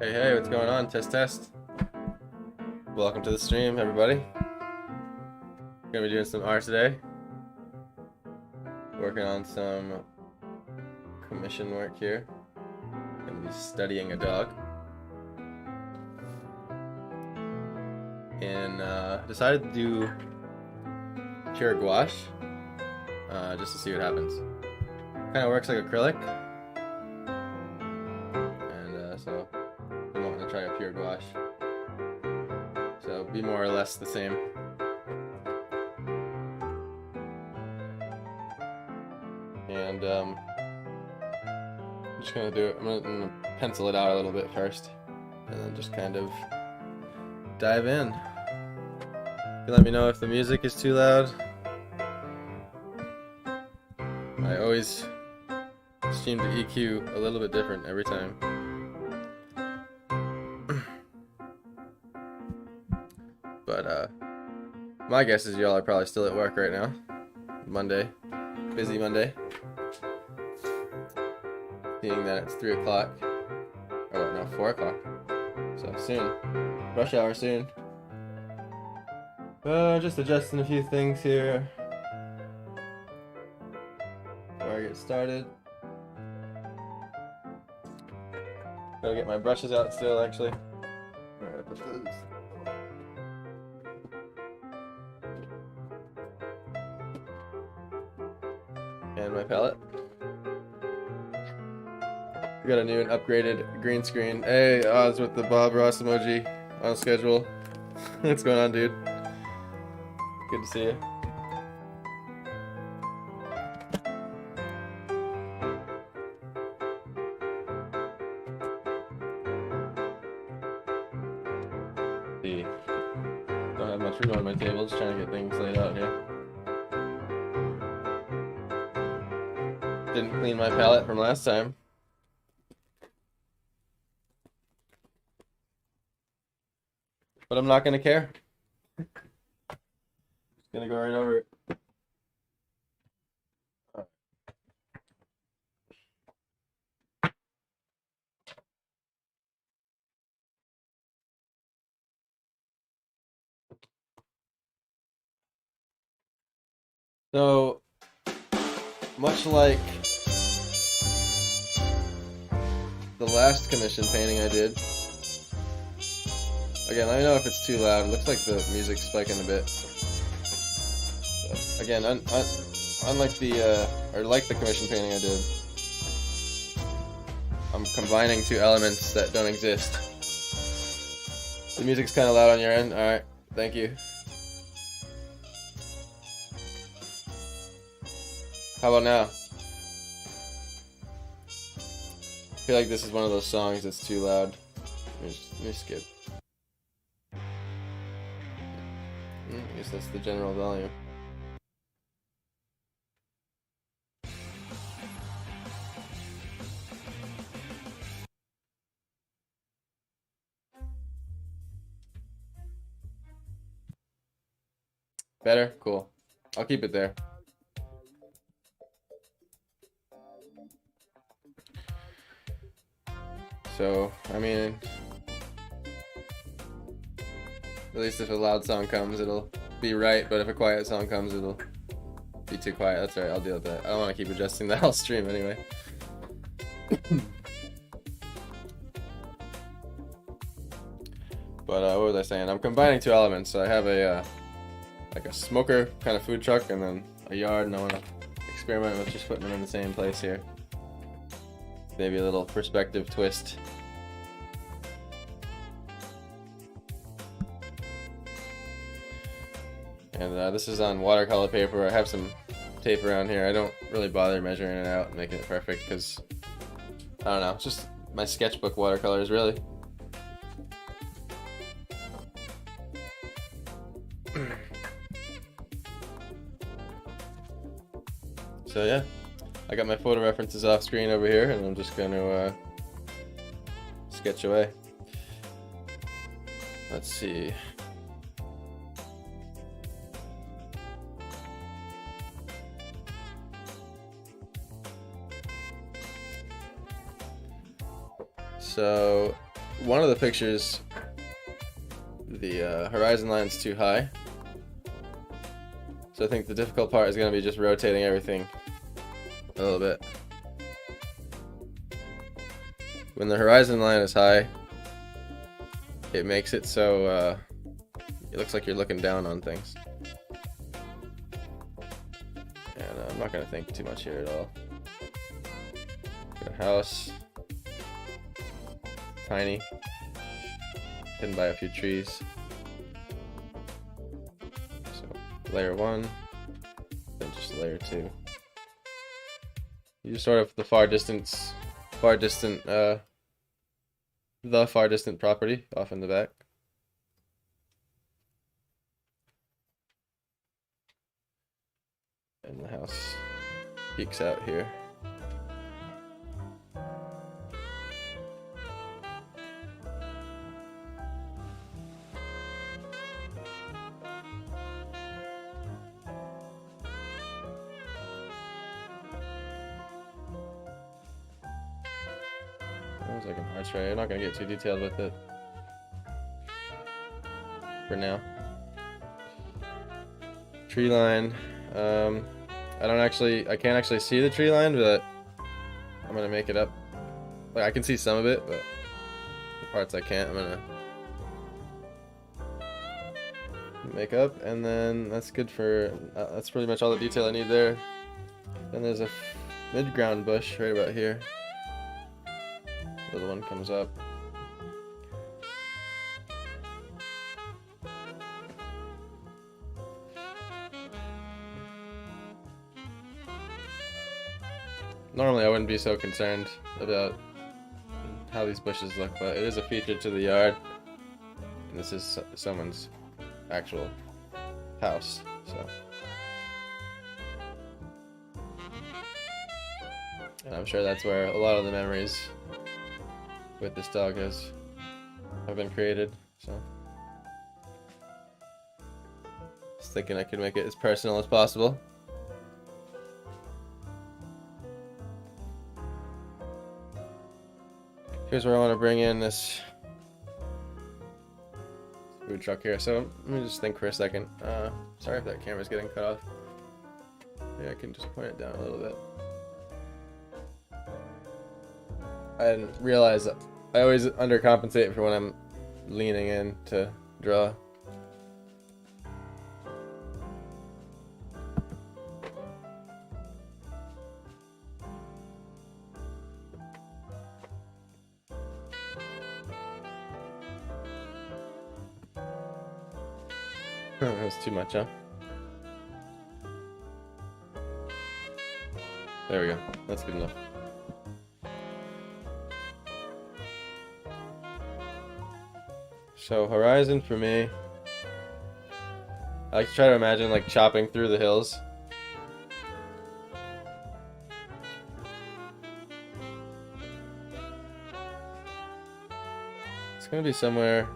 Hey, what's going on? Test. Welcome to the stream, everybody. Gonna be doing some art today. Working on some commission work here. Gonna be studying a dog. And decided to do pure gouache, just to see what happens. Kind of works like acrylic. So I'm wanting to try a pure gouache. So be more or less the same. And I'm just gonna do it. I'm gonna pencil it out a little bit first, and then just kind of dive in. You let me know if the music is too loud. I always seem to EQ a little bit different every time. But my guess is y'all are probably still at work right now. Monday, busy Monday. Seeing that it's 3 o'clock, or no, 4 o'clock. So soon, rush hour soon. Just adjusting a few things here before I get started. Gotta get my brushes out still, actually. Where did I put those? And my palette. We got a new and upgraded green screen. Hey, Oz with the Bob Ross emoji on schedule. What's going on, dude? Good to see you. See, don't have much room on my table. Just trying to get things laid out here. Didn't clean my palette from last time. But I'm not gonna care. Just gonna go right over it. So, much like the last commission painting I did, again, let me know if it's too loud. It looks like the music's spiking a bit. So, again, unlike like the commission painting I did, I'm combining two elements that don't exist. The music's kind of loud on your end. Alright, thank you. How about now? I feel like this is one of those songs that's too loud. Let me skip. I guess that's the general volume. Better? Cool. I'll keep it there. So, I mean, at least if a loud song comes, it'll be right, but if a quiet song comes, it'll be too quiet. That's alright, I'll deal with that. I don't want to keep adjusting the whole stream anyway. But what was I saying? I'm combining two elements. So I have a like a smoker kind of food truck, and then a yard, and I want to experiment with just putting them in the same place here. Maybe a little perspective twist. And this is on watercolor paper. I have some tape around here. I don't really bother measuring it out and making it perfect because, I don't know, it's just my sketchbook watercolors, really. So yeah, I got my photo references off screen over here, and I'm just going to sketch away. Let's see. So, one of the pictures, the horizon line's too high. So I think the difficult part is going to be just rotating everything a little bit. When the horizon line is high, it makes it so it looks like you're looking down on things. And I'm not going to think too much here at all. Got a house. Tiny. Hidden by a few trees. So, layer 1. Then just layer 2. You just sort of the far distant property off in the back. And the house peeks out here. Like an archway. I'm not gonna get too detailed with it for now. Tree line. I can't actually see the tree line, but I'm gonna make it up. Like I can see some of it, but the parts I can't, I'm gonna make up, and then that's good for. That's pretty much all the detail I need there. Then there's a mid-ground bush right about here. The one comes up. Normally I wouldn't be so concerned about how these bushes look, but it is a feature to the yard, and this is someone's actual house, so. And I'm sure that's where a lot of the memories with this dog have been created, so. Just thinking I could make it as personal as possible. Here's where I want to bring in this food truck here. So let me just think for a second. Sorry if that camera's getting cut off. Yeah, I can just point it down a little bit. I didn't realize that I always undercompensate for when I'm leaning in to draw. That was too much, huh? There we go. That's good enough. So horizon for me, I like to try to imagine like chopping through the hills. It's gonna be somewhere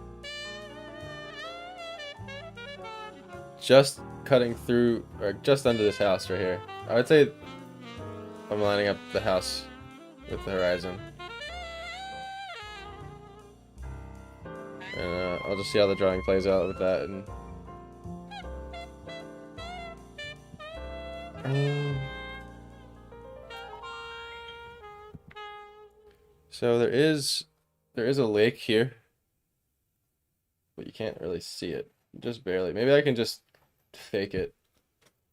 just cutting through, or just under this house right here. I would say I'm lining up the house with the horizon. And I'll just see how the drawing plays out with that. And so there is a lake here, but you can't really see it, just barely. Maybe I can just fake it,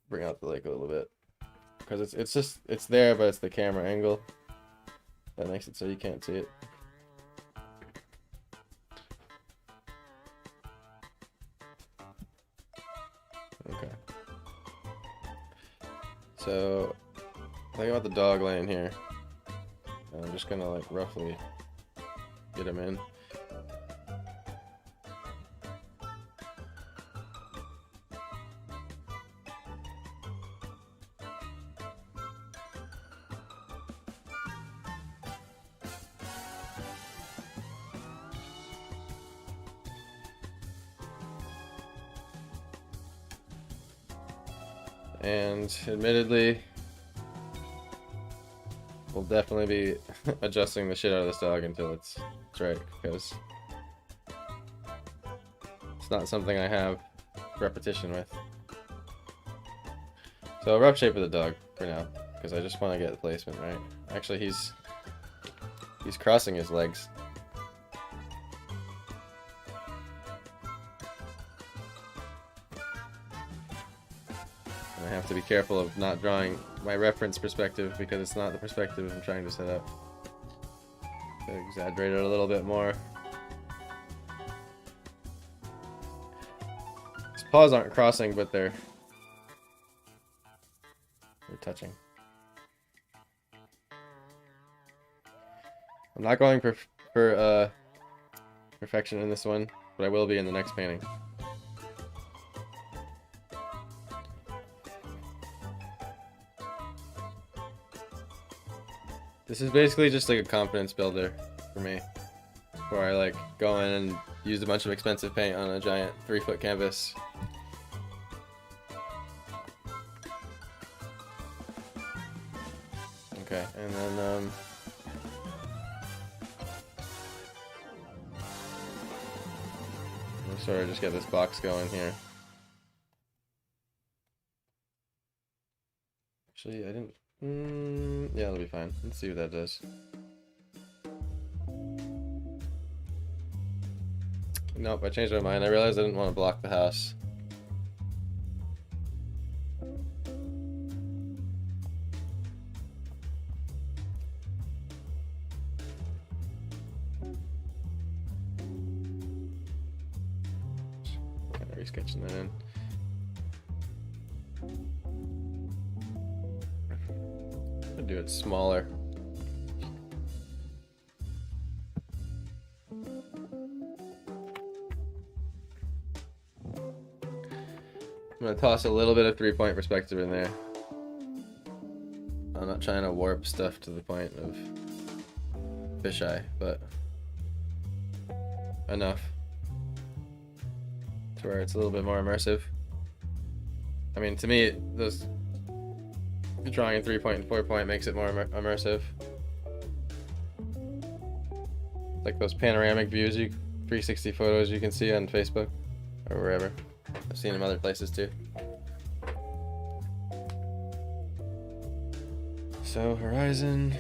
bring out the lake a little bit, because it's there, but it's the camera angle that makes it so you can't see it. Okay. So think about the dog laying here. And I'm just gonna like roughly get him in. And admittedly, we'll definitely be adjusting the shit out of this dog until it's right, because it's not something I have repetition with. So a rough shape of the dog for now, because I just want to get the placement right. Actually, he's crossing his legs. I have to be careful of not drawing my reference perspective, because it's not the perspective I'm trying to set up. So exaggerate it a little bit more. His paws aren't crossing, but they're touching. I'm not going for perfection in this one, but I will be in the next painting. This is basically just like a confidence builder for me, where I like go in and use a bunch of expensive paint on a giant 3-foot canvas. Okay, and then we'll sort of just get this box going here. Actually, I didn't. Yeah, it'll be fine. Let's see what that does. Nope, I changed my mind. I realized I didn't want to block the house. Kind of resketching that in. Do it smaller. I'm gonna toss a little bit of 3-point perspective in there. I'm not trying to warp stuff to the point of fisheye, but enough to where it's a little bit more immersive. I mean, to me, those drawing in 3-point and 4-point makes it more immersive. Like those panoramic views, 360 photos you can see on Facebook or wherever. I've seen them other places too. So horizon.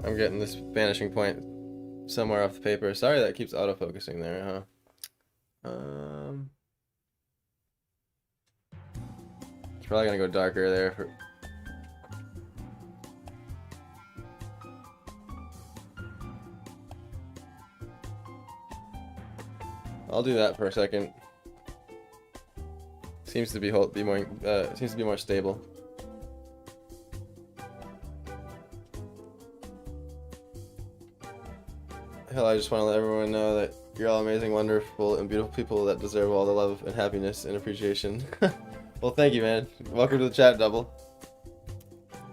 I'm getting this vanishing point somewhere off the paper. Sorry that keeps autofocusing there, huh? It's probably gonna go darker there for. I'll do that for a second. Seems to be more stable. Hell, I just want to let everyone know that you're all amazing, wonderful, and beautiful people that deserve all the love and happiness and appreciation. Well, thank you, man. Welcome to the chat, Double.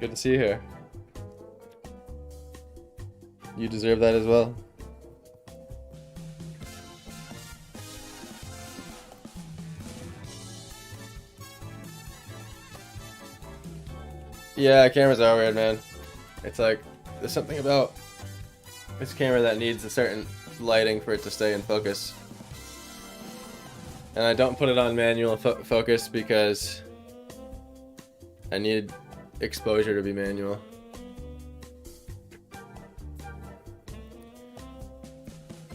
Good to see you here. You deserve that as well. Yeah, cameras are weird, man. It's like, there's something about this camera that needs a certain lighting for it to stay in focus. And I don't put it on manual focus because I need exposure to be manual.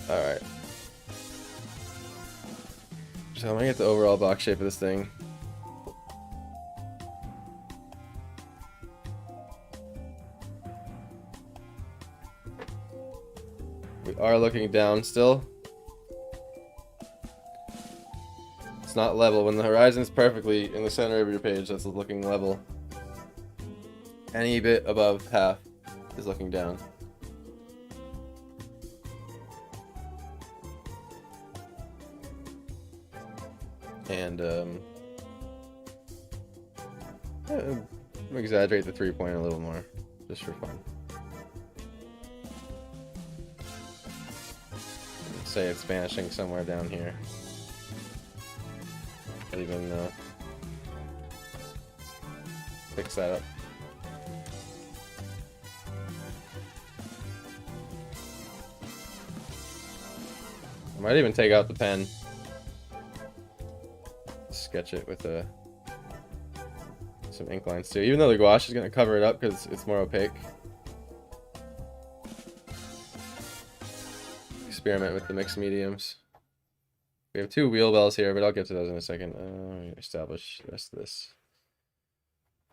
Alright. So I'm gonna get the overall box shape of this thing. We are looking down still. It's not level. When the horizon's perfectly in the center of your page, that's looking level. Any bit above half is looking down. And I'm gonna exaggerate the 3-point a little more, just for fun. Say it's vanishing somewhere down here. Could even fix that up. I might even take out the pen. Sketch it with some ink lines too. Even though the gouache is going to cover it up because it's more opaque. Experiment with the mixed mediums. We have 2 wheel wells here, but I'll get to those in a second. Establish the rest of this.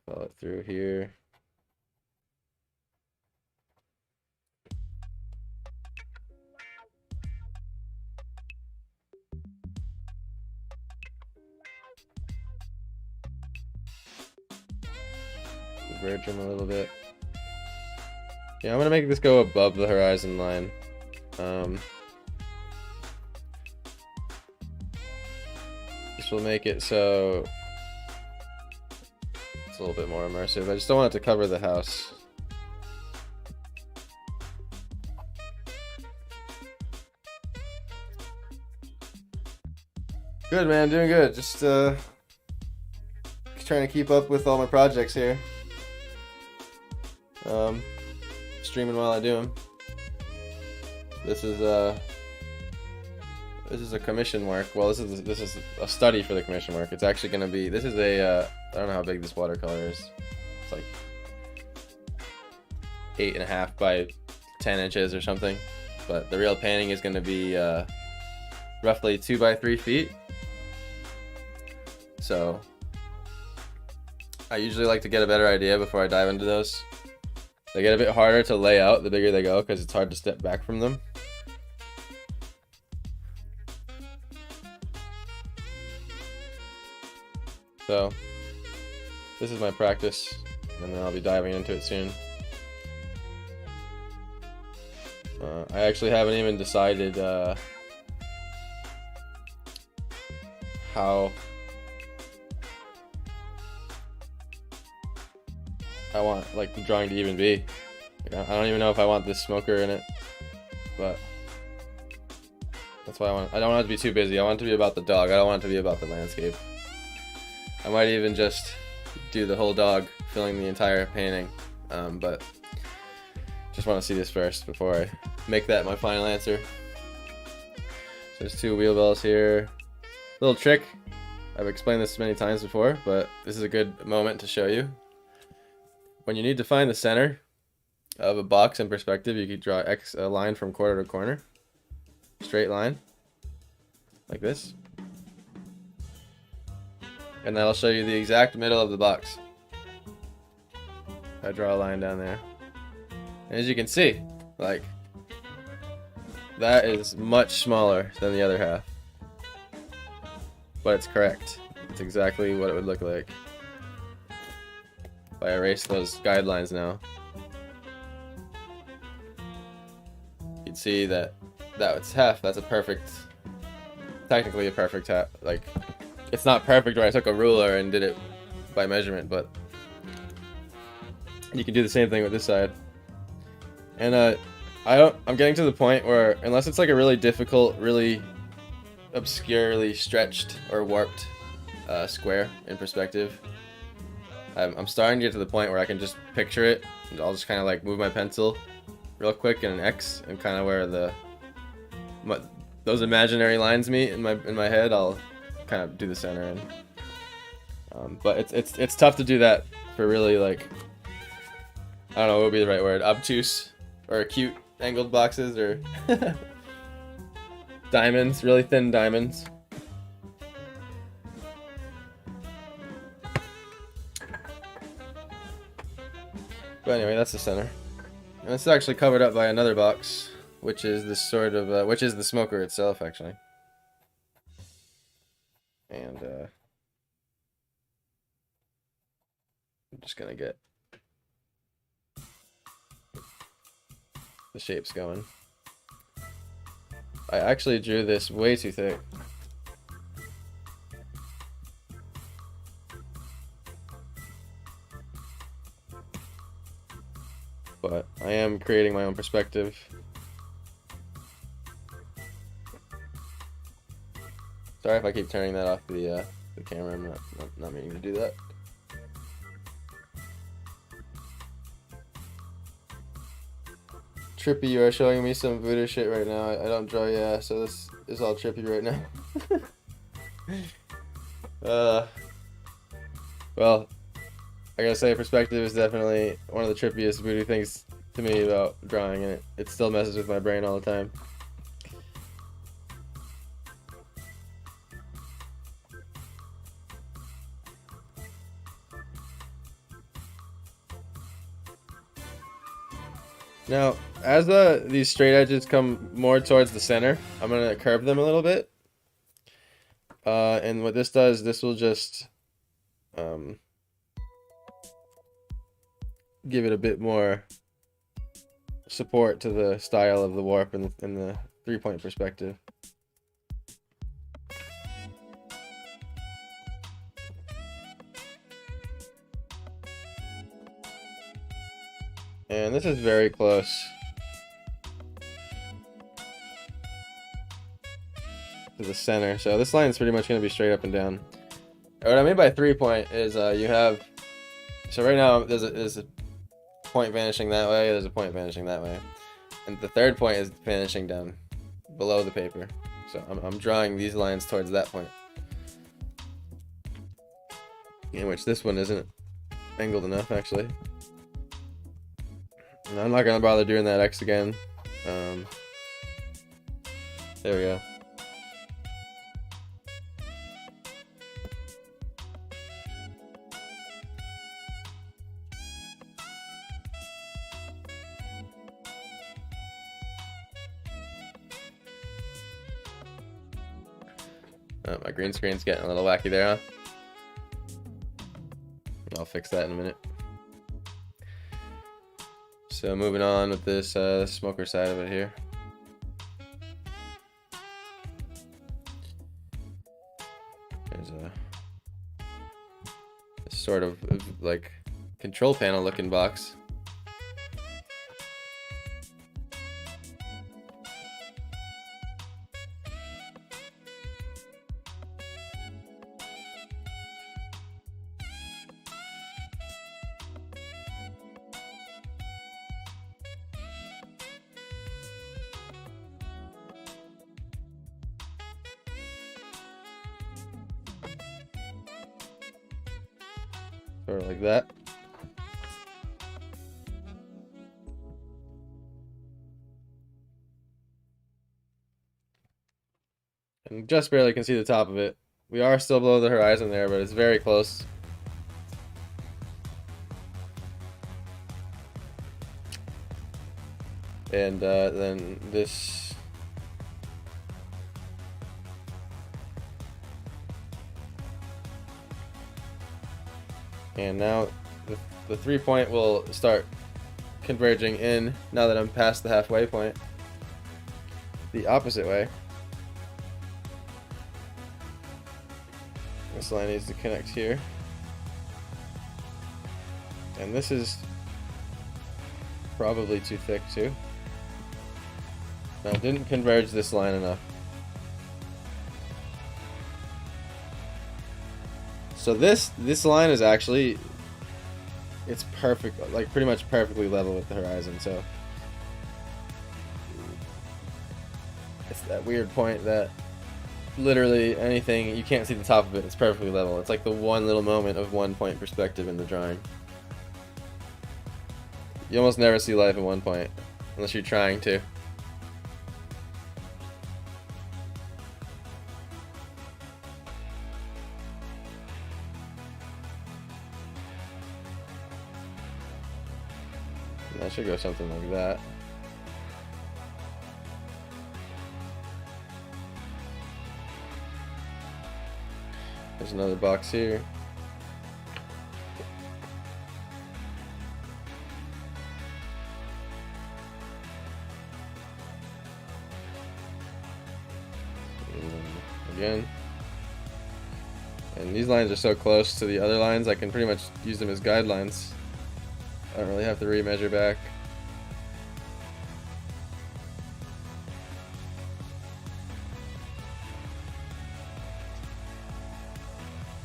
Follow it through here. Converge them a little bit. Yeah, I'm gonna make this go above the horizon line. This will make it so it's a little bit more immersive. I just don't want it to cover the house. Good, man, doing good. Just trying to keep up with all my projects here. Streaming while I do them. This is a commission work. Well, this is a study for the commission work. It's actually going to be. This is a. I don't know how big this watercolor is. It's like 8.5 by 10 inches or something. But the real painting is going to be roughly 2 by 3 feet. So I usually like to get a better idea before I dive into those. They get a bit harder to lay out the bigger they go because it's hard to step back from them. So this is my practice, and then I'll be diving into it soon. I actually haven't even decided how I want like the drawing to even be. Like, I don't even know if I want this smoker in it, but that's why I don't want it to be too busy. I want it to be about the dog. I don't want it to be about the landscape. I might even just do the whole dog, filling the entire painting, but just want to see this first before I make that my final answer. So there's 2 wheel wells here. Little trick. I've explained this many times before, but this is a good moment to show you. when you need to find the center of a box in perspective, you could draw a line from corner to corner, straight line, like this, and that'll show you the exact middle of the box. I draw a line down there, and as you can see, like, that is much smaller than the other half, but it's correct. It's exactly what it would look like if I erase those guidelines now. You'd see that it's half. That's a perfect, technically a perfect half. Like, it's not perfect where I took a ruler and did it by measurement, but you can do the same thing with this side. And I'm getting to the point where, unless it's like a really difficult, really obscurely stretched or warped square in perspective, I'm starting to get to the point where I can just picture it, and I'll just kind of like move my pencil real quick in an X, and kind of where those imaginary lines meet in my head, I'll kind of do the center in. But it's tough to do that for really, like, I don't know what would be the right word, obtuse or acute angled boxes, or diamonds, really thin diamonds. But anyway, that's the center. And it's actually covered up by another box, which is this sort of, which is the smoker itself, actually. And I'm just gonna get the shapes going. I actually drew this way too thick. But I am creating my own perspective. Sorry if I keep turning that off the camera. I'm not meaning to do that. Trippy, you are showing me some voodoo shit right now. I don't draw, yeah, so this is all trippy right now. Well, I gotta say, perspective is definitely one of the trippiest voodoo things to me about drawing, and it still messes with my brain all the time. Now, as these straight edges come more towards the center, I'm going to curve them a little bit. And what this does, this will just give it a bit more support to the style of the warp and the three-point perspective. And this is very close to the center, so this line is pretty much going to be straight up and down. What I mean by three-point is you have, so right now there's a point vanishing that way, there's a point vanishing that way, and the third point is vanishing down below the paper. So I'm drawing these lines towards that point, in which this one isn't angled enough, actually. And I'm not going to bother doing that X again. There we go. Oh, my green screen's getting a little wacky there, huh? I'll fix that in a minute. So moving on with this smoker side of it here. There's a sort of like control panel looking box. Sort of like that. And just barely can see the top of it. We are still below the horizon there, but it's very close. And then this... And now the 3-point will start converging in now that I'm past the halfway point. The opposite way. This line needs to connect here. And this is probably too thick too. Now, didn't converge this line enough. So this line is actually, it's perfect, like pretty much perfectly level with the horizon. So it's that weird point that literally anything, you can't see the top of it, it's perfectly level. It's like the one little moment of 1-point perspective in the drawing. You almost never see life in 1 point unless you're trying to. And I should go something like that. There's another box here. Again. And these lines are so close to the other lines, I can pretty much use them as guidelines. I don't really have to remeasure back.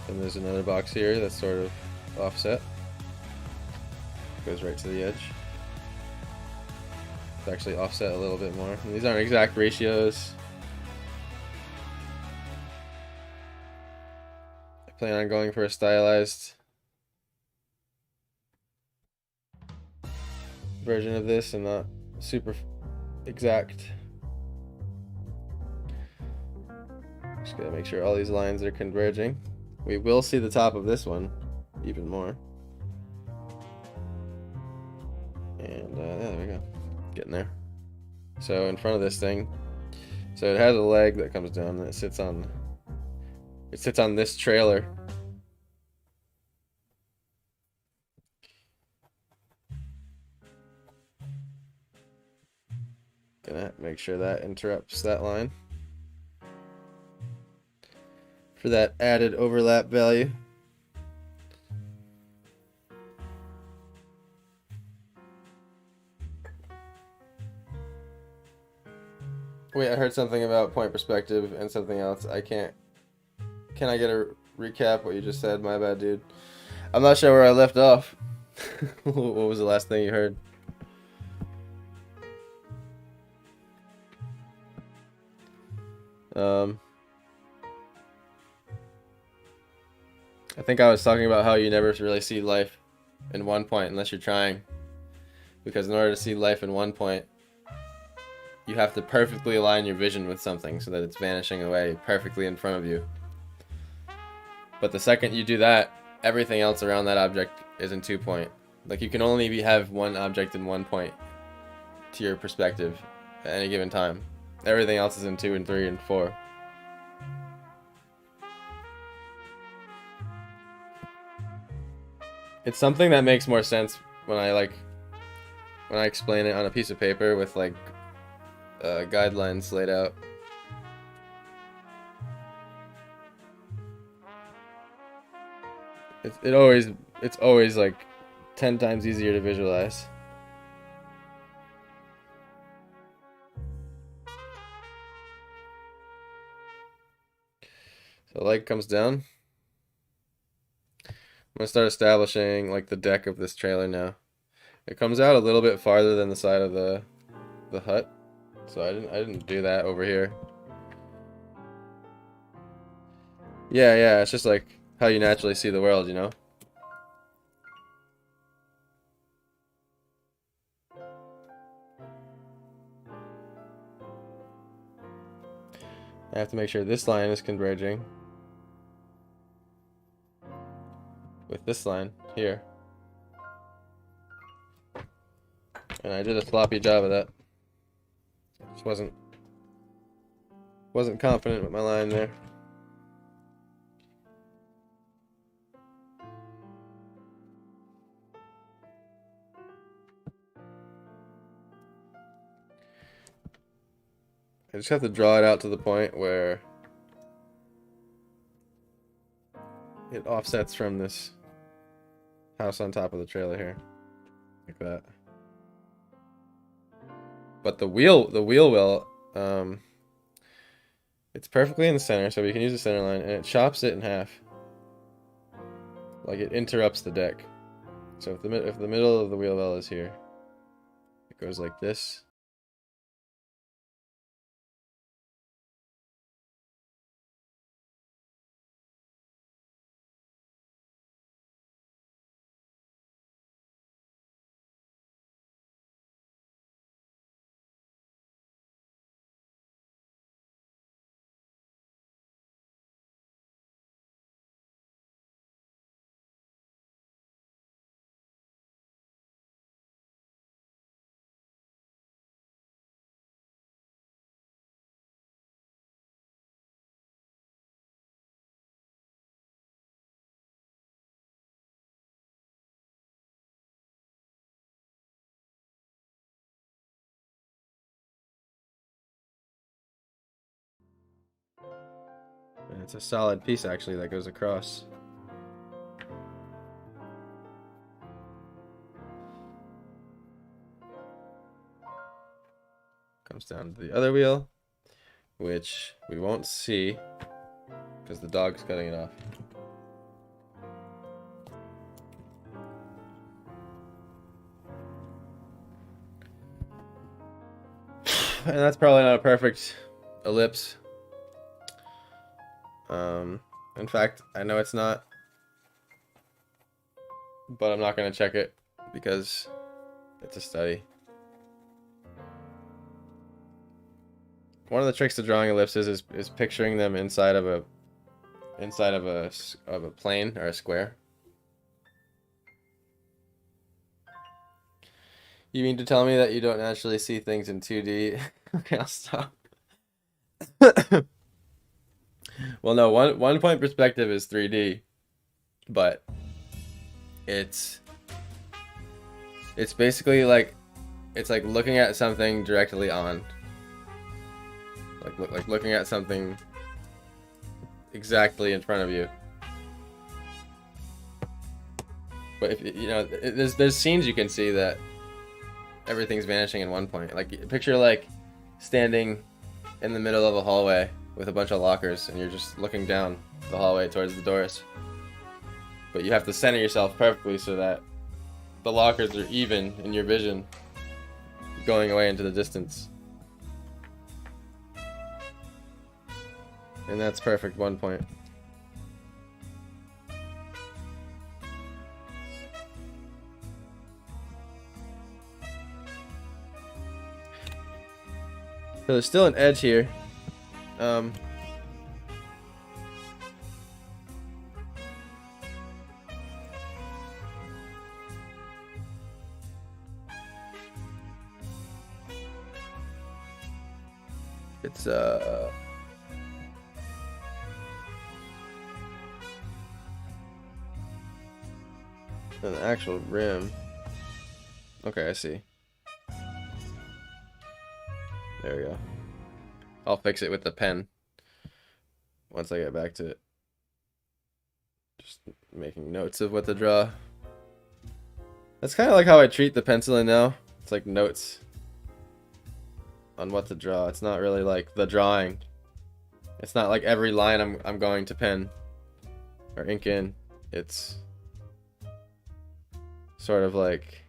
And there's another box here that's sort of offset. Goes right to the edge. It's actually offset a little bit more. And these aren't exact ratios. I plan on going for a stylized version of this and not super exact. Just gotta make sure all these lines are converging. We will see the top of this one even more. And yeah, there we go. Getting there. So in front of this thing, so it has a leg that comes down and it sits on this trailer. Gonna make sure that interrupts that line for that added overlap value. Wait, I heard something about point perspective and something else. Can I get a recap what you just said? My bad, dude. I'm not sure where I left off. What was the last thing you heard? I think I was talking about how you never really see life in 1 point unless you're trying. Because in order to see life in 1 point, you have to perfectly align your vision with something so that it's vanishing away perfectly in front of you. But the second you do that, everything else around that object is in 2 point. Like you can only have one object in 1 point to your perspective at any given time. Everything else is in 2 and 3 and 4. It's something that makes more sense when I explain it on a piece of paper with like guidelines laid out. It's always like 10 times easier to visualize. So light comes down. I'm gonna start establishing like the deck of this trailer now. It comes out a little bit farther than the side of the hut, so I didn't do that over here. Yeah, it's just like how you naturally see the world, you know? I have to make sure this line is converging with this line here. And I did a sloppy job of that. Just wasn't confident with my line there. I just have to draw it out to the point where it offsets from this house on top of the trailer here, like that. But the wheel will, it's perfectly in the center, so we can use the center line, and it chops it in half. Like it interrupts the deck. So if the middle of the wheel well is here, it goes like this. And it's a solid piece actually that goes across. Comes down to the other wheel, which we won't see because the dog's cutting it off. And that's probably not a perfect ellipse. In fact, I know it's not, but I'm not going to check it because it's a study. One of the tricks to drawing ellipses is picturing them inside of a plane or a square. You mean to tell me that you don't naturally see things in 2D? Okay, I'll stop. Well, no, one point perspective is 3D, but it's basically like it's like looking at something directly on, like looking at something exactly in front of you. But if you know, there's scenes you can see that everything's vanishing in one point. Like picture like standing in the middle of a hallway with a bunch of lockers, and you're just looking down the hallway towards the doors. But you have to center yourself perfectly so that the lockers are even in your vision, going away into the distance. And that's perfect 1 point. So there's still an edge here. It's an actual rim. Okay, I see. There we go. I'll fix it with the pen once I get back to it. Just making notes of what to draw. That's kind of like how I treat the penciling now. It's like notes on what to draw. It's not really like the drawing. It's not like every line I'm going to pen or ink in. It's sort of like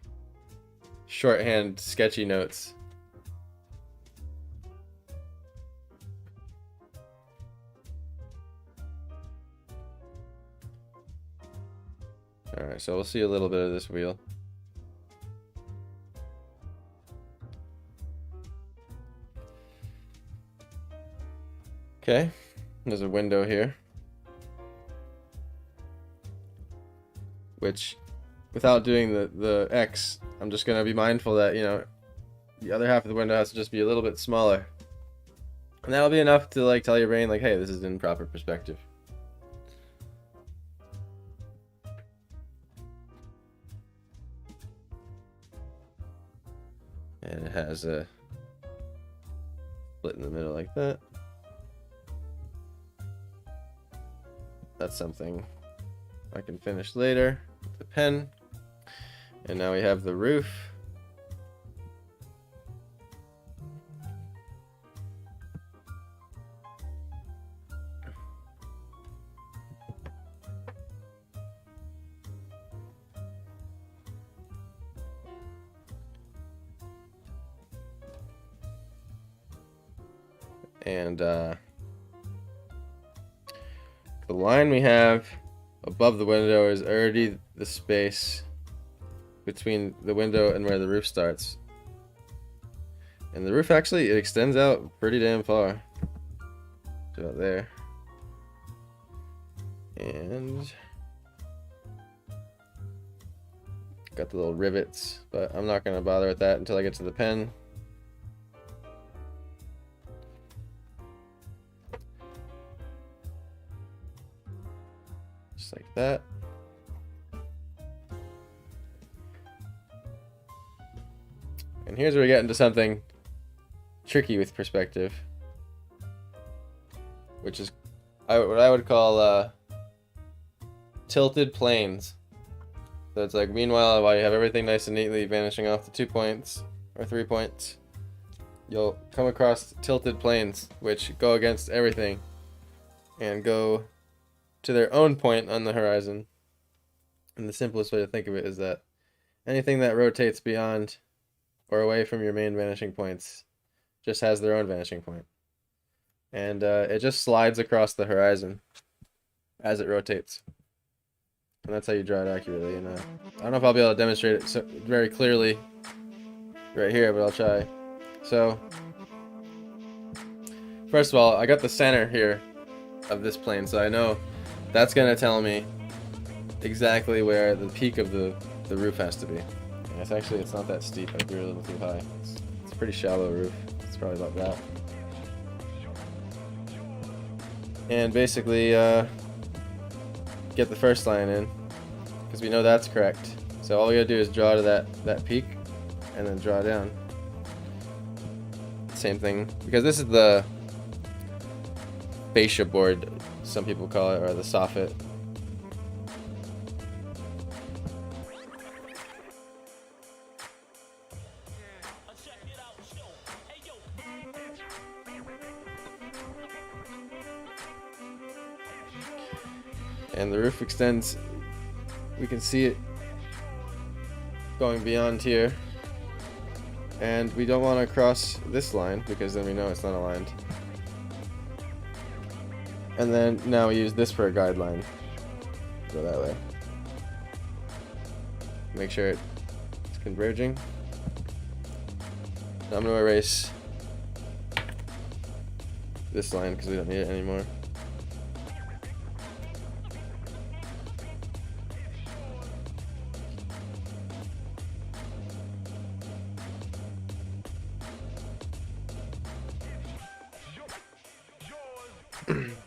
shorthand sketchy notes. Alright, so we'll see a little bit of this wheel. Okay, there's a window here, which, without doing the X, I'm just gonna be mindful that, you know, the other half of the window has to just be a little bit smaller. And that'll be enough to like tell your brain like, hey, this is in proper perspective. And it has a split in the middle like that. That's something I can finish later with the pen. And now we have the roof. And the line we have above the window is already the space between the window and where the roof starts. And the roof actually, it extends out pretty damn far. To about there. And got the little rivets, but I'm not going to bother with that until I get to the pen. Just like that. And here's where we get into something tricky with perspective, which is what I would call tilted planes. So it's like, meanwhile, while you have everything nice and neatly vanishing off the 2 points or 3 points, you'll come across tilted planes which go against everything and go to their own point on the horizon. And the simplest way to think of it is that anything that rotates beyond or away from your main vanishing points just has their own vanishing point. And it just slides across the horizon as it rotates. And that's how you draw it accurately. And I don't know if I'll be able to demonstrate it very clearly right here, but I'll try. So, first of all, I got the center here of this plane, so I know that's going to tell me exactly where the peak of the roof has to be. Yes, actually, it's not that steep. I drew it a little too high. It's a pretty shallow roof. It's probably about that. And basically, get the first line in, because we know that's correct. So all we gotta do is draw to that peak, and then draw down. Same thing, because this is the fascia board, some people call it, or the soffit. And the roof extends, we can see it going beyond here. And we don't want to cross this line because then we know it's not aligned. And then now we use this for a guideline. Go that way. Make sure it's converging. Now I'm going to erase this line because we don't need it anymore.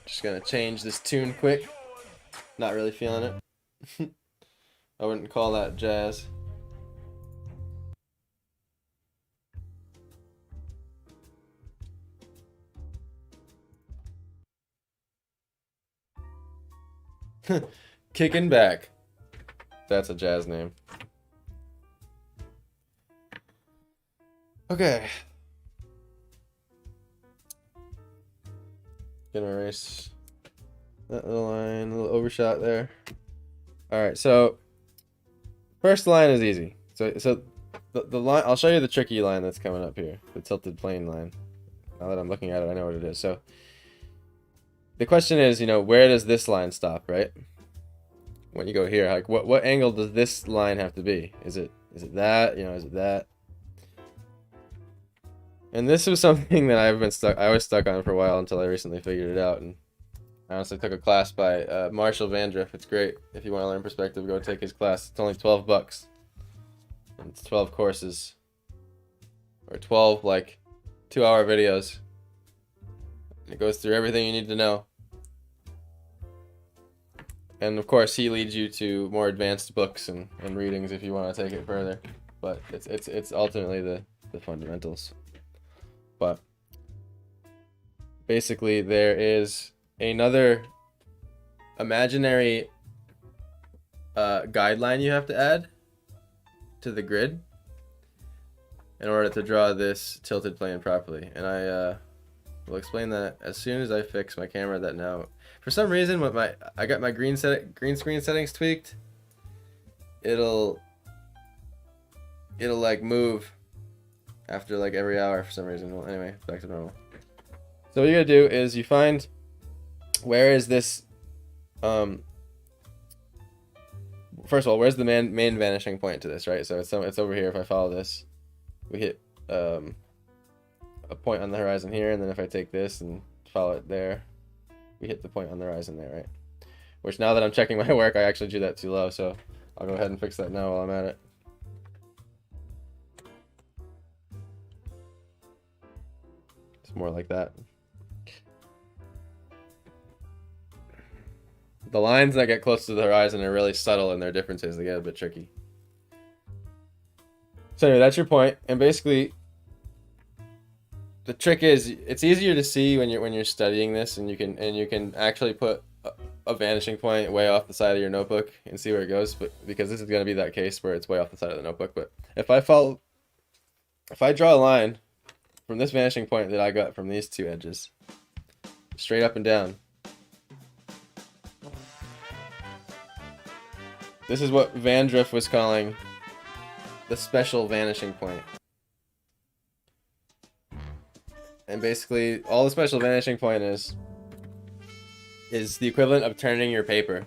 Just gonna change this tune quick. Not really feeling it. I wouldn't call that jazz. Kicking back. That's a jazz name. Okay. Gonna erase that little line, a little overshot there. Alright, so first line is easy. So the line, I'll show you the tricky line that's coming up here, the tilted plane line. Now that I'm looking at it, I know what it is. So the question is, you know, where does this line stop, right? When you go here, like what angle does this line have to be? Is it that? You know, is it that? And this was something that I was stuck on for a while until I recently figured it out. And I honestly took a class by Marshall Vandriff. It's great. If you want to learn perspective, go take his class. It's only $12. And it's 12 courses. Or 12, like, 2-hour videos. And it goes through everything you need to know. And of course, he leads you to more advanced books and readings if you want to take it further. But it's ultimately the fundamentals. But basically, there is another imaginary guideline you have to add to the grid in order to draw this tilted plane properly. And I will explain that as soon as I fix my camera. That now, for some reason, with I got my green screen settings tweaked. It'll like move after like every hour for some reason. Well, anyway, back to normal. So what you gotta do is you find where is this first of all, where's the main vanishing point to this, right? So it's over here. If I follow this, we hit a point on the horizon here, and then if I take this and follow it there, we hit the point on the horizon there, right? Which, now that I'm checking my work, I actually drew that too low, so I'll go ahead and fix that now while I'm at it. It's more like that. The lines that get close to the horizon are really subtle in their differences. They get a bit tricky. So anyway, that's your point. And basically, the trick is it's easier to see when you're studying this, and you can actually put a vanishing point way off the side of your notebook and see where it goes. But because this is going to be that case where it's way off the side of the notebook. But if I draw a line from this vanishing point that I got from these two edges, straight up and down. This is what Vandriff was calling the special vanishing point. And basically, all the special vanishing point is the equivalent of turning your paper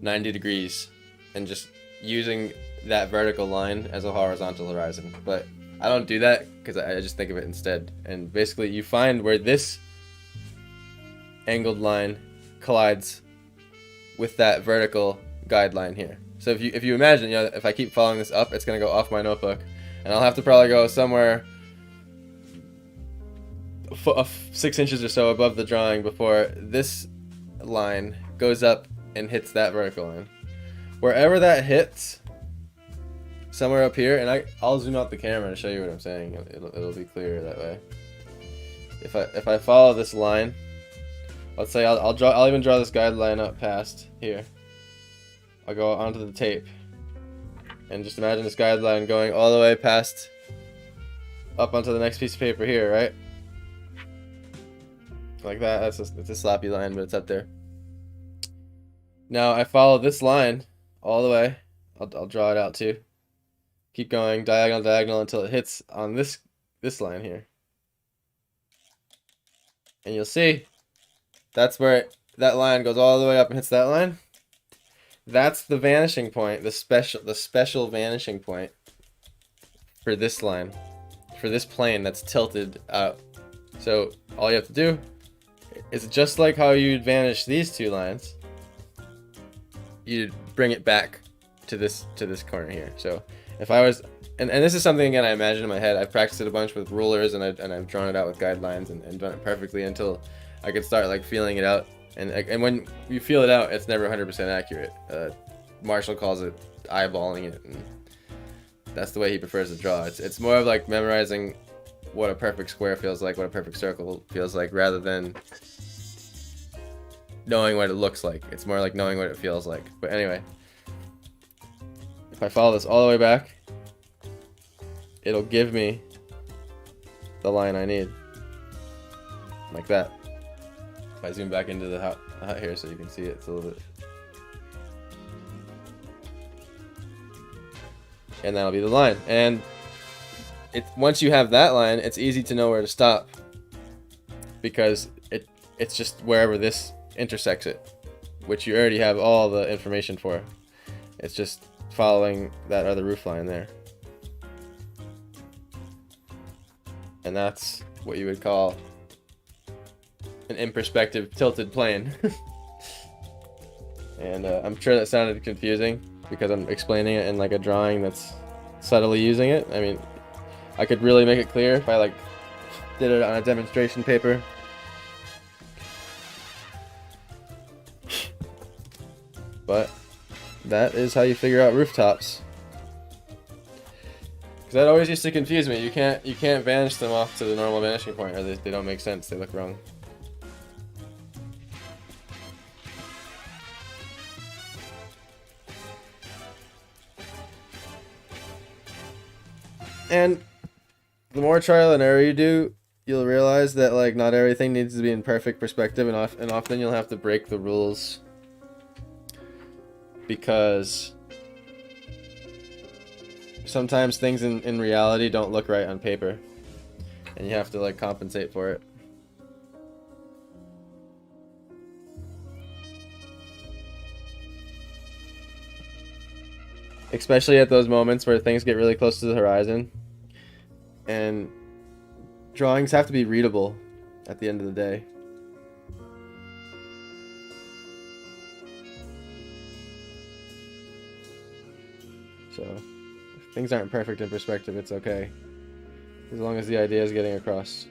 90 degrees and just using that vertical line as a horizontal horizon. But I don't do that because I just think of it instead. And basically, you find where this angled line collides with that vertical guideline here. So if you imagine, if I keep following this up, it's gonna go off my notebook, and I'll have to probably go somewhere 6 inches or so above the drawing before this line goes up and hits that vertical line. Wherever that hits, somewhere up here, and I'll zoom out the camera to show you what I'm saying. It'll be clearer that way. If I follow this line, let's say I'll even draw this guideline up past here. I'll go onto the tape, and just imagine this guideline going all the way past up onto the next piece of paper here, right? Like that. It's a sloppy line, but it's up there. Now I follow this line all the way. I'll draw it out too. Keep going diagonal until it hits on this line here, and you'll see that's where that line goes all the way up and hits that line. That's the vanishing point, the special vanishing point for this line, for this plane that's tilted out. So all you have to do is, just like how you'd vanish these two lines, you'd bring it back to this corner here. So if I was, and this is something, again, I imagine in my head. I've practiced it a bunch with rulers, and I've drawn it out with guidelines and done it perfectly until I could start like feeling it out. And when you feel it out, it's never 100% accurate. Marshall calls it eyeballing it, and that's the way he prefers to draw. It's more of like memorizing what a perfect square feels like, what a perfect circle feels like, rather than knowing what it looks like. It's more like knowing what it feels like. But anyway, if I follow this all the way back, it'll give me the line I need, like that. If I zoom back into the hut here so you can see it, it's a little bit. And that'll be the line. And once you have that line, it's easy to know where to stop, because it's just wherever this intersects it, which you already have all the information for. It's just following that other roof line there. And and that's what you would call an in perspective tilted plane. And I'm sure that sounded confusing because I'm explaining it in like a drawing that's subtly using it. I mean, I could really make it clear if I like did it on a demonstration paper. But that is how you figure out rooftops. Because that always used to confuse me. You can't vanish them off to the normal vanishing point, or they don't make sense. They look wrong. And the more trial and error you do, you'll realize that like not everything needs to be in perfect perspective, and often you'll have to break the rules because sometimes things in reality don't look right on paper, and you have to like compensate for it. Especially at those moments where things get really close to the horizon, and drawings have to be readable at the end of the day. So, if things aren't perfect in perspective, it's okay, as long as the idea is getting across.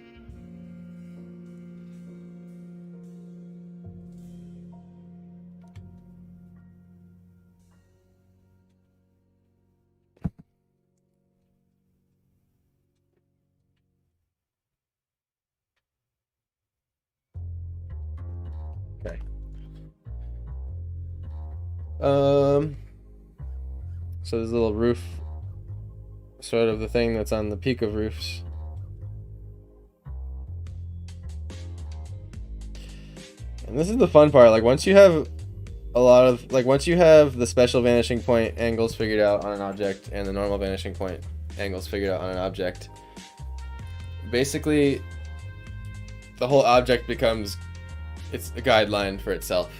Okay. So there's a little roof, sort of the thing that's on the peak of roofs. And this is the fun part. Like once you have once you have the special vanishing point angles figured out on an object and the normal vanishing point angles figured out on an object, basically the whole object becomes, it's a guideline for itself.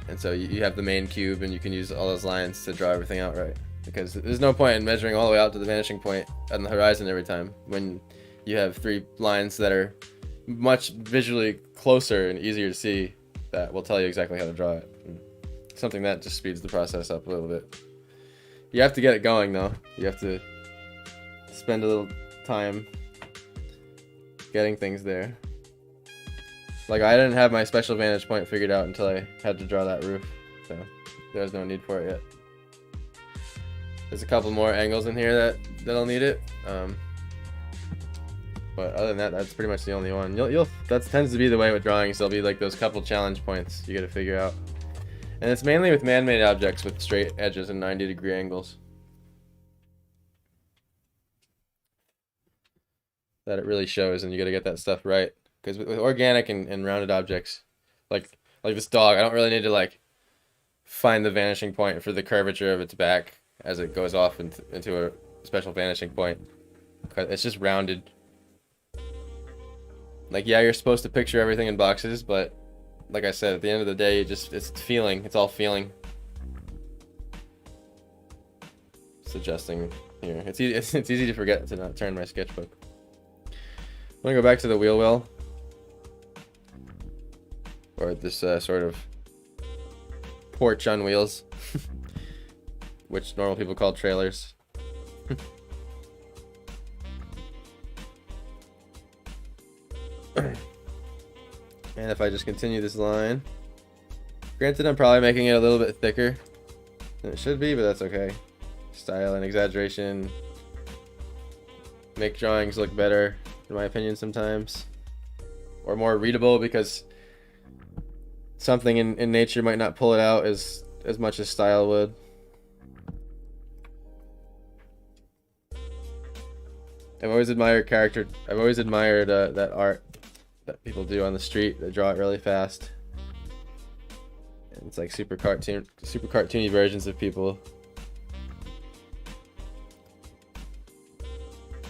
And so you have the main cube, and you can use all those lines to draw everything out right. Because there's no point in measuring all the way out to the vanishing point on the horizon every time when you have 3 lines that are much visually closer and easier to see that will tell you exactly how to draw it. And something that just speeds the process up a little bit. You have to get it going though. You have to spend a little time getting things there. Like I didn't have my special vantage point figured out until I had to draw that roof, so there's no need for it yet. There's a couple more angles in here that'll need it, but other than that, that's pretty much the only one. That tends to be the way with drawings. There'll be like those couple challenge points you got to figure out, and it's mainly with man-made objects with straight edges and 90-degree angles that it really shows, and you got to get that stuff right. Because with organic and rounded objects, like this dog, I don't really need to like find the vanishing point for the curvature of its back as it goes off into a special vanishing point. It's just rounded. Like yeah, you're supposed to picture everything in boxes, but like I said, at the end of the day, it's feeling. It's all feeling. Suggesting here, it's easy to forget to not turn my sketchbook. I'm gonna go back to the wheel well. Or this sort of porch on wheels, which normal people call trailers. And if I just continue this line, granted I'm probably making it a little bit thicker than it should be, but that's okay. Style and exaggeration make drawings look better, in my opinion, sometimes, or more readable, because something in nature might not pull it out as much as style would. I've always admired that art that people do on the street. They draw it really fast, and it's like super cartoony versions of people.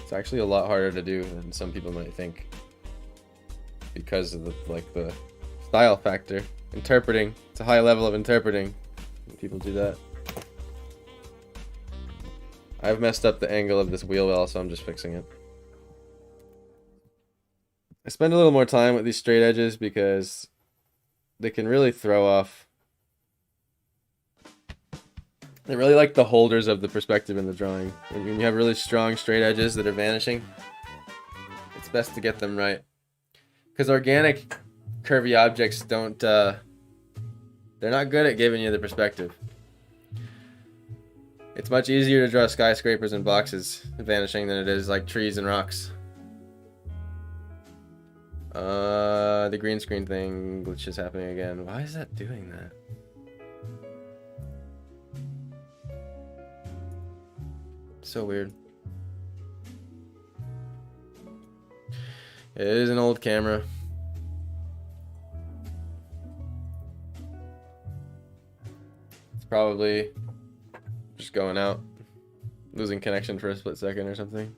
It's actually a lot harder to do than some people might think, because of the style factor. Interpreting, it's a high level of interpreting when people do that. I've messed up the angle of this wheel well, so I'm just fixing it. spend a little more time with these straight edges because they can really throw off. They really like the holders of the perspective in the drawing. When you have really strong straight edges that are vanishing, it's best to get them right. Because organic curvy objects don't, they're not good at giving you the perspective. It's much easier to draw skyscrapers and boxes vanishing than it is like trees and rocks. The green screen thing glitch is happening again. Why is that doing that? So weird. It is an old camera. It's probably just going out, losing connection for a split second or something.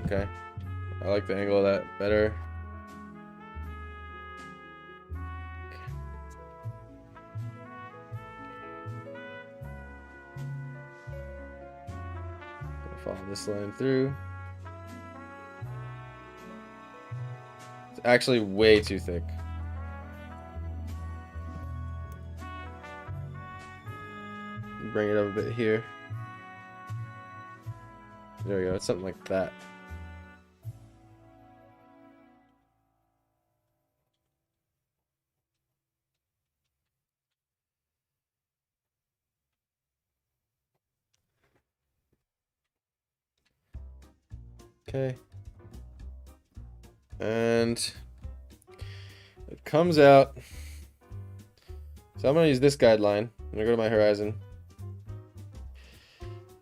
Okay, I like the angle of that better. Follow this line through. It's actually way too thick. Bring it up a bit here. There we go, it's something like that. Okay. And it comes out. So I'm gonna use this guideline. I'm gonna go to my horizon.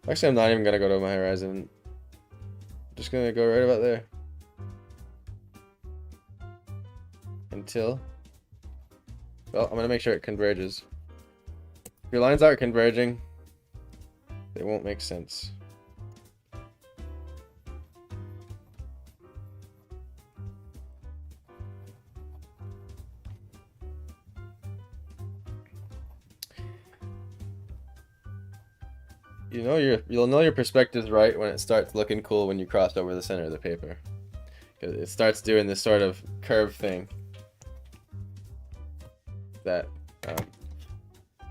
Actually, I'm not even gonna go to my horizon. I'm just gonna go right about there. Until, well, I'm gonna make sure it converges. If your lines aren't converging, they won't make sense. You'll know your perspective's right when it starts looking cool when you cross over the center of the paper. Because it starts doing this sort of curve thing that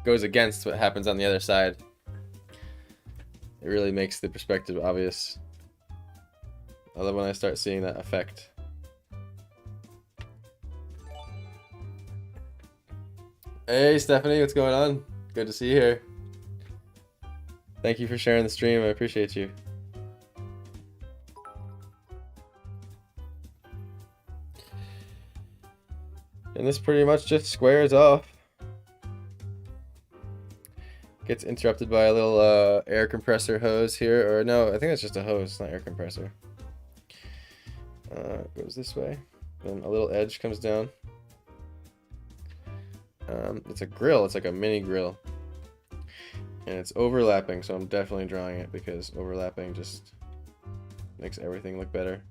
goes against what happens on the other side. It really makes the perspective obvious. I love when I start seeing that effect. Hey Stephanie, what's going on? Good to see you here. Thank you for sharing the stream. I appreciate you. And this pretty much just squares off. Gets interrupted by a little air compressor hose here. Or no, I think it's just a hose, not air compressor. Goes this way. Then a little edge comes down. It's a grill. It's like a mini grill. And it's overlapping, so I'm definitely drawing it because overlapping just makes everything look better.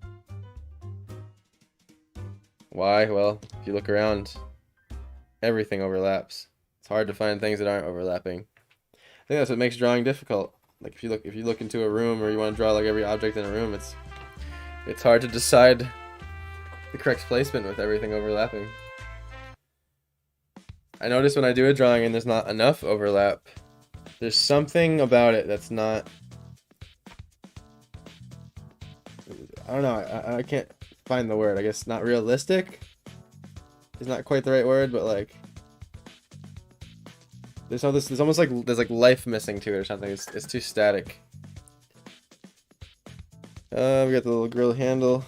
Why? Well, if you look around, everything overlaps. It's hard to find things that aren't overlapping. I think that's what makes drawing difficult. Like if you look into a room or you want to draw like every object in a room, it's hard to decide the correct placement with everything overlapping. I notice when I do a drawing and there's not enough overlap, there's something about it that's not, I don't know, I can't find the word. I guess not realistic is not quite the right word, but like there's almost like there's like life missing to it or something. It's too static. We got the little grill handle.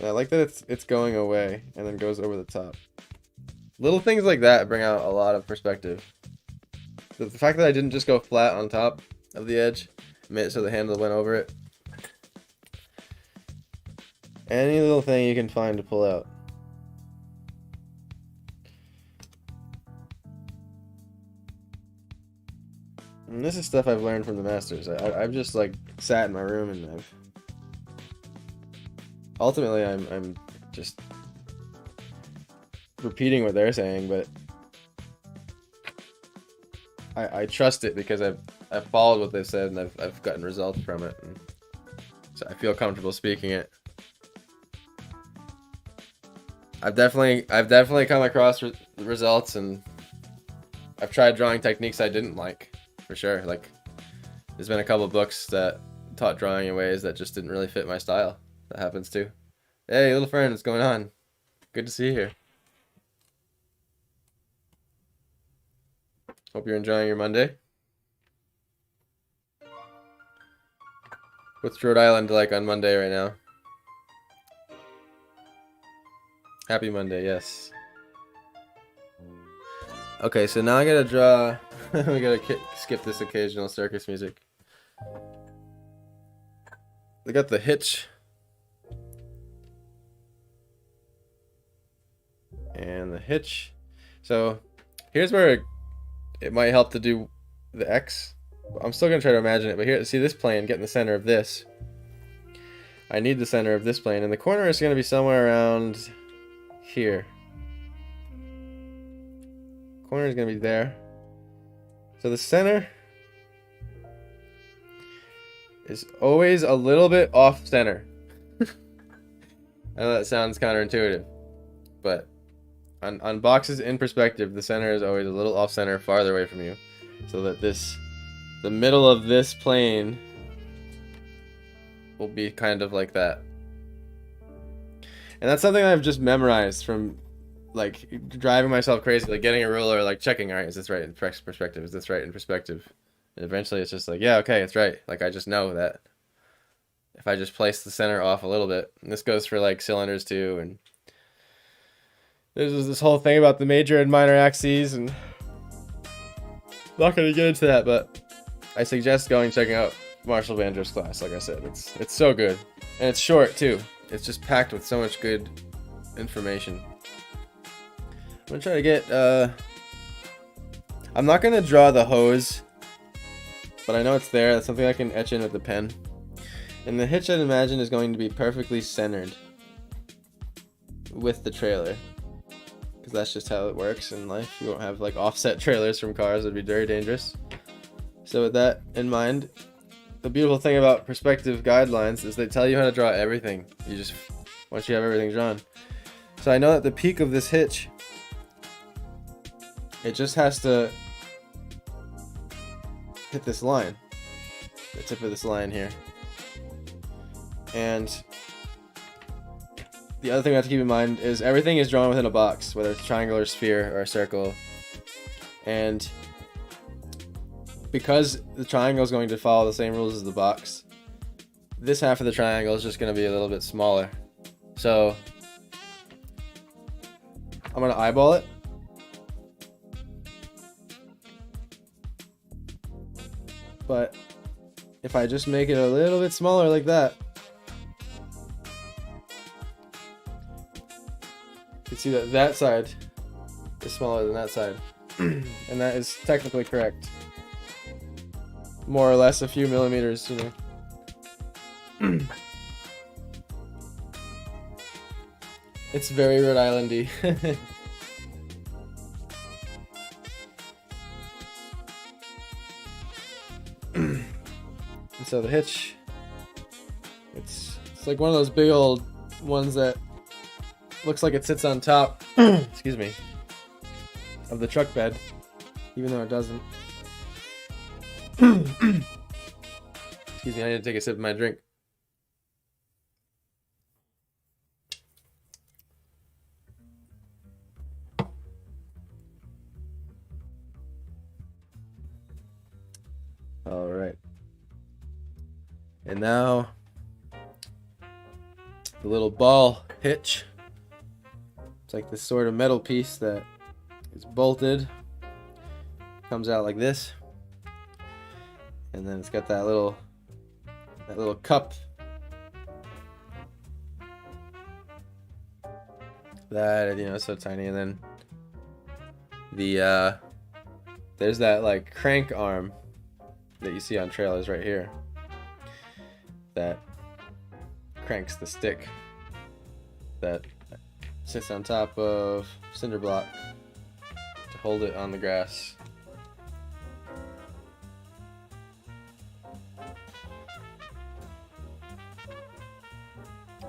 I like that it's going away and then goes over the top. Little things like that bring out a lot of perspective. The fact that I didn't just go flat on top of the edge made it so the handle went over it. Any little thing you can find to pull out. And this is stuff I've learned from the masters. I've just like sat in my room and ultimately I'm just repeating what they're saying, but I trust it because I've followed what they said, and I've gotten results from it, and so I feel comfortable speaking it. I've definitely come across results, and I've tried drawing techniques I didn't like, for sure. Like, there's been a couple books that taught drawing in ways that just didn't really fit my style. That happens too. Hey, little friend, what's going on? Good to see you here. Hope you're enjoying your Monday. What's Rhode Island like on Monday right now? Happy Monday, yes. Okay, so now I gotta draw. We gotta skip this occasional circus music. We got the hitch. And the hitch. So here's where it might help to do the X. I'm still gonna try to imagine it, but here, see this plane, get in the center of this. I need the center of this plane, and the corner is gonna be somewhere around here. Corner is gonna be there. So the center is always a little bit off center. I know that sounds counterintuitive, but on boxes in perspective, the center is always a little off center, farther away from you, so that the middle of this plane will be kind of like that. And that's something I've just memorized from like driving myself crazy, like getting a ruler, like checking, all right, is this right in perspective? Is this right in perspective? And eventually it's just like, yeah, okay, it's right. Like, I just know that if I just place the center off a little bit, and this goes for like cylinders too, and there's this whole thing about the major and minor axes, and I'm not going to get into that, but I suggest checking out Marshall Vandross's class. Like I said, it's so good, and it's short too. It's just packed with so much good information. I'm gonna try to get. I'm not gonna draw the hose, but I know it's there. That's something I can etch in with the pen. And the hitch, I'd imagine, is going to be perfectly centered with the trailer, because that's just how it works in life. You won't have like offset trailers from cars; it'd be very dangerous. So with that in mind, the beautiful thing about perspective guidelines is they tell you how to draw everything. You just, once you have everything drawn. So I know that the peak of this hitch, it just has to hit this line, the tip of this line here. And the other thing I have to keep in mind is everything is drawn within a box, whether it's a triangle or sphere or a circle. And because the triangle is going to follow the same rules as the box, this half of the triangle is just going to be a little bit smaller. So I'm going to eyeball it. But if I just make it a little bit smaller like that, you can see that that side is smaller than that side. And that is technically correct. More or less a few millimeters, you know. It's very Rhode Island-y. And so the hitch, it's like one of those big old ones that looks like it sits on top, excuse me, of the truck bed, even though it doesn't. Excuse me, I need to take a sip of my drink. All right. And now the little ball hitch. It's like this sort of metal piece that is bolted. Comes out like this. And then it's got that little cup that, you know, it's so tiny. And then the there's that like crank arm that you see on trailers right here that cranks the stick that sits on top of cinder block to hold it on the grass.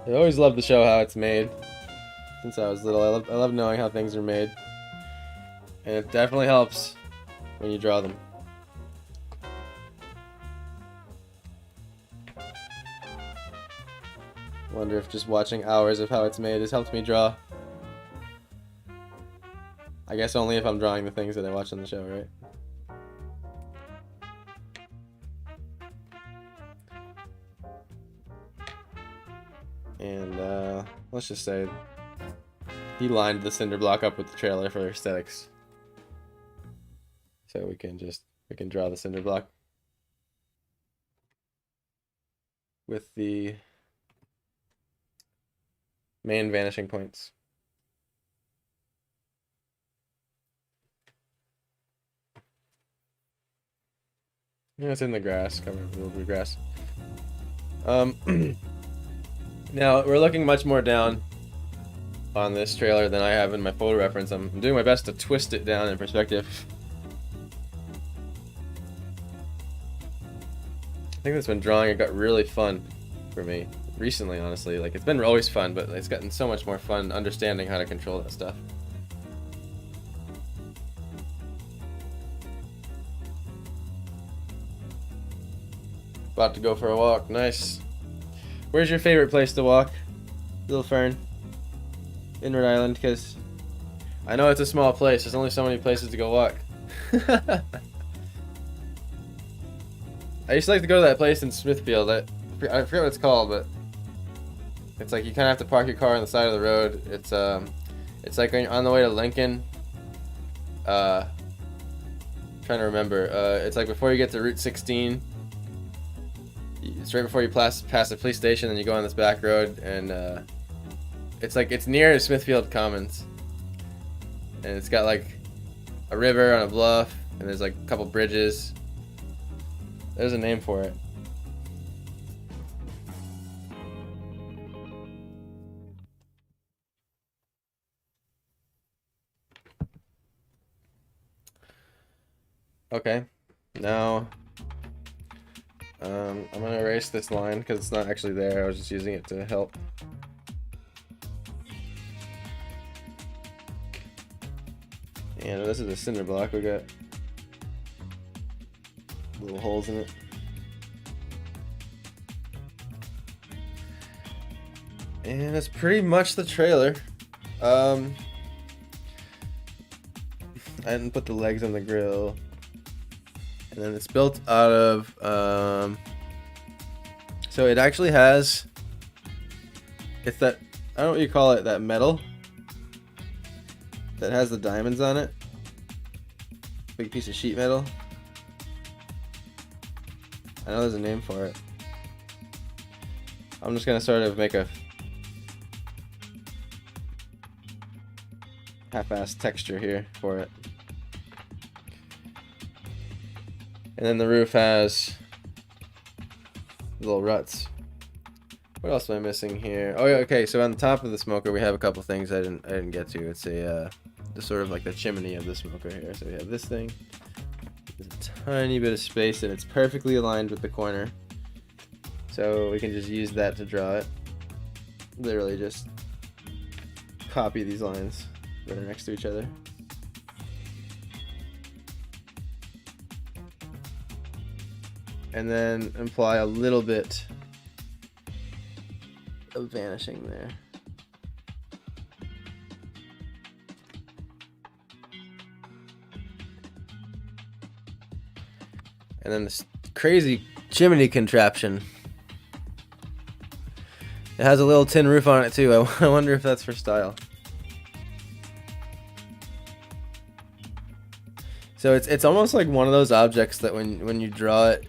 I always love to show how it's made. Since I was little, I love knowing how things are made. And it definitely helps when you draw them. Wonder if just watching hours of how it's made has helped me draw. I guess only if I'm drawing the things that I watch on the show, right? And let's just say he lined the cinder block up with the trailer for aesthetics. So we can draw the cinder block with the main vanishing points. Yeah, it's in the grass, covered with a little bit of grass. Now we're looking much more down on this trailer than I have in my photo reference. I'm doing my best to twist it down in perspective. I think that's when drawing it got really fun for me recently, honestly. Like, it's been always fun, but it's gotten so much more fun understanding how to control that stuff. About to go for a walk. Nice. Where's your favorite place to walk, Little Fern? In Rhode Island, because I know it's a small place. There's only so many places to go walk. I used to like to go to that place in Smithfield. I forget what it's called, but it's like you kind of have to park your car on the side of the road. It's like on the way to Lincoln. Trying to remember. It's like before you get to Route 16. It's right before you pass the police station, and you go on this back road, and it's near Smithfield Commons, and it's got like a river on a bluff, and there's like a couple bridges. There's a name for it. Okay, now I'm gonna erase this line because it's not actually there. I was just using it to help. And this is a cinder block. We got little holes in it. And that's pretty much the trailer. I didn't put the legs on the grill. And then it's built out of, so it actually has, it's that, I don't know what you call it, that metal that has the diamonds on it. Big piece of sheet metal. I know there's a name for it. I'm just gonna sort of make a half-assed texture here for it. And then the roof has little ruts. What else am I missing here? Oh yeah, okay. So on the top of the smoker, we have a couple things I didn't get to. It's a the sort of like the chimney of the smoker here. So we have this thing. There's a tiny bit of space, and it's perfectly aligned with the corner. So we can just use that to draw it. Literally just copy these lines that are next to each other. And then apply a little bit of vanishing there. And then this crazy chimney contraption. It has a little tin roof on it too. I wonder if that's for style. So it's almost like one of those objects that when you draw it,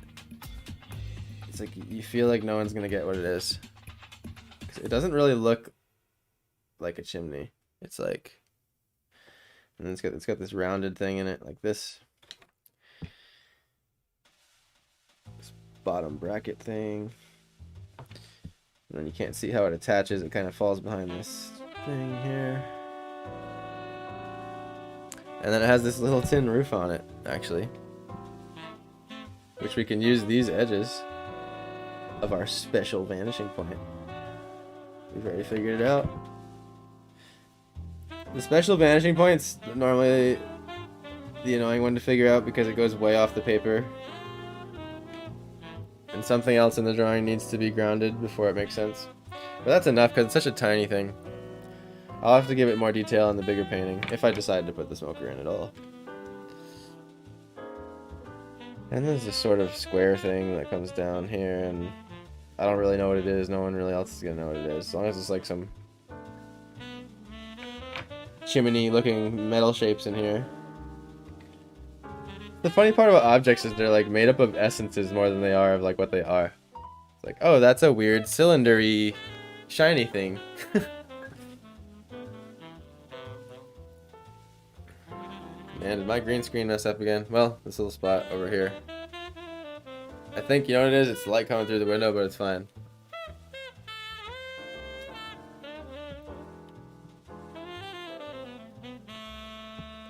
it's like you feel like no one's gonna get what it is. It doesn't really look like a chimney. It's like, and then it's got this rounded thing in it, like this bottom bracket thing. And then you can't see how it attaches. It kind of falls behind this thing here. And then it has this little tin roof on it, actually, which we can use these edges of our special vanishing point. We've already figured it out. The special vanishing point's normally the annoying one to figure out because it goes way off the paper. And something else in the drawing needs to be grounded before it makes sense. But that's enough because it's such a tiny thing. I'll have to give it more detail in the bigger painting if I decide to put the smoker in at all. And there's this sort of square thing that comes down here, and I don't really know what it is. No one really else is gonna know what it is. As long as it's like some chimney-looking metal shapes in here. The funny part about objects is they're like made up of essences more than they are of like what they are. It's like, oh, that's a weird cylinder-y, shiny thing. Man, did my green screen mess up again? Well, this little spot over here. I think, you know what it is? It's the light coming through the window, but it's fine.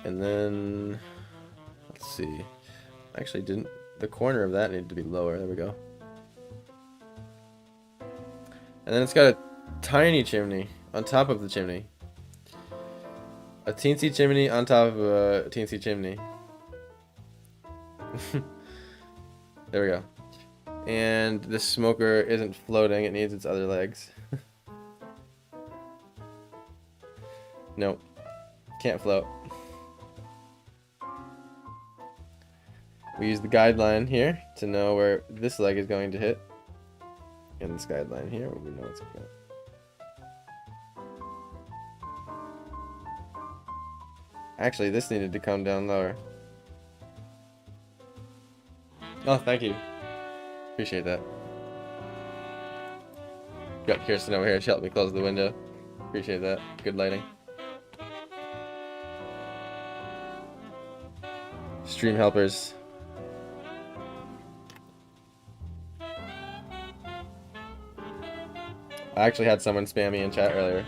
And then, let's see. Actually, didn't the corner of that needed to be lower? There we go. And then it's got a tiny chimney on top of the chimney. A teensy chimney on top of a teensy chimney. There we go. And the smoker isn't floating, it needs its other legs. Nope. Can't float. We use the guideline here to know where this leg is going to hit. And this guideline here, we know it's going. Actually, this needed to come down lower. Oh, thank you. Appreciate that. Got Kirsten over here. She helped me close the window. Appreciate that. Good lighting. Stream helpers. I actually had someone spam me in chat earlier.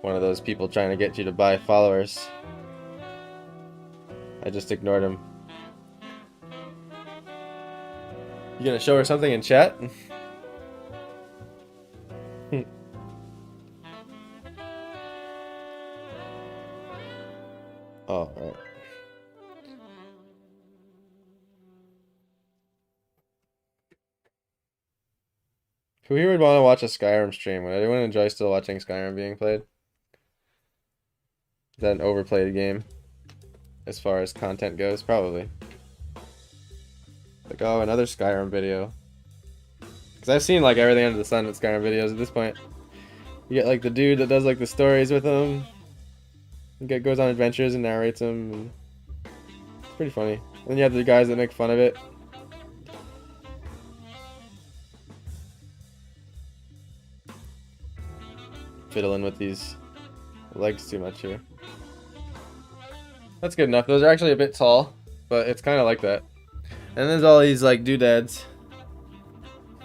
One of those people trying to get you to buy followers. I just ignored him. You gonna show her something in chat? Oh, alright. Who here would want to watch a Skyrim stream? Would anyone enjoy still watching Skyrim being played? Is that an overplayed game? As far as content goes? Probably. Like, oh, another Skyrim video. Because I've seen, like, everything under the sun with Skyrim videos at this point. You get, like, the dude that does, like, the stories with them. Goes on adventures and narrates them. And it's pretty funny. And then you have the guys that make fun of it. Fiddling with these legs too much here. That's good enough. Those are actually a bit tall, but it's kind of like that. And there's all these like doodads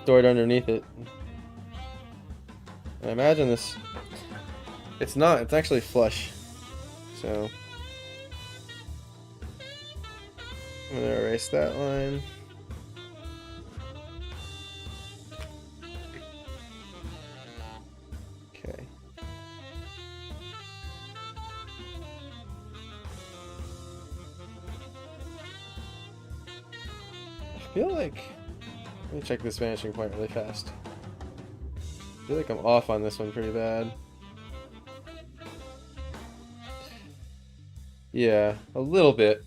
stored underneath it. And I imagine this. It's not. It's actually flush. So I'm gonna erase that line. Okay. I feel like, let me check this vanishing point really fast. I feel like I'm off on this one pretty bad. Yeah, a little bit.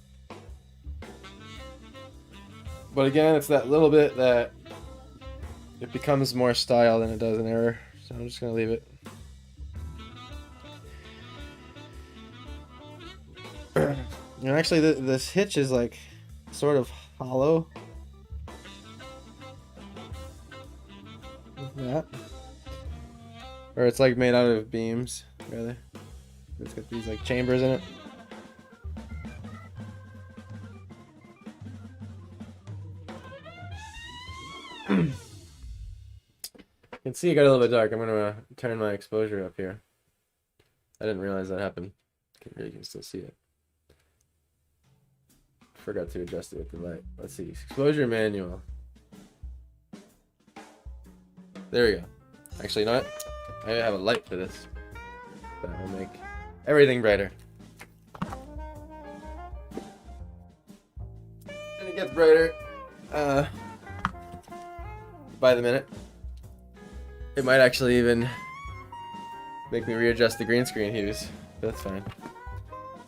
But again, it's that little bit that it becomes more style than it does an error. So I'm just gonna leave it. And actually, this hitch is like sort of hollow. Like that. Or it's like made out of beams, rather. It's got these like chambers in it. You can see it got a little bit dark. I'm gonna turn my exposure up here. I didn't realize that happened. You can still see it. Forgot to adjust it with the light. Let's see. Exposure manual. There we go. Actually, you know what? I have a light for this. That will make everything brighter. And it gets brighter by the minute. It might actually even make me readjust the green screen hues. But that's fine.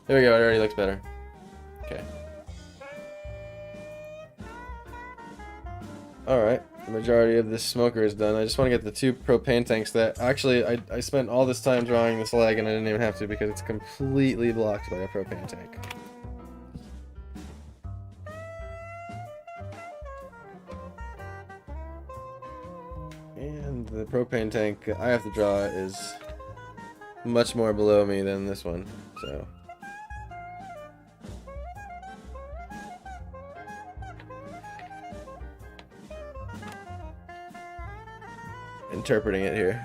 There we go, it already looks better. Okay. Alright, the majority of this smoker is done. I just want to get the 2 propane tanks that... Actually, I spent all this time drawing this leg and I didn't even have to because it's completely blocked by a propane tank. And the propane tank I have to draw is much more below me than this one, so... Interpreting it here.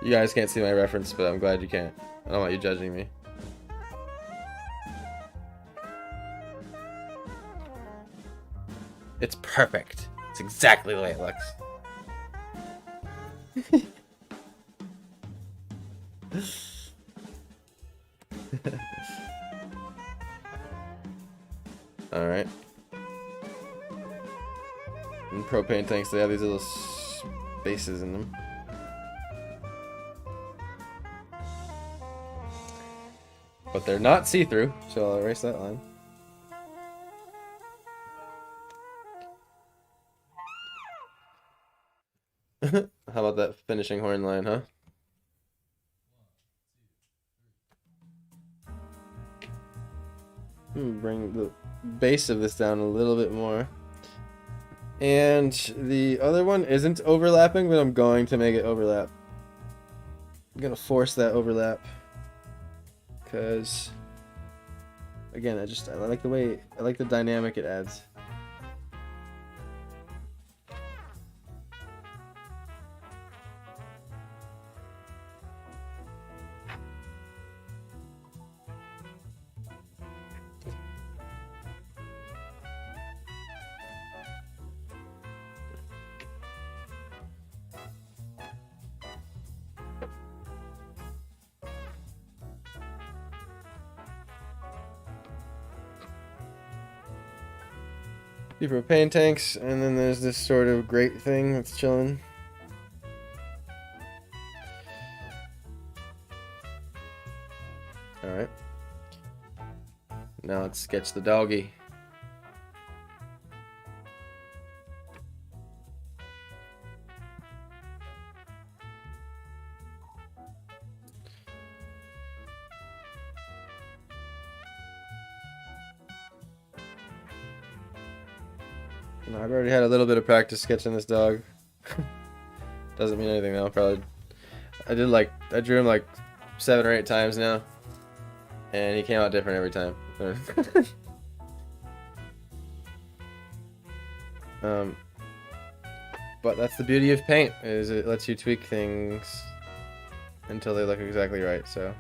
You guys can't see my reference, but I'm glad you can't. I don't want you judging me. It's perfect. It's exactly the way it looks. Alright. And propane tanks, they have these little spaces in them. But they're not see-through, so I'll erase that line. How about that finishing horn line, huh? Bring the base of this down a little bit more. And the other one isn't overlapping, but I'm going to make it overlap. I'm gonna force that overlap. Because, again, I like the way, I like the dynamic it adds. The propane tanks, and then there's this sort of grate thing that's chilling. Alright. Now let's sketch the doggy. No, I've already had a little bit of practice sketching this dog. Doesn't mean anything though, probably. I drew him like 7 or 8 times now. And he came out different every time. But that's the beauty of paint, is it lets you tweak things until they look exactly right, so.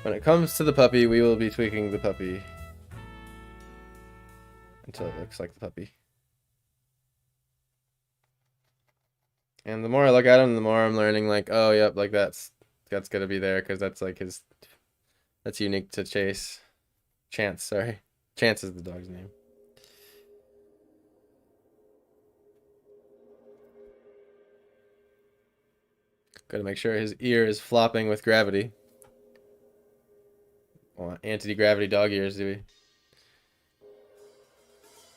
When it comes to the puppy, we will be tweaking the puppy until it looks like the puppy. And the more I look at him, the more I'm learning, like, oh, yep, like that's gonna be there, because that's like that's unique to Chase. Chance, sorry. Chance is the dog's name. Gotta make sure his ear is flopping with gravity. Well, anti-gravity dog ears, do we?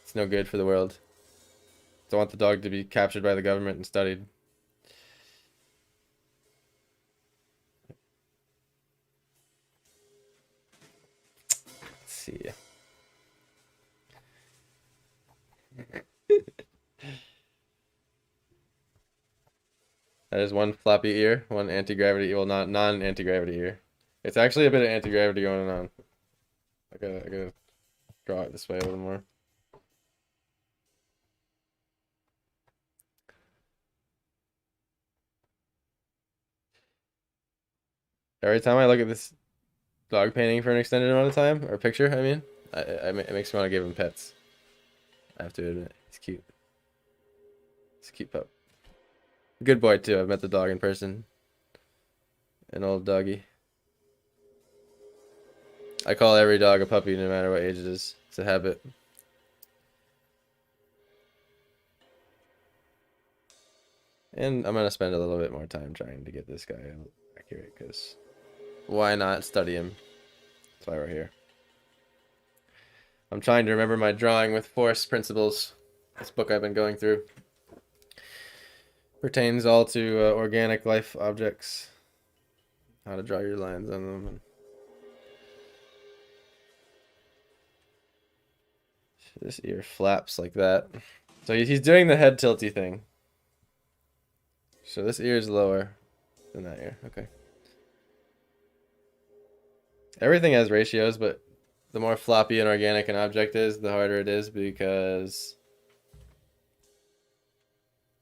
It's no good for the world. Don't want the dog to be captured by the government and studied. Let's see. That is one floppy ear, one anti-gravity, well, not non-anti-gravity ear. It's actually a bit of anti-gravity going on. I gotta draw it this way a little more. Every time I look at this dog painting for an extended amount of time, or picture, I mean, it makes me want to give him pets. I have to admit. He's cute. He's a cute pup. Good boy too. I've met the dog in person. An old doggy. I call every dog a puppy no matter what age it is. It's a habit. And I'm gonna spend a little bit more time trying to get this guy accurate, because why not study him? That's why we're here. I'm trying to remember my drawing with force principles. This book I've been going through pertains all to organic life objects. How to draw your lines on them. And this ear flaps like that. So he's doing the head tilty thing. So this ear is lower than that ear. Okay. Everything has ratios, but the more floppy and organic an object is, the harder it is, because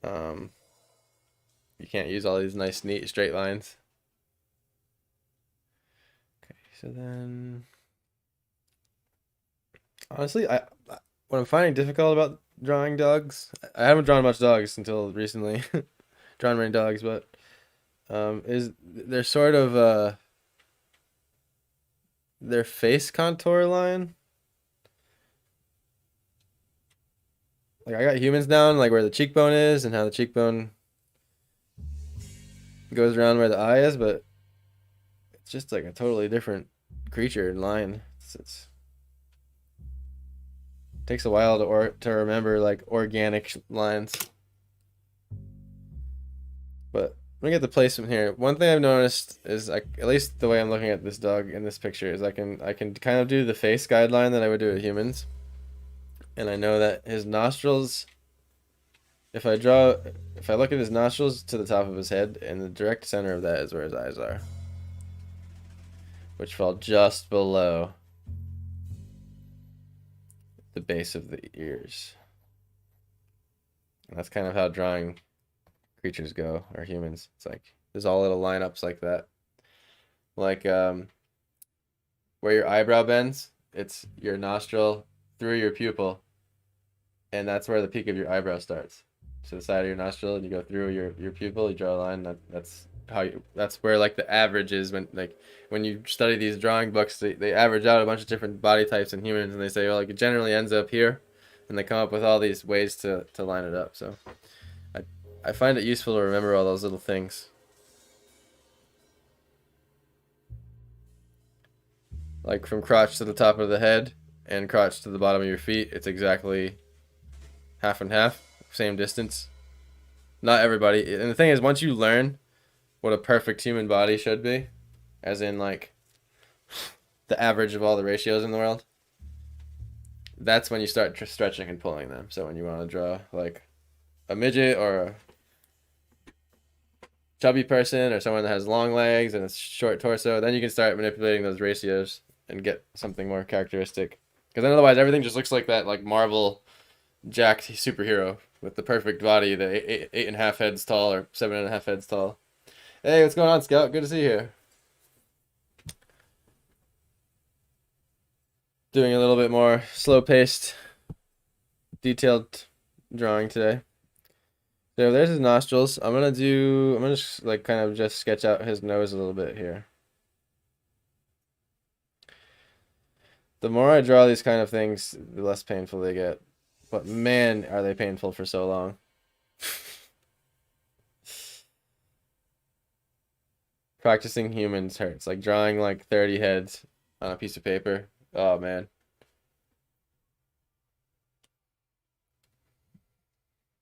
you can't use all these nice, neat, straight lines. Okay, so then honestly, what I'm finding difficult about drawing dogs, I haven't drawn much dogs until recently, drawn many dogs, but is they're sort of their face contour line. Like I got humans down, like where the cheekbone is and how the cheekbone goes around where the eye is, but it's just like a totally different creature in line. It takes a while to remember like organic lines. But let me get the placement here. One thing I've noticed is, like, at least the way I'm looking at this dog in this picture, is I can kind of do the face guideline that I would do with humans. And I know that his nostrils, if I look at his nostrils to the top of his head, and the direct center of that is where his eyes are, which fall just below the base of the ears. And that's kind of how drawing creatures go, or humans. It's like there's all little lineups like that. Like where your eyebrow bends, it's your nostril through your pupil, and that's where the peak of your eyebrow starts. So the side of your nostril, and you go through your pupil, you draw a line. That's where like the average is, when you study these drawing books, they average out a bunch of different body types in humans, and they say, oh, like it generally ends up here, and they come up with all these ways to line it up. So I find it useful to remember all those little things. Like from crotch to the top of the head and crotch to the bottom of your feet, it's exactly half and half, same distance. Not everybody. And the thing is, once you learn what a perfect human body should be, as in like the average of all the ratios in the world, that's when you start stretching and pulling them. So when you want to draw like a midget or a chubby person or someone that has long legs and a short torso, then you can start manipulating those ratios and get something more characteristic. Because then otherwise everything just looks like that like Marvel jacked superhero with the perfect body, the eight and a half heads tall or 7.5 heads tall. Hey, what's going on, Scout? Good to see you here. Doing a little bit more slow-paced, detailed drawing today. So there's his nostrils. I'm gonna just like kind of just sketch out his nose a little bit here. The more I draw these kind of things, the less painful they get. But man, are they painful for so long. Practicing humans hurts. Like drawing like 30 heads on a piece of paper. Oh man.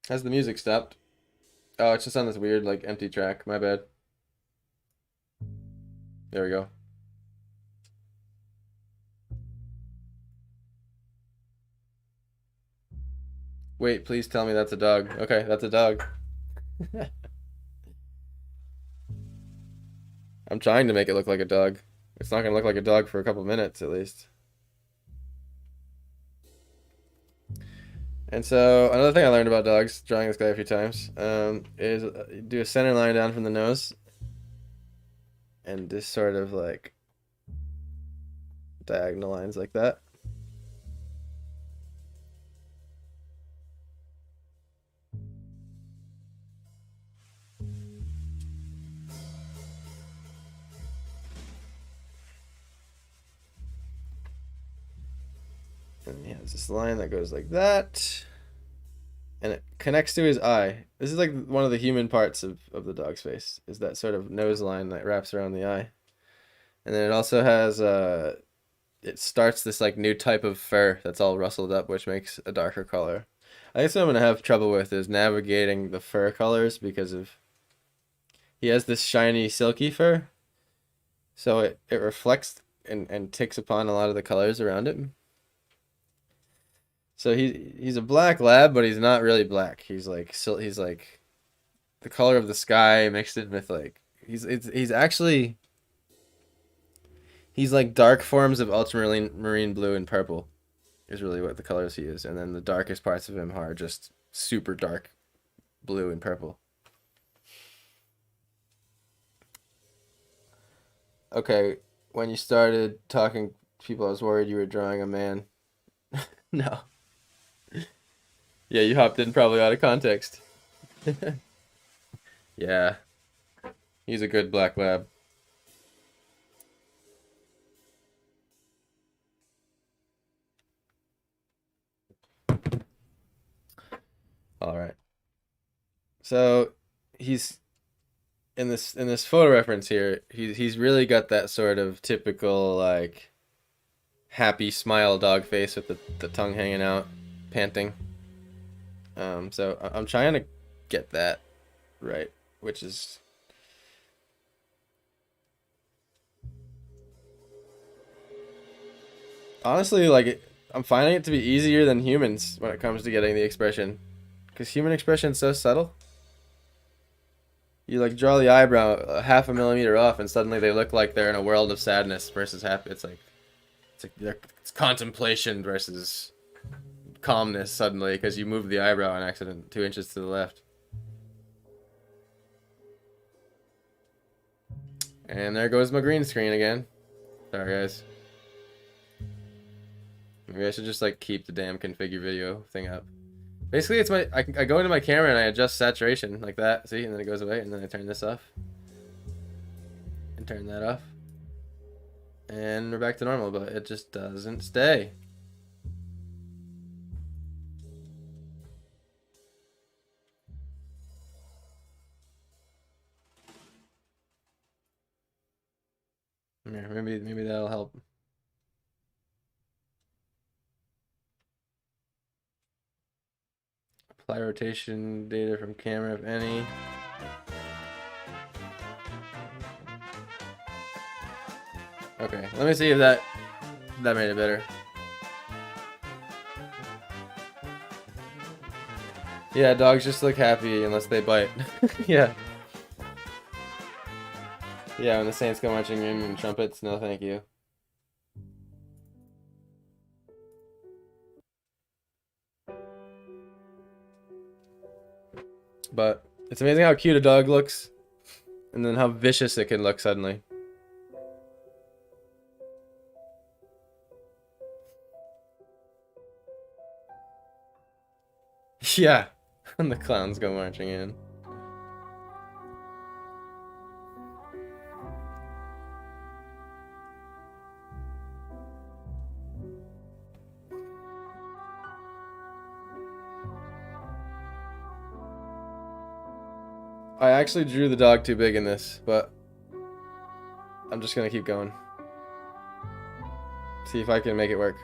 Has the music stopped? Oh, it's just on this weird like empty track. My bad. There we go. Wait, please tell me that's a dog. Okay, that's a dog. I'm trying to make it look like a dog. It's not gonna look like a dog for a couple minutes at least. And so another thing I learned about dogs, drawing this guy a few times, is do a center line down from the nose, and just sort of like diagonal lines like that. And he has this line that goes like that. And it connects to his eye. This is like one of the human parts of the dog's face, is that sort of nose line that wraps around the eye. And then it also has it starts this like new type of fur that's all rustled up, which makes a darker color. I guess what I'm gonna have trouble with is navigating the fur colors because of he has this shiny silky fur, so it reflects and takes upon a lot of the colors around it. So he's a black lab, but he's not really black. He's like the color of the sky mixed in with like he's actually he's like dark forms of ultramarine marine blue and purple is really what the colors he is, and then the darkest parts of him are just super dark blue and purple. Okay, when you started talking to people, I was worried you were drawing a man. No. Yeah, you hopped in probably out of context. Yeah, he's a good black lab. All right. So he's in this photo reference here. He's really got that sort of typical like happy smile dog face with the tongue hanging out, panting. So I'm trying to get that right, which is honestly like I'm finding it to be easier than humans when it comes to getting the expression, because human expression is so subtle. You like draw the eyebrow a half a millimeter off, and suddenly they look like they're in a world of sadness versus happy. It's contemplation versus calmness suddenly because you moved the eyebrow on accident 2 inches to the left. And there goes my green screen again. Sorry, guys. Maybe I should just like keep the damn configure video thing up. Basically, it's I go into my camera and I adjust saturation like that. See, and then it goes away, and then I turn this off and turn that off, and we're back to normal. But it just doesn't stay. Yeah, maybe that'll help. Apply rotation data from camera, if any. Okay, let me see if that made it better. Yeah, dogs just look happy unless they bite. Yeah. Yeah, when the Saints go marching in and trumpets, no thank you. But it's amazing how cute a dog looks, and then how vicious it can look suddenly. Yeah, when the clowns go marching in. I actually drew the dog too big in this, but I'm just gonna keep going. See if I can make it work.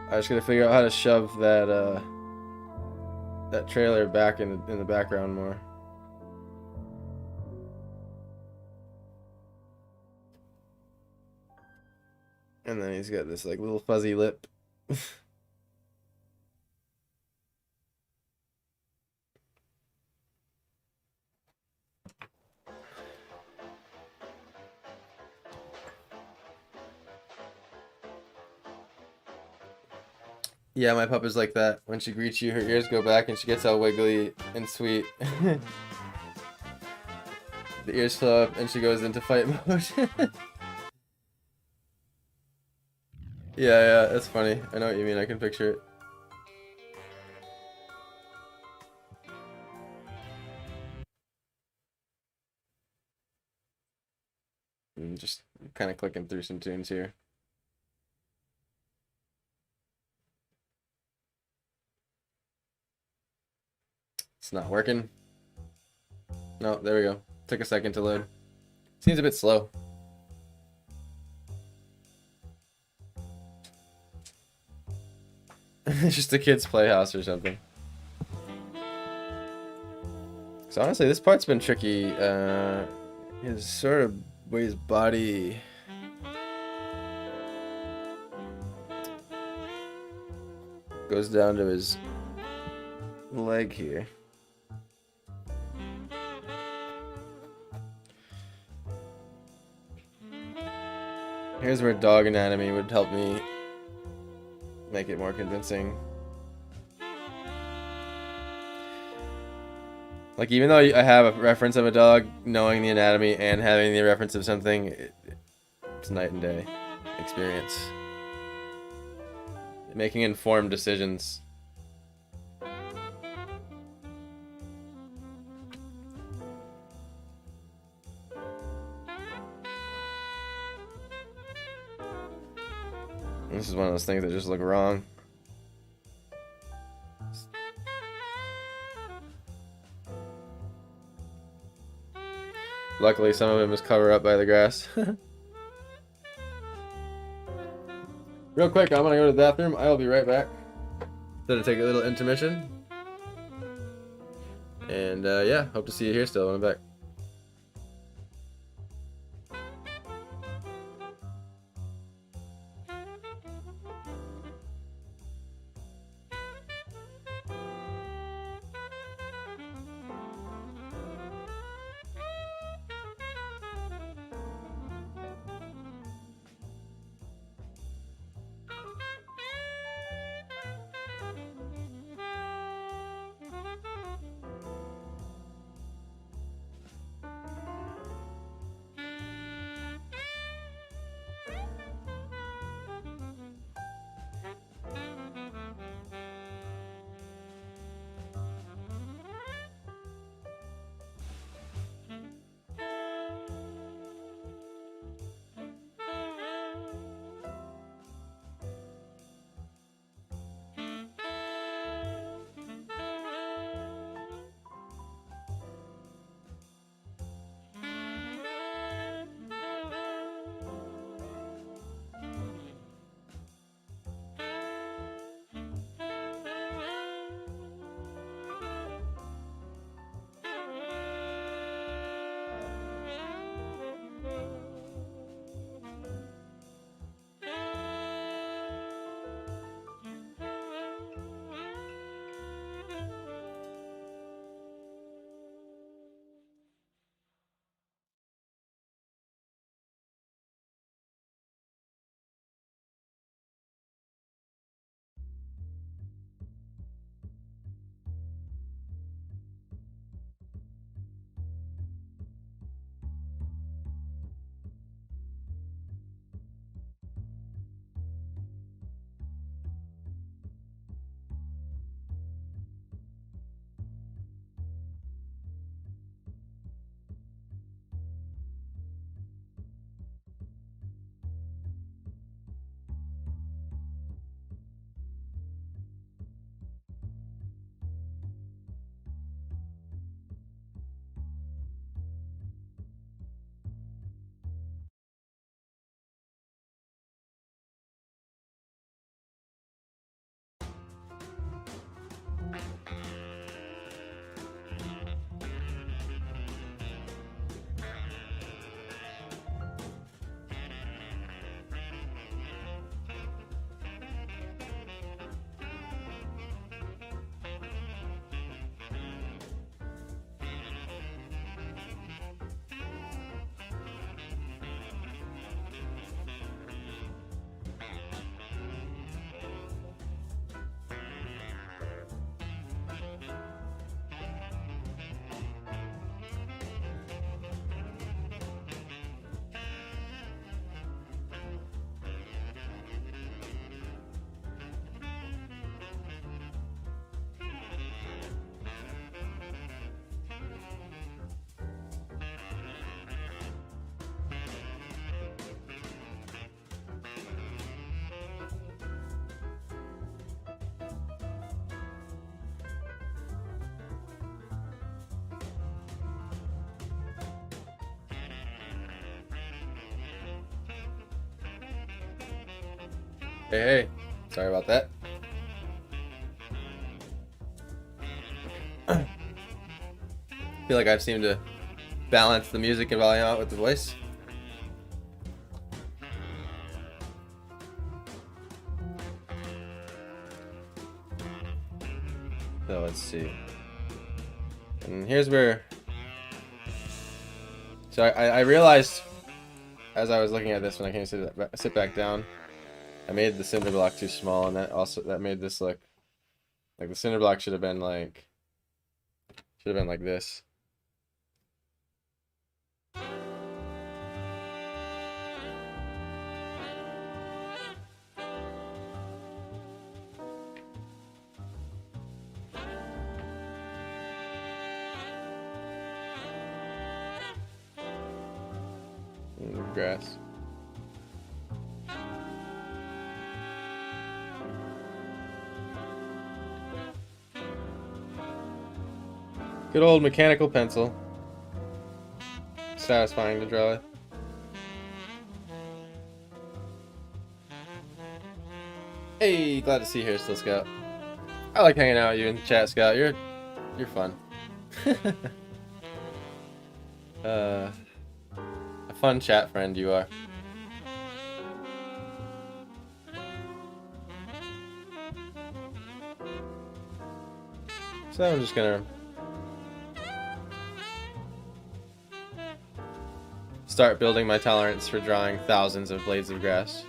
I just gotta figure out how to shove that that trailer back in the background more. And then he's got this like little fuzzy lip. Yeah, my pup is like that. When she greets you, her ears go back and she gets all wiggly and sweet. The ears flow up and she goes into fight mode. Yeah, that's funny. I know what you mean. I can picture it. And just kind of clicking through some tunes here. It's not working. No, there we go. Took a second to load. Seems a bit slow. It's just a kid's playhouse or something. So honestly, this part's been tricky. His sort of way his body goes down to his leg here. Here's where dog anatomy would help me make it more convincing. Like, even though I have a reference of a dog, knowing the anatomy and having the reference of something, it's night and day experience. Making informed decisions. This is one of those things that just look wrong. Luckily, some of them is covered up by the grass. Real quick, I'm gonna go to the bathroom. I'll be right back. Gonna take a little intermission. And yeah, hope to see you here still when I'm back. Hey, hey. Sorry about that. I feel like I've seemed to balance the music and volume out with the voice. So let's see. And here's where... So I realized as I was looking at this when I came to sit back down, I made the cinder block too small, and that made this look like the cinder block should have been like this. Grass. Good old mechanical pencil. Satisfying to draw with. Hey, glad to see you here still, Scout. I like hanging out with you in the chat, Scout. You're fun. A fun chat friend you are. So I'm just gonna start building my tolerance for drawing thousands of blades of grass.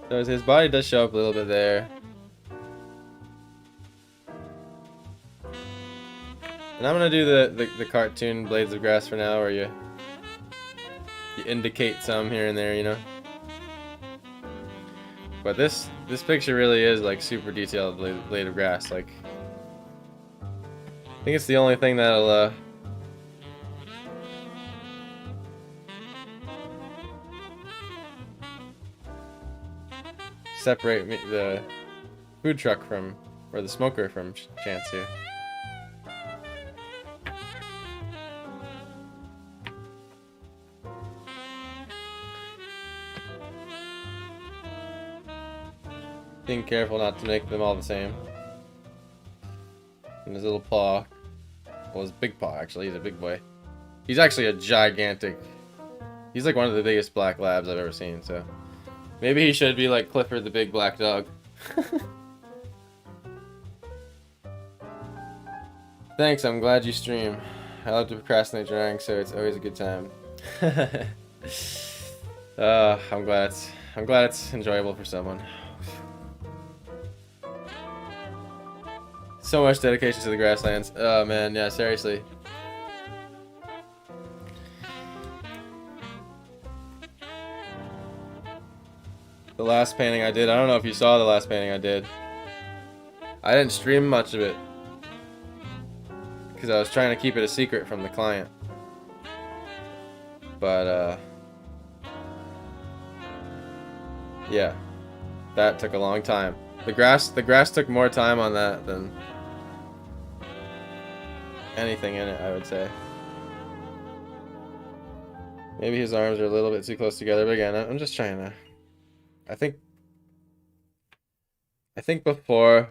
So his body does show up a little bit there. And I'm gonna do the cartoon blades of grass for now, where you indicate some here and there, you know. But this picture really is like super detailed blade of grass. Like, I think it's the only thing that'll separate the food truck from, or the smoker from Chance here. Being careful not to make them all the same. And his little paw, well, his big paw actually, he's a big boy. He's actually a gigantic, he's like one of the biggest black labs I've ever seen, so maybe he should be like Clifford the big black dog. Thanks, I'm glad you stream. I love to procrastinate drawing, so it's always a good time. I'm glad it's enjoyable for someone. So much dedication to the grasslands. Oh man, yeah, seriously. The last painting I did, I don't know if you saw the last painting I did. I didn't stream much of it because I was trying to keep it a secret from the client. But yeah, that took a long time. The grass took more time on that than anything in it, I would say. Maybe his arms are a little bit too close together, but again, I'm just trying to... I think before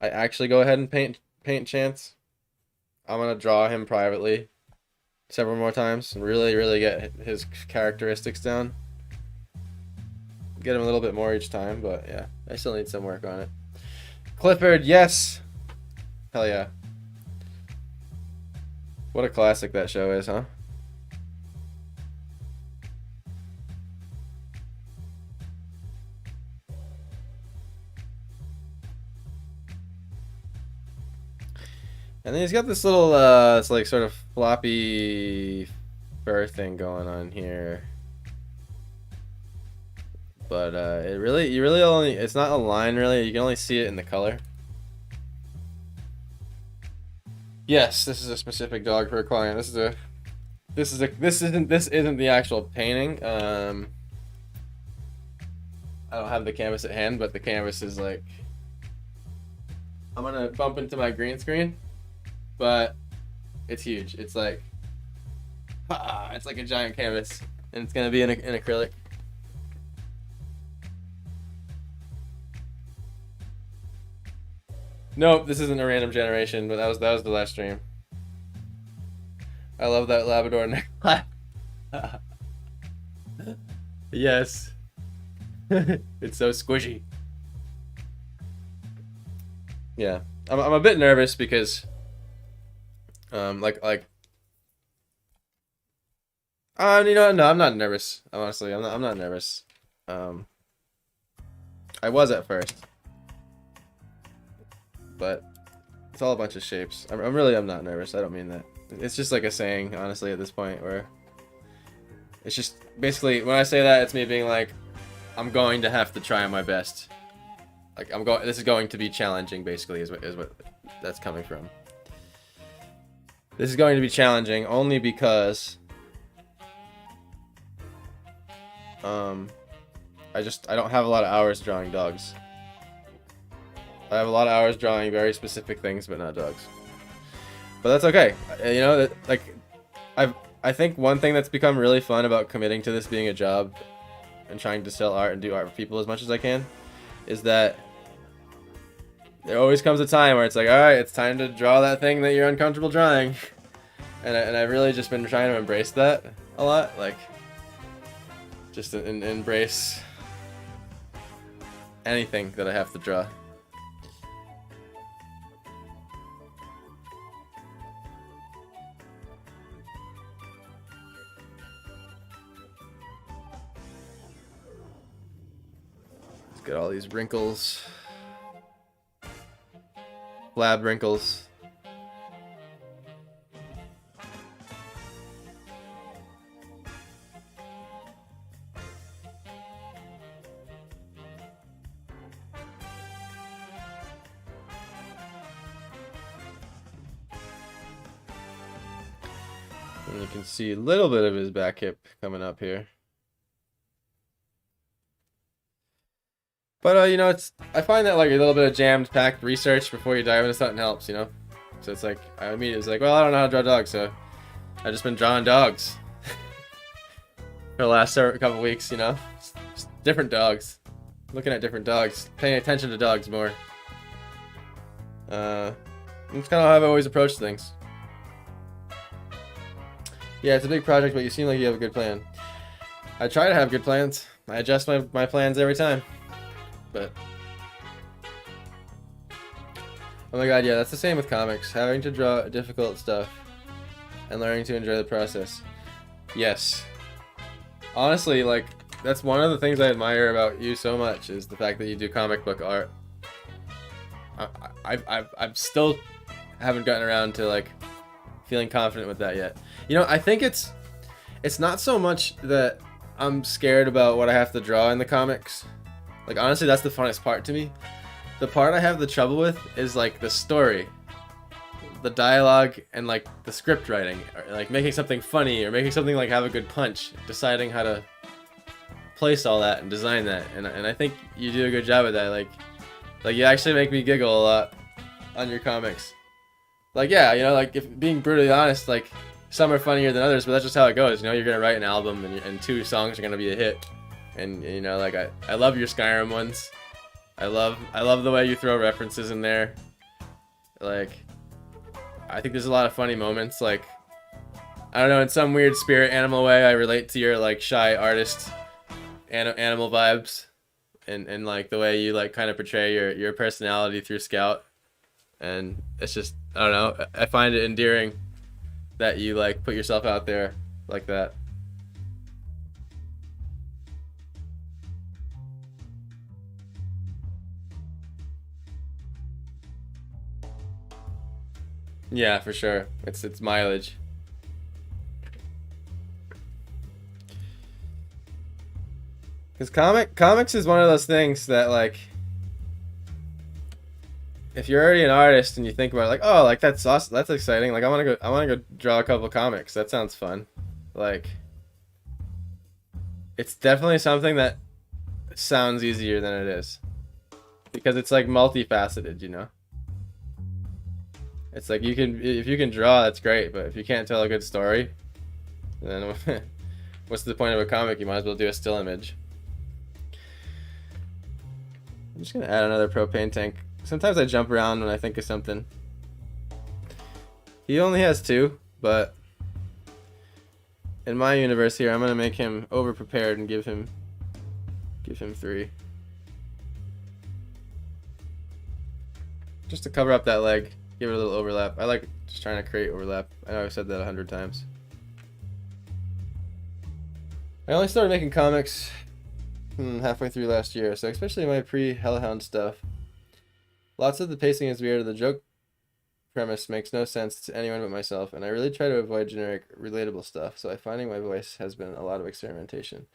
I actually go ahead and paint Chance, I'm gonna draw him privately several more times and really get his characteristics down. Get him a little bit more each time, but yeah, I still need some work on it. Clifford, yes! Hell yeah. What a classic that show is, huh? And then he's got this little, it's like sort of floppy fur thing going on here. But you really only, it's not a line really, you can only see it in the color. Yes, this is a specific dog for a client. This isn't the actual painting. I don't have the canvas at hand, but the canvas is like, I'm gonna bump into my green screen, but it's huge. It's like, it's like a giant canvas. and it's gonna be in acrylic. Nope, this isn't a random generation, but that was the last stream. I love that Labrador necklace. Yes. It's so squishy. Yeah, I'm a bit nervous because, you know, no, I'm not nervous. Honestly, I'm not nervous. I was at first, but it's all a bunch of shapes. I'm not nervous. I don't mean that. It's just like a saying, honestly, at this point, where it's just basically when I say that, it's me being like, I'm going to have to try my best. Like this is going to be challenging, basically, is what that's coming from. This is going to be challenging only because I don't have a lot of hours drawing dogs. I have a lot of hours drawing very specific things, but not dogs. But that's okay. You know, like I think one thing that's become really fun about committing to this being a job and trying to sell art and do art for people as much as I can is that there always comes a time where it's like, all right, it's time to draw that thing that you're uncomfortable drawing. And I've really just been trying to embrace that a lot, like just embrace anything that I have to draw. Let's get all these wrinkles. Lab wrinkles. And you can see a little bit of his back hip coming up here. But you know, I find that like a little bit of jammed packed research before you dive into something helps, you know. So it's like I immediately was like, well, I don't know how to draw dogs, so I've just been drawing dogs for the last couple weeks, you know. Just different dogs, looking at different dogs, paying attention to dogs more. That's kind of how I've always approached things. Yeah, it's a big project, but you seem like you have a good plan. I try to have good plans. I adjust my plans every time. But oh my god, yeah, that's the same with comics. Having to draw difficult stuff and learning to enjoy the process. Yes. Honestly, like, that's one of the things I admire about you so much is the fact that you do comic book art. I still haven't gotten around to like feeling confident with that yet. You know, I think it's not so much that I'm scared about what I have to draw in the comics. Like, honestly, that's the funnest part to me. The part I have the trouble with is, like, the story. The dialogue and, like, the script writing. Or, like, making something funny or making something, like, have a good punch. Deciding how to place all that and design that. And I think you do a good job with that. Like, you actually make me giggle a lot on your comics. Like, yeah, you know, like, if being brutally honest, like, some are funnier than others, but that's just how it goes. You know, you're going to write an album and 2 songs are going to be a hit. And you know, like I love your Skyrim ones. I love the way you throw references in there. Like, I think there's a lot of funny moments. Like, I don't know, in some weird spirit animal way, I relate to your like shy artist animal vibes, and like the way you like kind of portray your personality through Scout. And it's just, I don't know, I find it endearing that you like put yourself out there like that. Yeah, for sure. It's mileage. Because comics is one of those things that, like, if you're already an artist and you think about it, like, oh, like that's awesome, that's exciting. Like, I want to go draw a couple comics. That sounds fun. Like, it's definitely something that sounds easier than it is, because it's like multifaceted, you know. It's like if you can draw, that's great, but if you can't tell a good story, then What's the point of a comic? You might as well do a still image. I'm just gonna add another propane tank. Sometimes I jump around when I think of something. He only has 2, but in my universe here, I'm gonna make him over prepared and give him 3. Just to cover up that leg, give it a little overlap. I like just trying to create overlap. I know I've said that 100 times. I only started making comics halfway through last year, so especially my pre-Hellhound stuff. Lots of the pacing is weird, the joke premise makes no sense to anyone but myself, and I really try to avoid generic, relatable stuff, so finding my voice has been a lot of experimentation.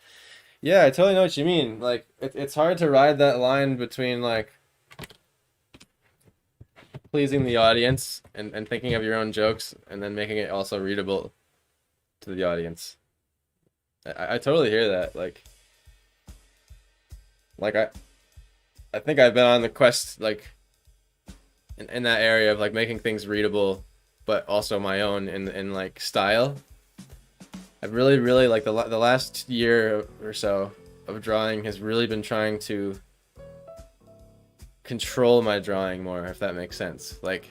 Yeah, I totally know what you mean. Like, it's hard to ride that line between, like, pleasing the audience and thinking of your own jokes and then making it also readable to the audience. I totally hear that. Like I think I've been on the quest, like, in that area of, like, making things readable but also my own in like style. I've really like the last year or so of drawing has really been trying to control my drawing more, if that makes sense. Like,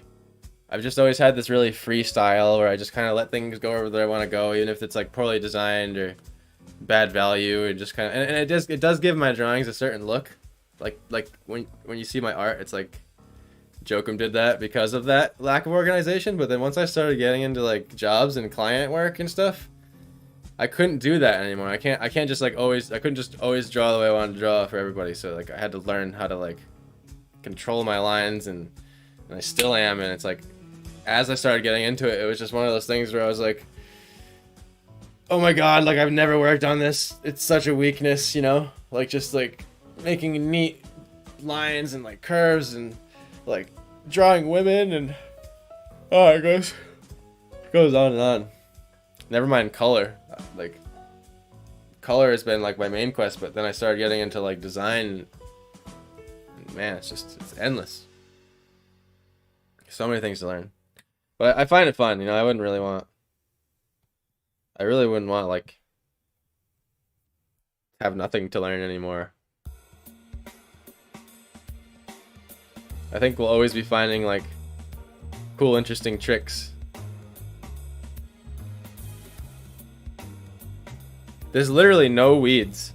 I've just always had this really free style where I just kind of let things go where I want to go, even if it's, like, poorly designed or bad value, and just kind of, and it does give my drawings a certain look. Like when you see my art, it's like Jokum did that because of that lack of organization. But then once I started getting into, like, jobs and client work and stuff, I couldn't do that anymore. I can't just, like, I couldn't just always draw the way I wanted to draw for everybody. So, like, I had to learn how to, like, control my lines, and I still am. And it's like, as I started getting into it, it was just one of those things where I was like, oh my god, like, I've never worked on this. It's such a weakness, you know? Like, just, like, making neat lines and, like, curves and, like, drawing women and, oh, it goes on and on. Never mind color. Like, color has been, like, my main quest, but then I started getting into, like, design, and man, it's endless. So many things to learn. But I find it fun, you know. I really wouldn't want, like, have nothing to learn anymore. I think we'll always be finding, like, cool, interesting tricks. There's literally no weeds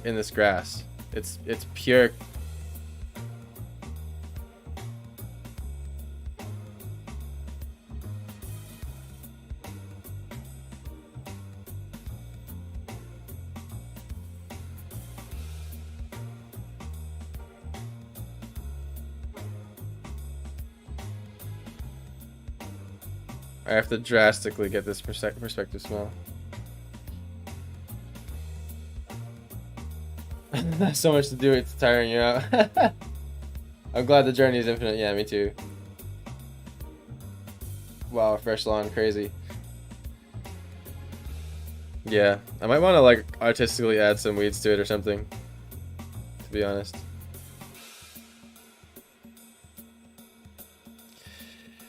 in this grass. It's pure. I have to drastically get this perspective small. So much to do, it's tiring you out. I'm glad the journey is infinite. Yeah, me too. Wow, fresh lawn, crazy. Yeah, I might want to, like, artistically add some weeds to it or something, to be honest.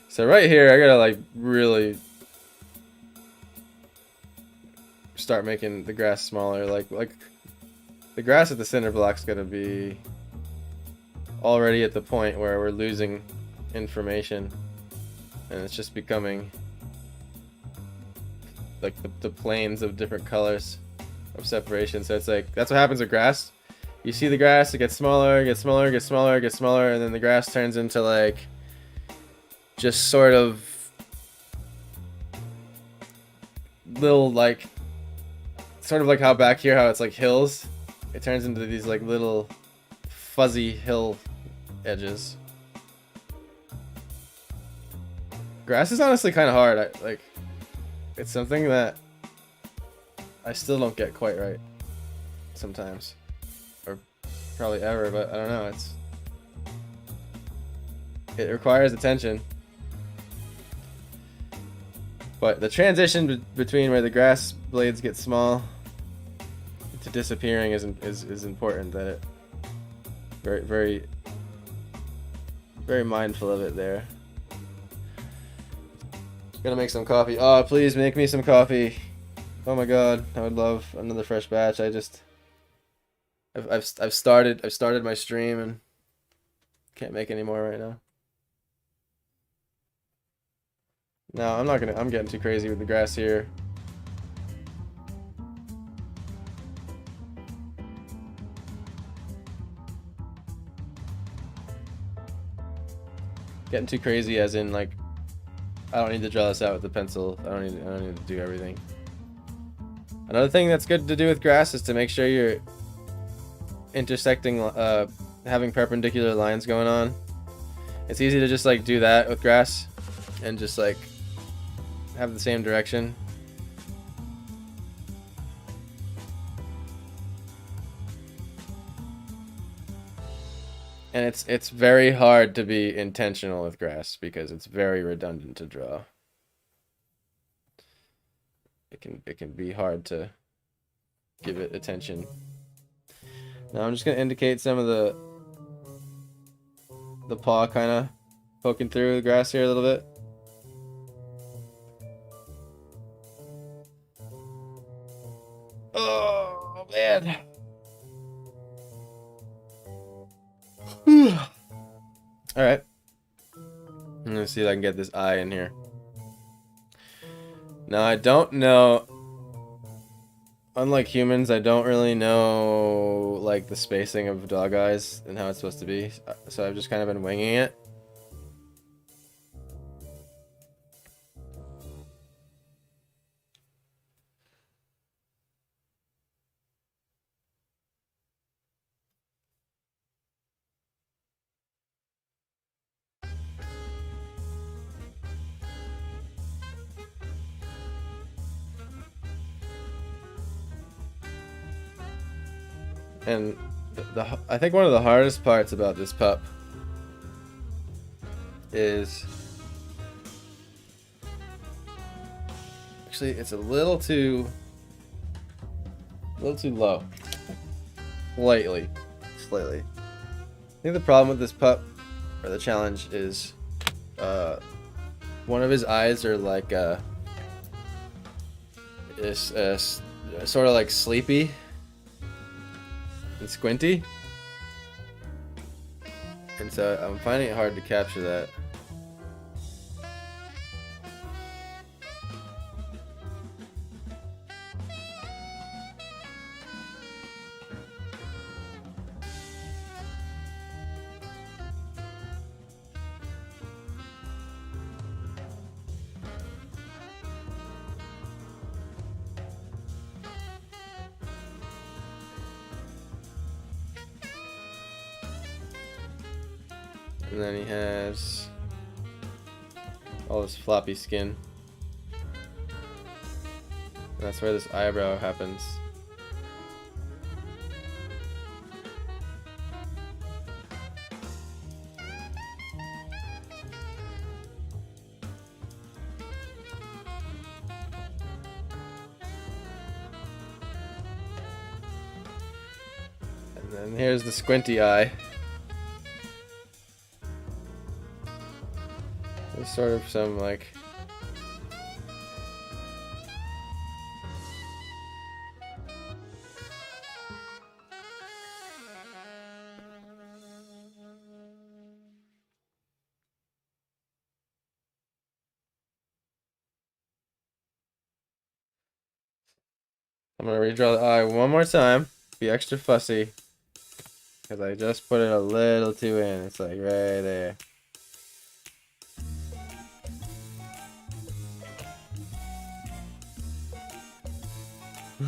So right here, I gotta, like, really start making the grass smaller. Like the grass at the center block's gonna be already at the point where we're losing information, and it's just becoming like the planes of different colors of separation. So it's like, that's what happens with grass. You see the grass, it gets smaller, gets smaller, gets smaller, gets smaller, and then the grass turns into, like, just sort of little, like, sort of like how back here, how it's like hills. It turns into these, like, little fuzzy hill edges. Grass is honestly kind of hard. It's something that I still don't get quite right sometimes, or probably ever, but I don't know. It requires attention. But the transition between where the grass blades get small to disappearing is important. That it very mindful of it there. Gonna make some coffee. Oh, please make me some coffee. Oh my god, I would love another fresh batch. I've started my stream and can't make any more right now. No, I'm getting too crazy with the grass here. Getting too crazy as in like I don't need to draw this out with the pencil. I don't need to do everything. Another thing that's good to do with grass is to make sure you're intersecting, having perpendicular lines going on. It's easy to just like do that with grass and just like have the same direction. And it's very hard to be intentional with grass because it's very redundant to draw. It can be hard to give it attention. Now I'm just gonna indicate some of the paw kind of poking through the grass here a little bit. Oh man. All right. I'm gonna see if I can get this eye in here. Now I don't know. Unlike humans, I don't really know like the spacing of dog eyes and how it's supposed to be. So I've just kind of been winging it. And I think one of the hardest parts about this pup is actually it's a little too low. Slightly. I think the problem with this pup, or the challenge, is one of his eyes are like is sort of like sleepy and squinty, and so I'm finding it hard to capture that. And then he has all this floppy skin. And that's where this eyebrow happens. And then here's the squinty eye. There's sort of some like I'm gonna redraw the eye one more time. Be extra fussy. Because I just put it a little too in. It's like right there.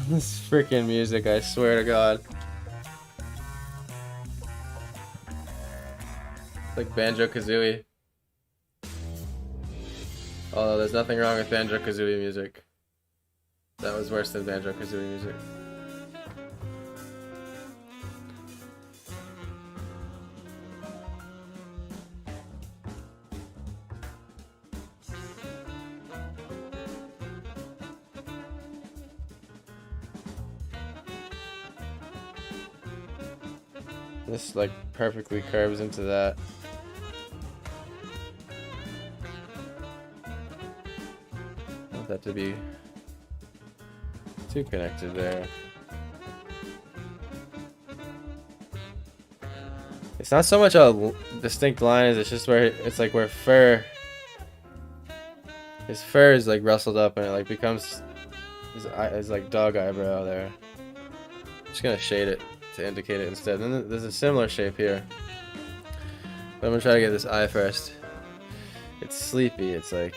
This freaking music, I swear to God. It's like Banjo-Kazooie. Although there's nothing wrong with Banjo-Kazooie music. That was worse than Banjo-Kazooie music. This like perfectly curves into that. I want that to be too connected there. It's not so much a distinct line as it's just where it's like where his fur is like rustled up and it like becomes his like dog eyebrow there. Just gonna shade it to indicate it instead. And then there's a similar shape here. But I'm gonna try to get this eye first. It's sleepy. It's like.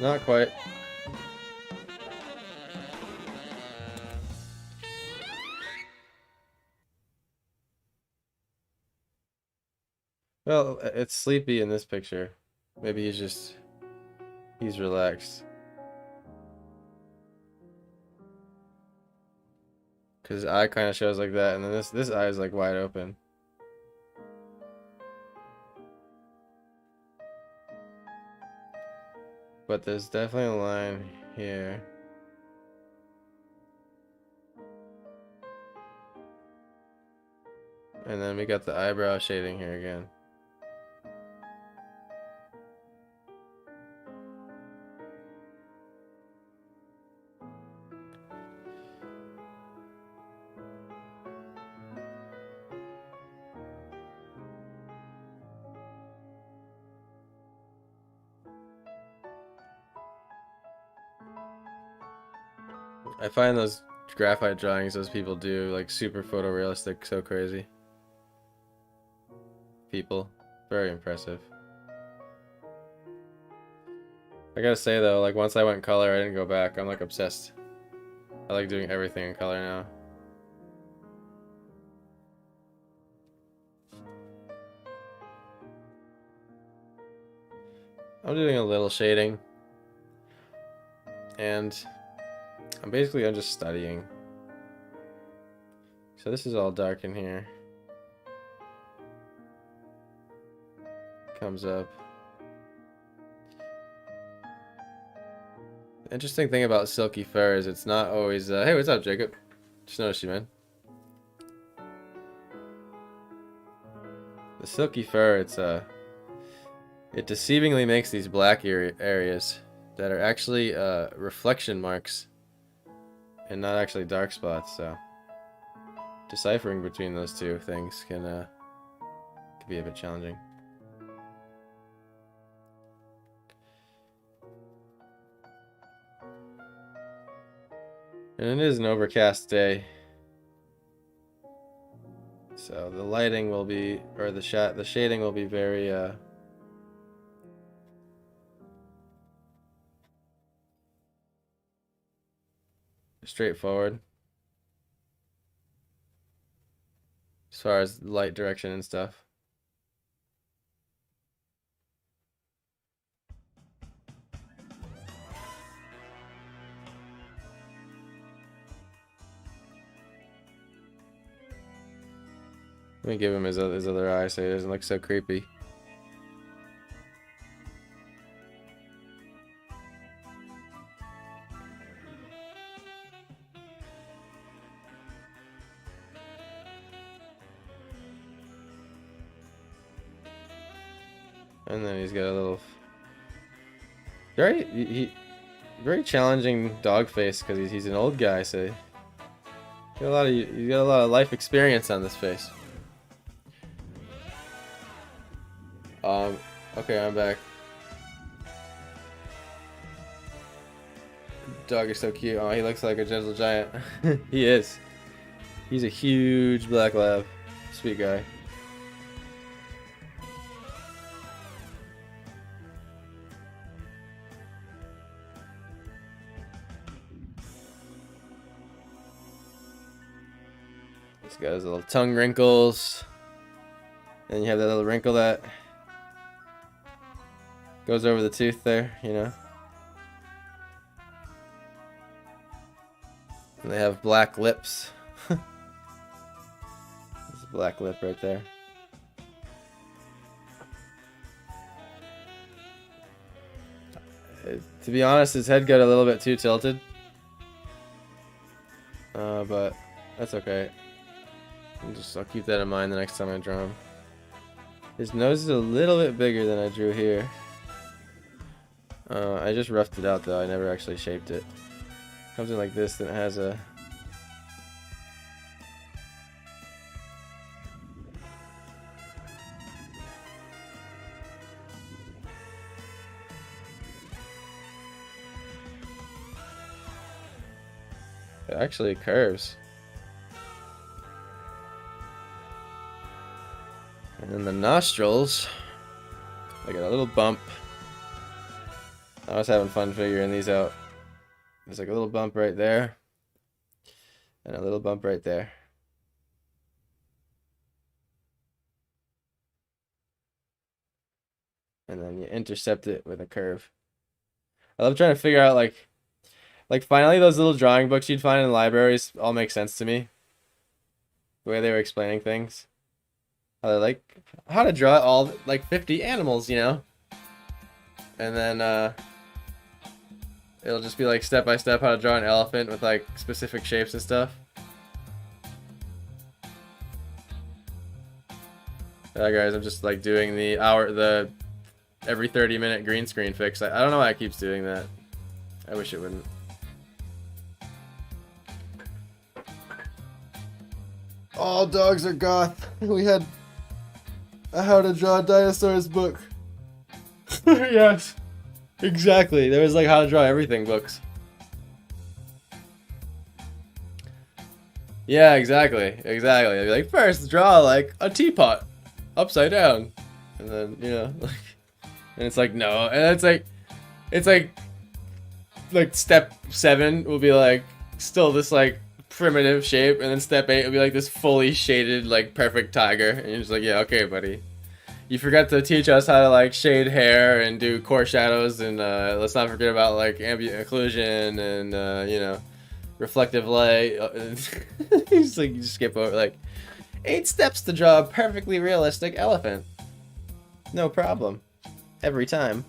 Not quite. Well, it's sleepy in this picture. Maybe he's relaxed. Cause his eye kind of shows like that, and then this eye is like wide open. But there's definitely a line here. And then we got the eyebrow shading here again. I find those graphite drawings those people do like super photorealistic, so crazy. People, very impressive. I gotta say though, like once I went color, I didn't go back. I'm like obsessed. I like doing everything in color now. I'm doing a little shading, and I'm just studying. So this is all dark in here. Comes up. The interesting thing about silky fur is it's not always, hey, what's up, Jacob? Just noticed you, man. The silky fur, it deceivingly makes these black areas that are actually reflection marks and not actually dark spots, so deciphering between those two things can be a bit challenging. And it is an overcast day, so the lighting will be, or the shading will be very straightforward as far as light direction and stuff. Let me give him his other eye so he doesn't look so creepy. And then he's got a little very challenging dog face because he's an old guy, so he's got a lot of life experience on this face. Okay, I'm back. Dog is so cute. Oh, he looks like a gentle giant. He is. He's a huge black lab. Sweet guy. He's got his little tongue wrinkles. And you have that little wrinkle that goes over the tooth there, you know. And they have black lips. There's a black lip right there. To be honest, his head got a little bit too tilted. But that's okay. I'll keep that in mind the next time I draw him. His nose is a little bit bigger than I drew here. I just roughed it out though, I never actually shaped it. Comes in like this, then it has a... It actually curves. And then the nostrils, I got a little bump. I was having fun figuring these out. There's like a little bump right there, and a little bump right there. And then you intercept it with a curve. I love trying to figure out like finally those little drawing books you'd find in libraries all make sense to me. The way they were explaining things. How they're like, how to draw all like 50 animals, you know? And then it'll just be like step by step how to draw an elephant with like specific shapes and stuff. Yeah, guys, I'm just like doing the every 30-minute green screen fix. I don't know why it keeps doing that. I wish it wouldn't. All dogs are goth. We had a How to Draw Dinosaurs book. Yes, exactly. There was like How to Draw Everything books. Yeah, exactly. I'd be like, first draw like a teapot upside down, and then like, and it's like no, and it's like step 7 will be like still this like primitive shape, and then step 8 will be like this fully shaded like perfect tiger, and you're just like, yeah, okay, buddy. You forgot to teach us how to like shade hair and do core shadows, and let's not forget about like ambient occlusion and reflective light. You skip over like 8 steps to draw a perfectly realistic elephant. No problem. Every time.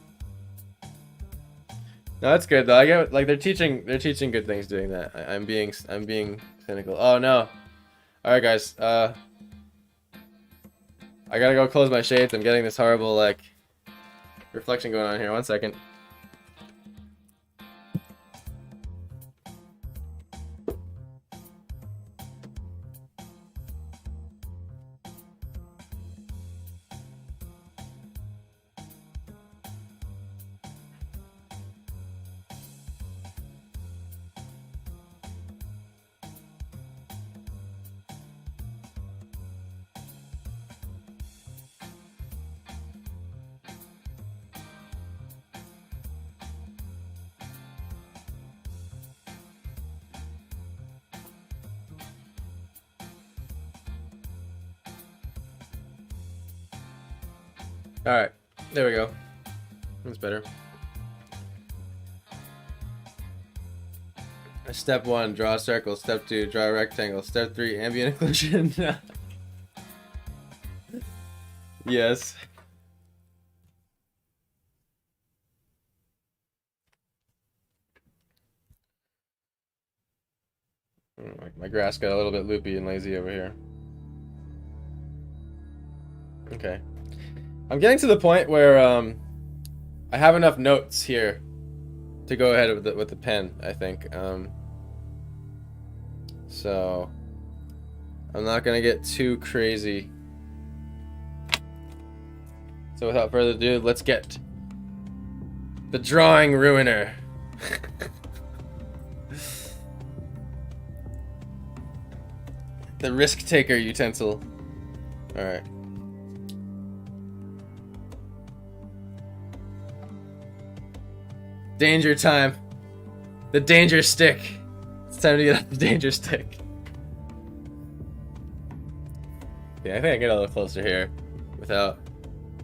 No, that's good though. I get like they're teaching good things doing that. I'm being cynical. Oh no. All right, guys. I gotta go close my shades. I'm getting this horrible like reflection going on here. 1 second. Alright, there we go. That's better. Step 1, draw a circle. Step 2, draw a rectangle. Step 3, ambient occlusion. Yes. My grass got a little bit loopy and lazy over here. Okay. I'm getting to the point where I have enough notes here to go ahead with the pen, I think. So I'm not gonna get too crazy. So without further ado, let's get the drawing ruiner. The risk taker utensil. All right. Danger time. The danger stick. It's time to get out the danger stick. Yeah, I think I get a little closer here without,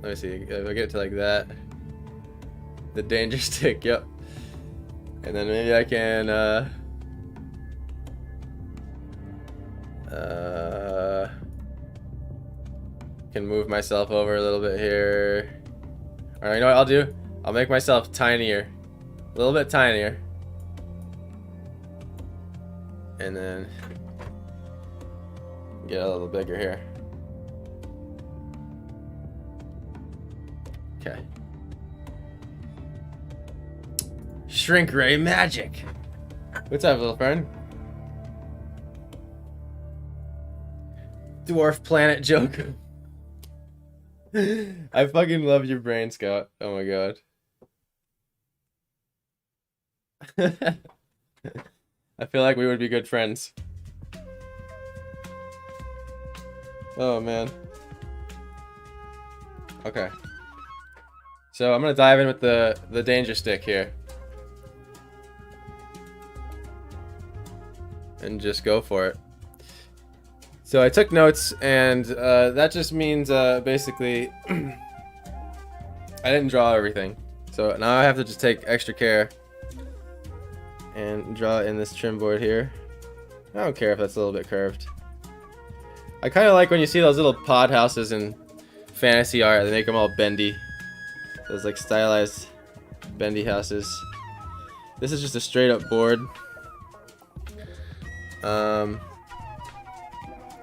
let me see, if I get to like that. The danger stick, yep. And then maybe I can Can move myself over a little bit here. Alright, you know what I'll do? I'll make myself tinier. A little bit tinier. And then get a little bigger here. Okay. Shrink ray magic. What's up, little friend? Dwarf planet joke. I fucking love your brain, Scott. Oh my god. I feel like we would be good friends. Oh man. Okay. So I'm gonna dive in with the danger stick here. And just go for it. So I took notes, and that just means basically I didn't draw everything. So now I have to just take extra care and draw in this trim board here. I don't care if that's a little bit curved. I kind of like when you see those little pod houses in fantasy art. They make them all bendy. Those like stylized bendy houses. This is just a straight up board.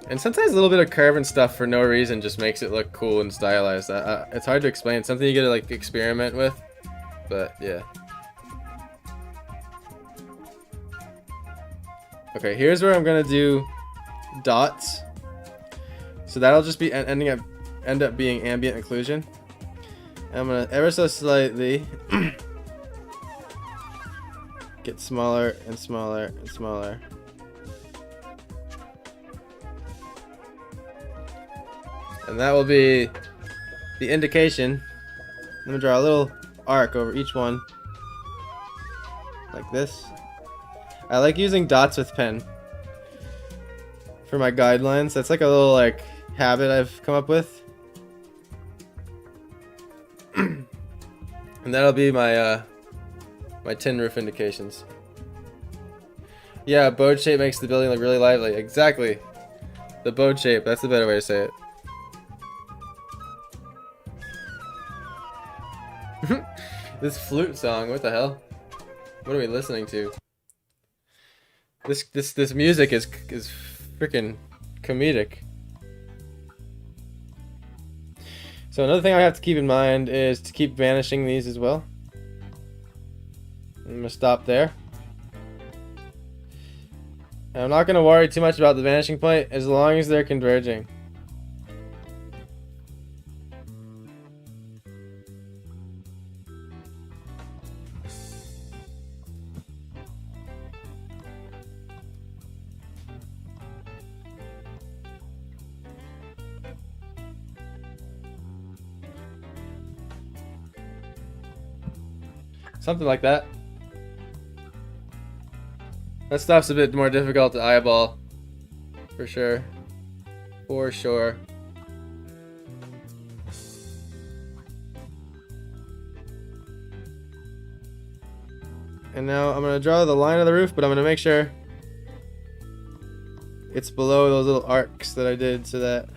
And sometimes a little bit of curve and stuff for no reason just makes it look cool and stylized. It's hard to explain. It's something you gotta like experiment with, but yeah. Okay, here's where I'm gonna do dots. So that'll just be end up being ambient occlusion. And I'm gonna ever so slightly get smaller and smaller and smaller. And that will be the indication. I'm gonna draw a little arc over each one, like this. I like using dots with pen for my guidelines. That's like a little like habit I've come up with. And that'll be my my tin roof indications. Yeah, boat shape makes the building look really lively. Exactly. The boat shape, that's the better way to say it. This flute song, what the hell? What are we listening to? This music is freaking comedic. So another thing I have to keep in mind is to keep vanishing these as well. I'm gonna stop there. And I'm not gonna worry too much about the vanishing point as long as they're converging. Something like that. That stuff's a bit more difficult to eyeball. For sure. For sure. And now I'm going to draw the line of the roof, but I'm going to make sure it's below those little arcs that I did so that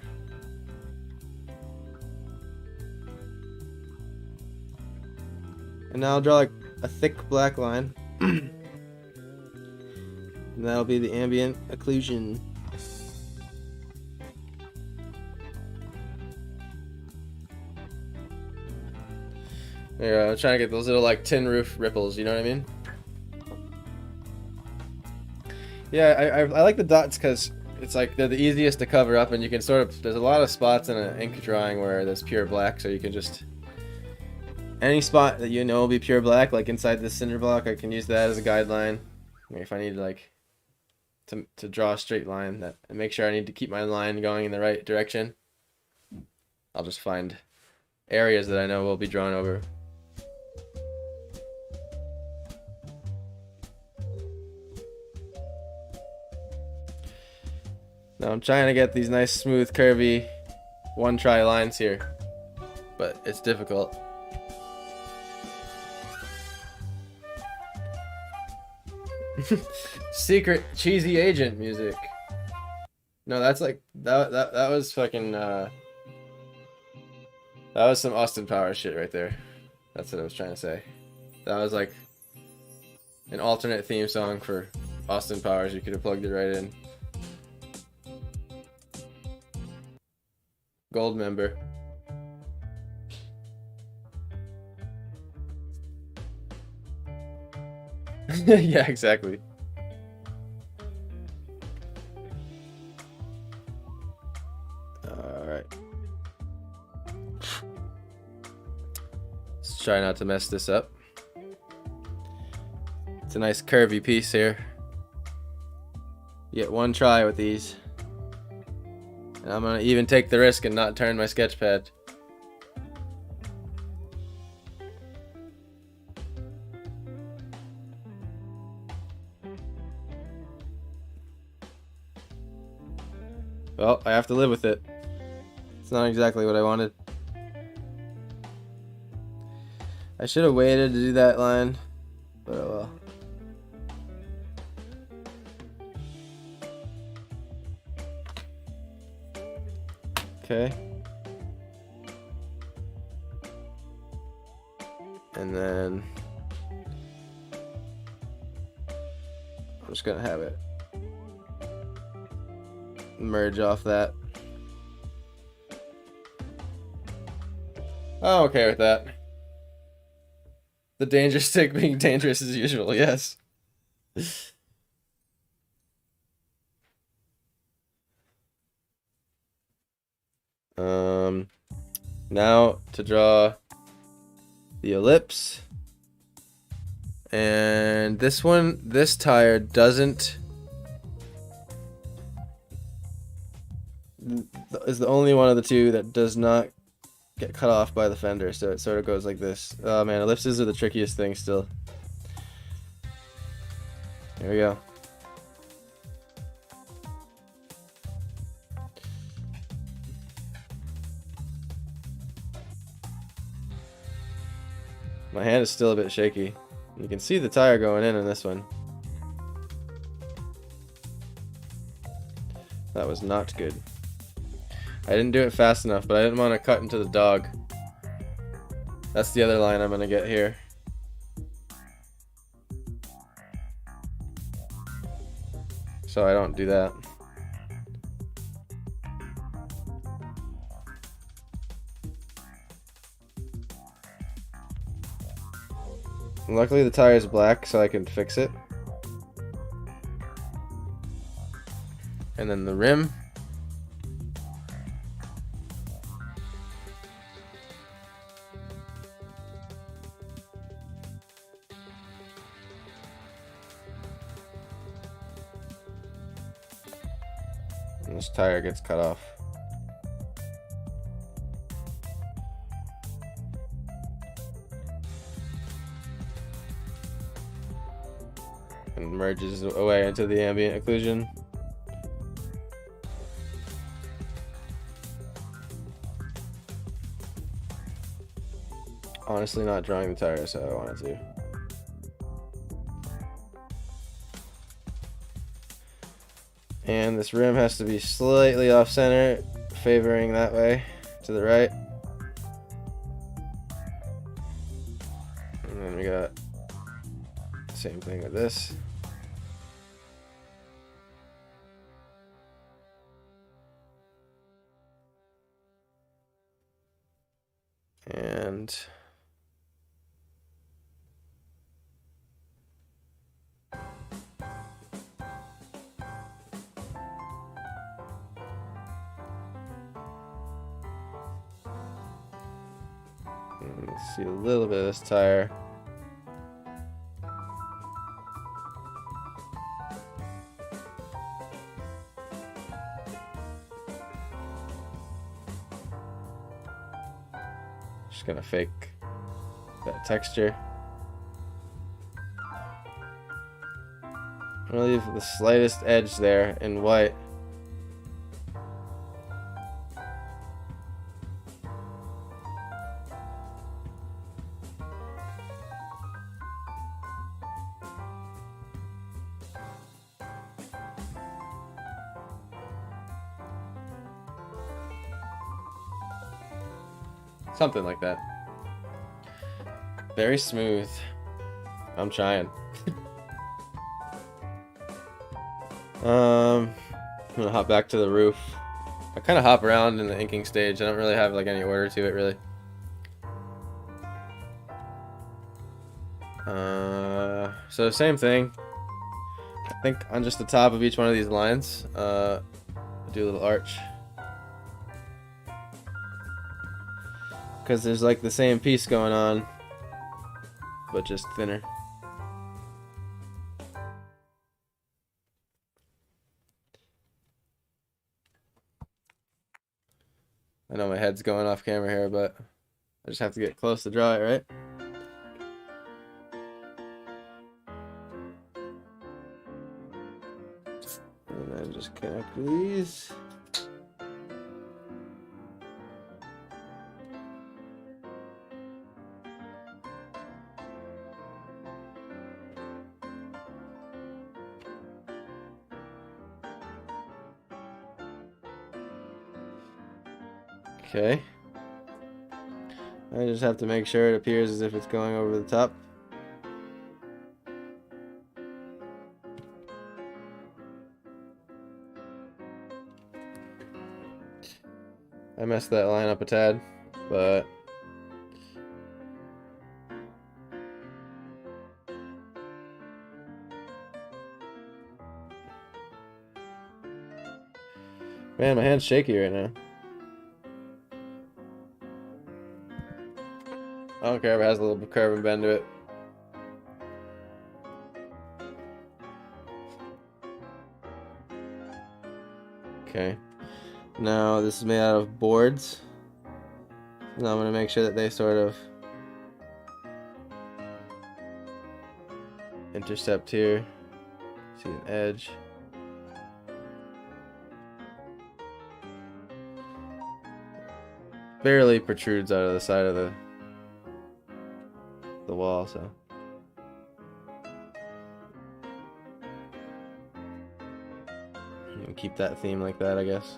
and now I'll draw like a thick black line. And that'll be the ambient occlusion. There you go. I'm trying to get those little like tin roof ripples, you know what I mean? Yeah, I like the dots because it's like they're the easiest to cover up, and you can sort of, there's a lot of spots in an ink drawing where there's pure black, so you can just, any spot that you know will be pure black, like inside this cinder block, I can use that as a guideline. If I need like to draw a straight line that and make sure I need to keep my line going in the right direction, I'll just find areas that I know will be drawn over. Now I'm trying to get these nice smooth curvy one try lines here, but it's difficult. Secret cheesy agent music. No, that's like that was fucking that was some Austin Powers shit right there. That's what I was trying to say. That was like an alternate theme song for Austin Powers. You could have plugged it right in. Gold member. Yeah, exactly. All right. Let's try not to mess this up. It's a nice curvy piece here. You get one try with these. And I'm gonna even take the risk and not turn my sketch pad. Well, I have to live with it. It's not exactly what I wanted. I should have waited to do that line, but oh well. Okay. And then I'm just gonna have it merge off that. I'm okay with that. The danger stick being dangerous as usual, yes. Now to draw the ellipse. And this one, this tire doesn't, is the only one of the two that does not get cut off by the fender, so it sort of goes like this. Oh man, ellipses are the trickiest thing still. Here we go. My hand is still a bit shaky. You can see the tire going in this one. That was not good. I didn't do it fast enough, but I didn't want to cut into the dog. That's the other line I'm going to get here. So I don't do that. Luckily the tire is black, so I can fix it. And then the rim. And this tire gets cut off. And merges away into the ambient occlusion. Honestly not drawing the tire, so I wanted to. And this rim has to be slightly off center, favoring that way, to the right. And then we got the same thing with this. And see a little bit of this tire. Just gonna fake that texture. I'm gonna leave the slightest edge there in white. Something like that. Very smooth. I'm trying. I'm gonna hop back to the roof. I kind of hop around in the inking stage. I don't really have like any order to it, really. So same thing. I think on just the top of each one of these lines, do a little arch. Because there's like the same piece going on, but just thinner. I know my head's going off camera here, but I just have to get close to draw it, right? And then just connect these. Okay. I just have to make sure it appears as if it's going over the top. I messed that line up a tad, but man, my hand's shaky right now. I don't care if it has a little curve and bend to it. Okay. Now this is made out of boards. Now I'm going to make sure that they sort of intercept here. See an edge. Barely protrudes out of the side of the wall, so. Keep that theme like that, I guess.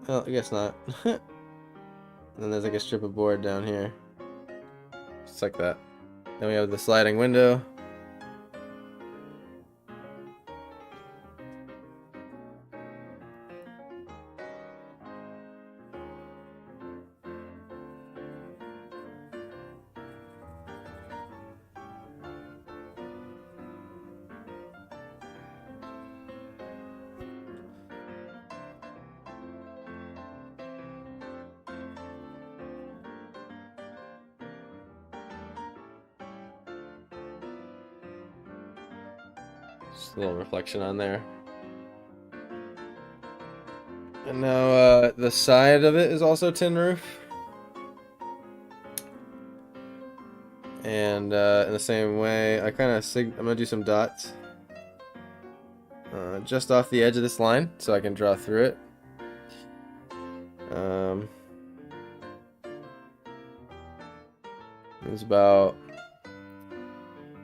Well, I guess not. Then there's like a strip of board down here. Just like that. Then we have the sliding window. Just a little reflection on there. And now the side of it is also tin roof. And in the same way, I'm gonna do some dots just off the edge of this line so I can draw through it. It's about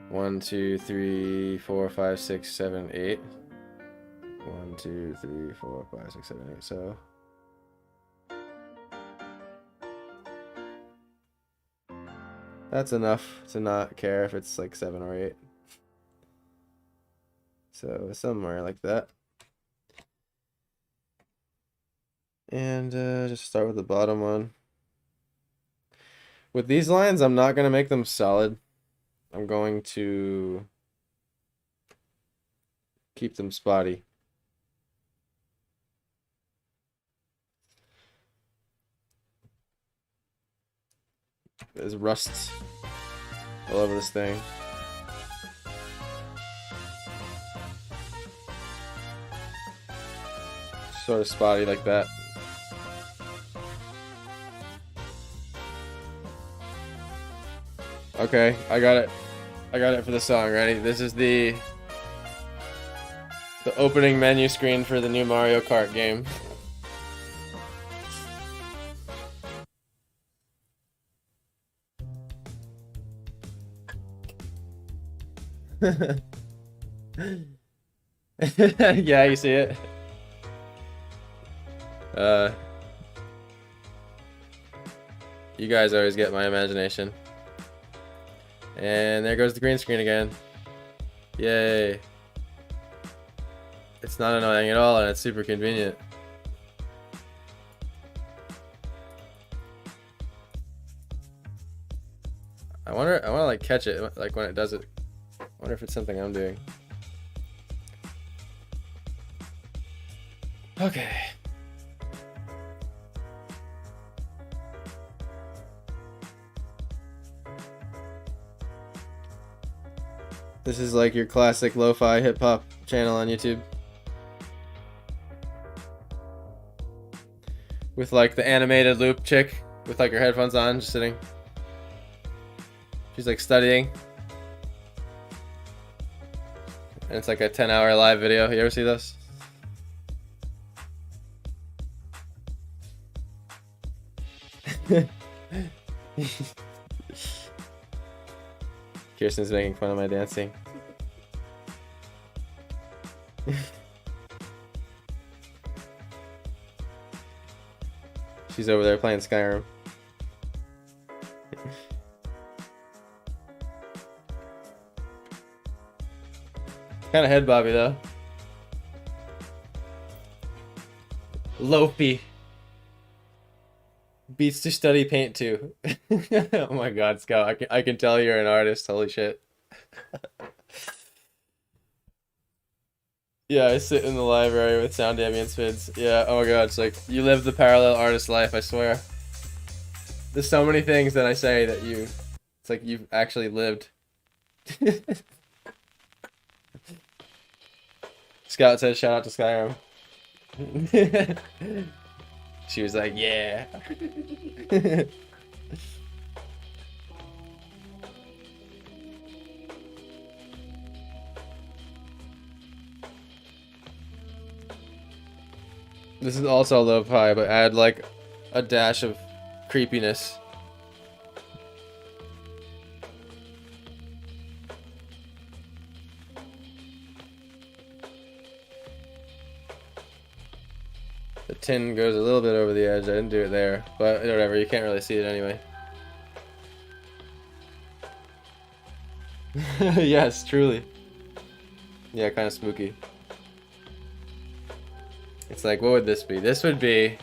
1, 2, 3, 4, 5, 6, 7, 8. 1, 2, 3, 4, 5, 6, 7, 8. So that's enough to not care if it's like 7 or 8. So somewhere like that. And just start with the bottom one. With these lines, I'm not going to make them solid. I'm going to keep them spotty. There's rust all over this thing. Sort of spotty like that. Okay, I got it. I got it for the song. Ready? This is the opening menu screen for the new Mario Kart game. Yeah, you see it. You guys always get my imagination. And there goes the green screen again. Yay. It's not annoying at all, and it's super convenient. I want to like catch it, like when it does it. I wonder if it's something I'm doing. Okay. This is like your classic lo-fi hip-hop channel on YouTube. With like the animated loop chick with like her headphones on, just sitting. She's like studying. And it's like a 10-hour live video. You ever see this? Kirsten's making fun of my dancing. She's over there playing Skyrim. Kind of head bobby though. Lofi. Beats to study paint too. Oh my god, Scout. I can tell you're an artist. Holy shit. Yeah, I sit in the library with sound ambience vids. Yeah, oh my god, it's like you live the parallel artist life, I swear. There's so many things that I say that it's like you've actually lived. Scout says shout out to Skyrim. She was like, yeah. This is also lo-fi, but add like a dash of creepiness. The tin goes a little bit over the edge. I didn't do it there, but whatever. You can't really see it anyway. Yes, truly. Yeah, kind of spooky. It's like, what would this be? This would be...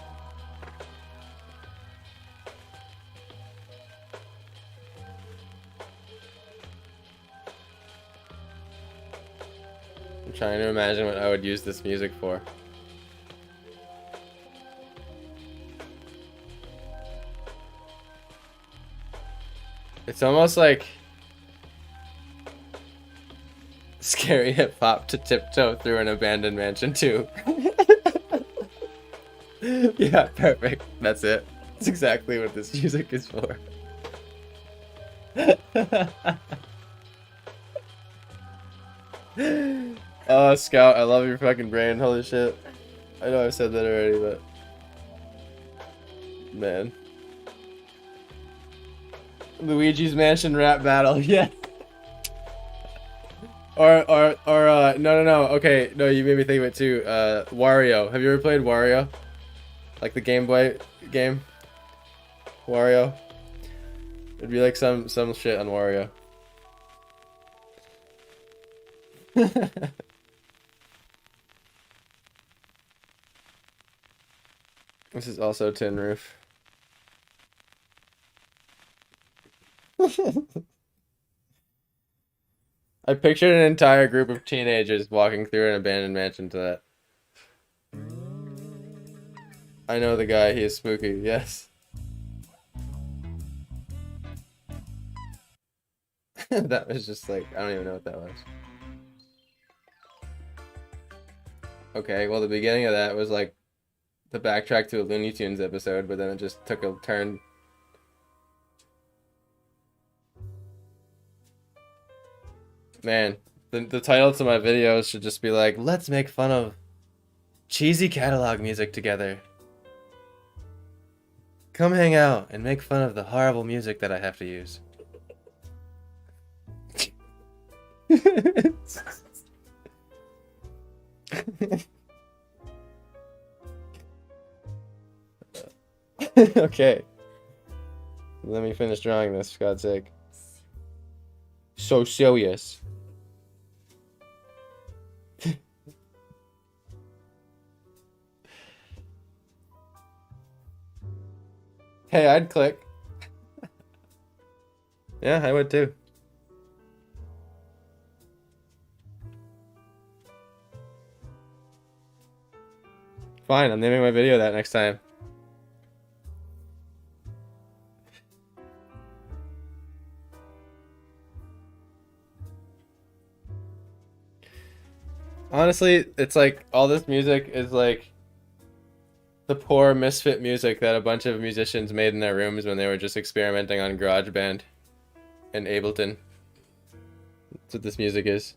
I'm trying to imagine what I would use this music for. It's almost like scary hip hop to tiptoe through an abandoned mansion too. Yeah, perfect. That's it. That's exactly what this music is for. Oh, Scout, I love your fucking brain. Holy shit. I know I said that already, but man. Luigi's Mansion rap battle, yeah. No. Okay, no, you made me think of it too. Wario. Have you ever played Wario? Like the Game Boy game? Wario. It'd be like some shit on Wario. This is also Tin Roof. I pictured an entire group of teenagers walking through an abandoned mansion to that. I know the guy, he is spooky, yes. That was just like, I don't even know what that was. Okay, well the beginning of that was like the backtrack to a Looney Tunes episode, but then it just took a turn. Man, the title to my videos should just be like, let's make fun of cheesy catalog music together. Come hang out and make fun of the horrible music that I have to use. Okay. Let me finish drawing this, for God's sake. So serious. Hey, I'd click. Yeah, I would too. Fine, I'm naming my video that next time. Honestly, it's like all this music is like the poor misfit music that a bunch of musicians made in their rooms when they were just experimenting on GarageBand in Ableton. That's what this music is.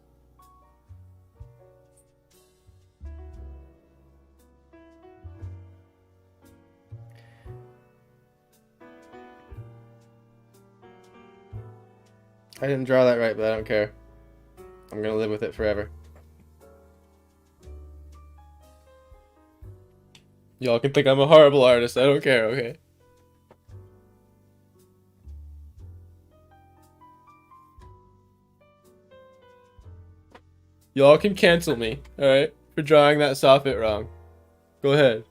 I didn't draw that right, but I don't care. I'm gonna live with it forever. Y'all can think I'm a horrible artist. I don't care, okay? Y'all can cancel me, alright? For drawing that soffit wrong. Go ahead.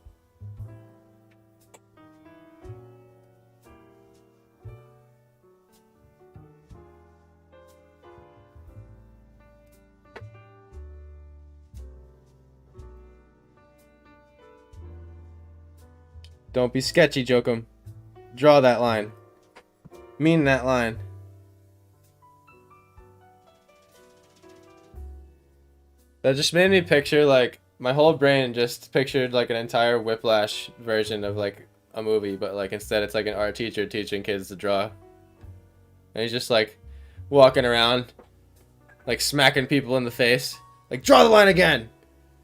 Don't be sketchy, Jokum. Draw that line. Mean that line. That just made me picture, like, my whole brain just pictured, like, an entire Whiplash version of, like, a movie, but, like, instead it's, like, an art teacher teaching kids to draw. And he's just, like, walking around, like, smacking people in the face. Like, draw the line again!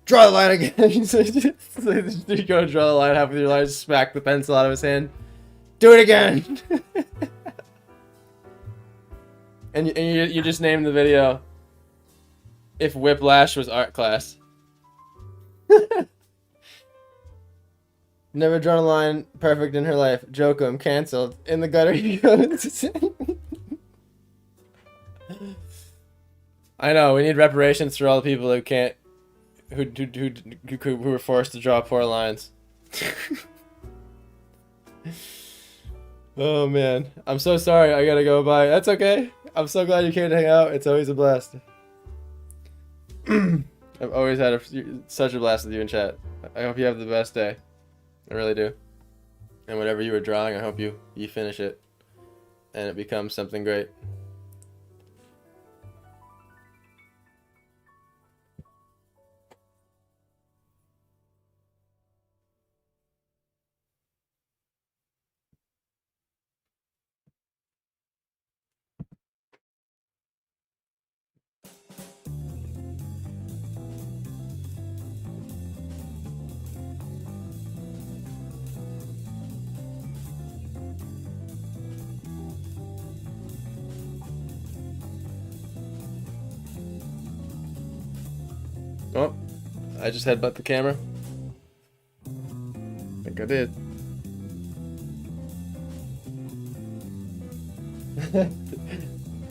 Draw the line again! So you go draw the line, half of your line, smack the pencil out of his hand. Do it again! and you just named the video If Whiplash Was Art Class. Never drawn a line perfect in her life. Jokum, cancelled. In the gutter he goes. I know, we need reparations for all the people who can't, who were forced to draw poor lines. Oh man, I'm so sorry. I gotta go. Bye. That's okay. I'm so glad you came to hang out. It's always a blast. I've always had such a blast with you in chat. I hope you have the best day. I really do. And whatever you were drawing, I hope you finish it and it becomes something great. Oh, I just headbutt the camera. I think I did.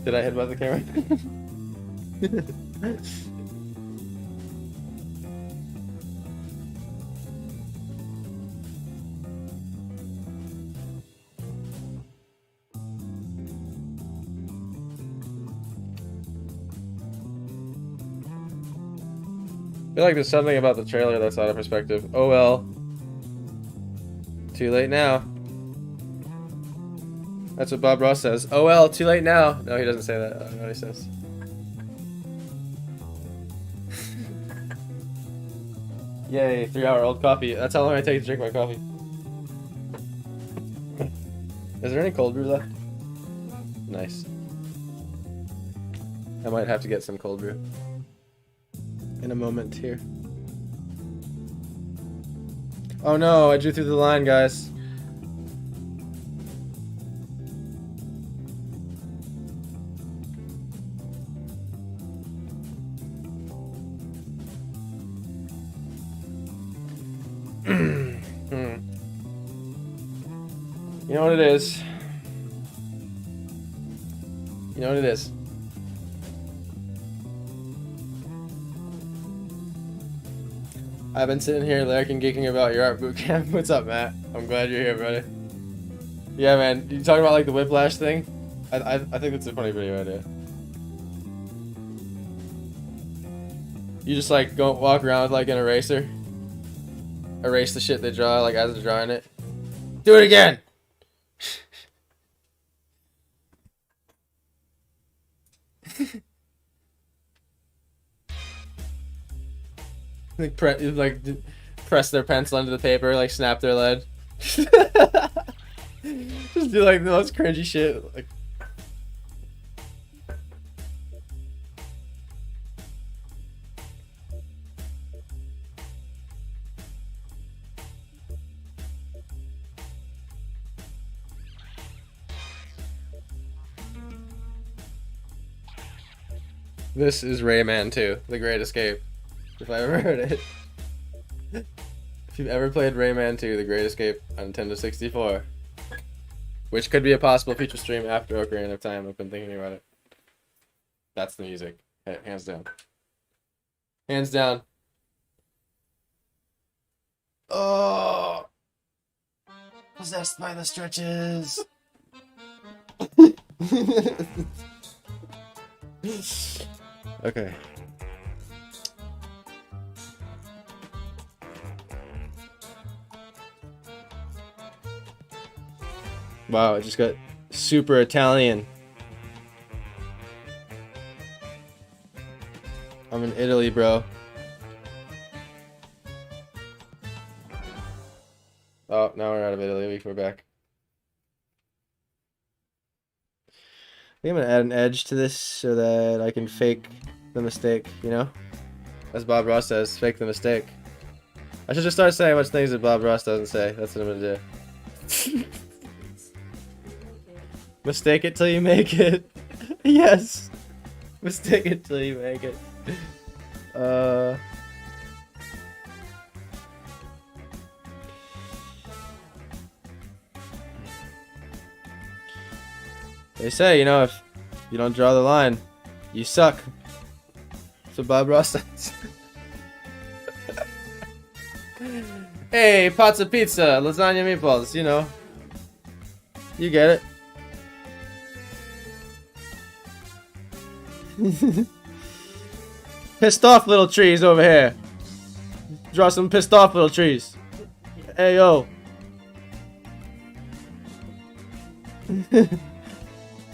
Did I headbutt the camera? I feel like there's something about the trailer that's out of perspective. Oh well. Too late now. That's what Bob Ross says. Oh well, too late now. No, he doesn't say that. I don't know what he says. Yay, 3-hour-old coffee. That's how long I take to drink my coffee. Is there any cold brew left? Nice. I might have to get some cold brew in a moment here. Oh no, I drew through the line, guys. You know what it is? You know what it is. I've been sitting here lurking, geeking about your art boot camp. What's up, Matt? I'm glad you're here, buddy. Yeah, man. You talking about like the whiplash thing? I think it's a funny video idea. You just like go walk around with like an eraser. Erase the shit they draw like as they're drawing it. Do it again! like press their pencil into the paper, like snap their lead. Just do like the most cringy shit. Like this is Rayman 2, The Great Escape. If I ever heard it. If you've ever played Rayman 2, The Great Escape on Nintendo 64, which could be a possible future stream after Ocarina of Time, I've been thinking about it. That's the music. Hands down. Hands down. Oh! Possessed by the stretches! Okay. Wow, it just got super Italian. I'm in Italy, bro. Oh, now we're out of Italy. We're back. I think I'm gonna add an edge to this so that I can fake the mistake, you know? As Bob Ross says, fake the mistake. I should just start saying much things that Bob Ross doesn't say. That's what I'm gonna do. Mistake it till you make it. Yes. Mistake it till you make it. They say, you know, if you don't draw the line, you suck. That's what Bob Ross says. Hey, pots of pizza, lasagna meatballs, you know. You get it. Pissed off little trees over here. Draw some pissed off little trees. Hey yo.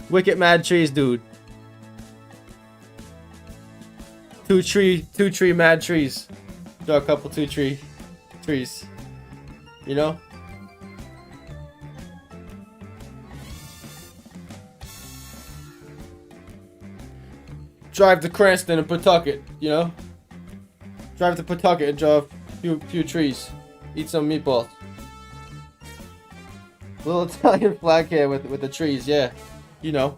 Wicked mad trees, dude. Two tree mad trees. Draw a couple trees. You know? Drive to Cranston and Pawtucket, you know? Drive to Pawtucket and draw a few trees. Eat some meatballs. Little Italian flag here with the trees, yeah. You know.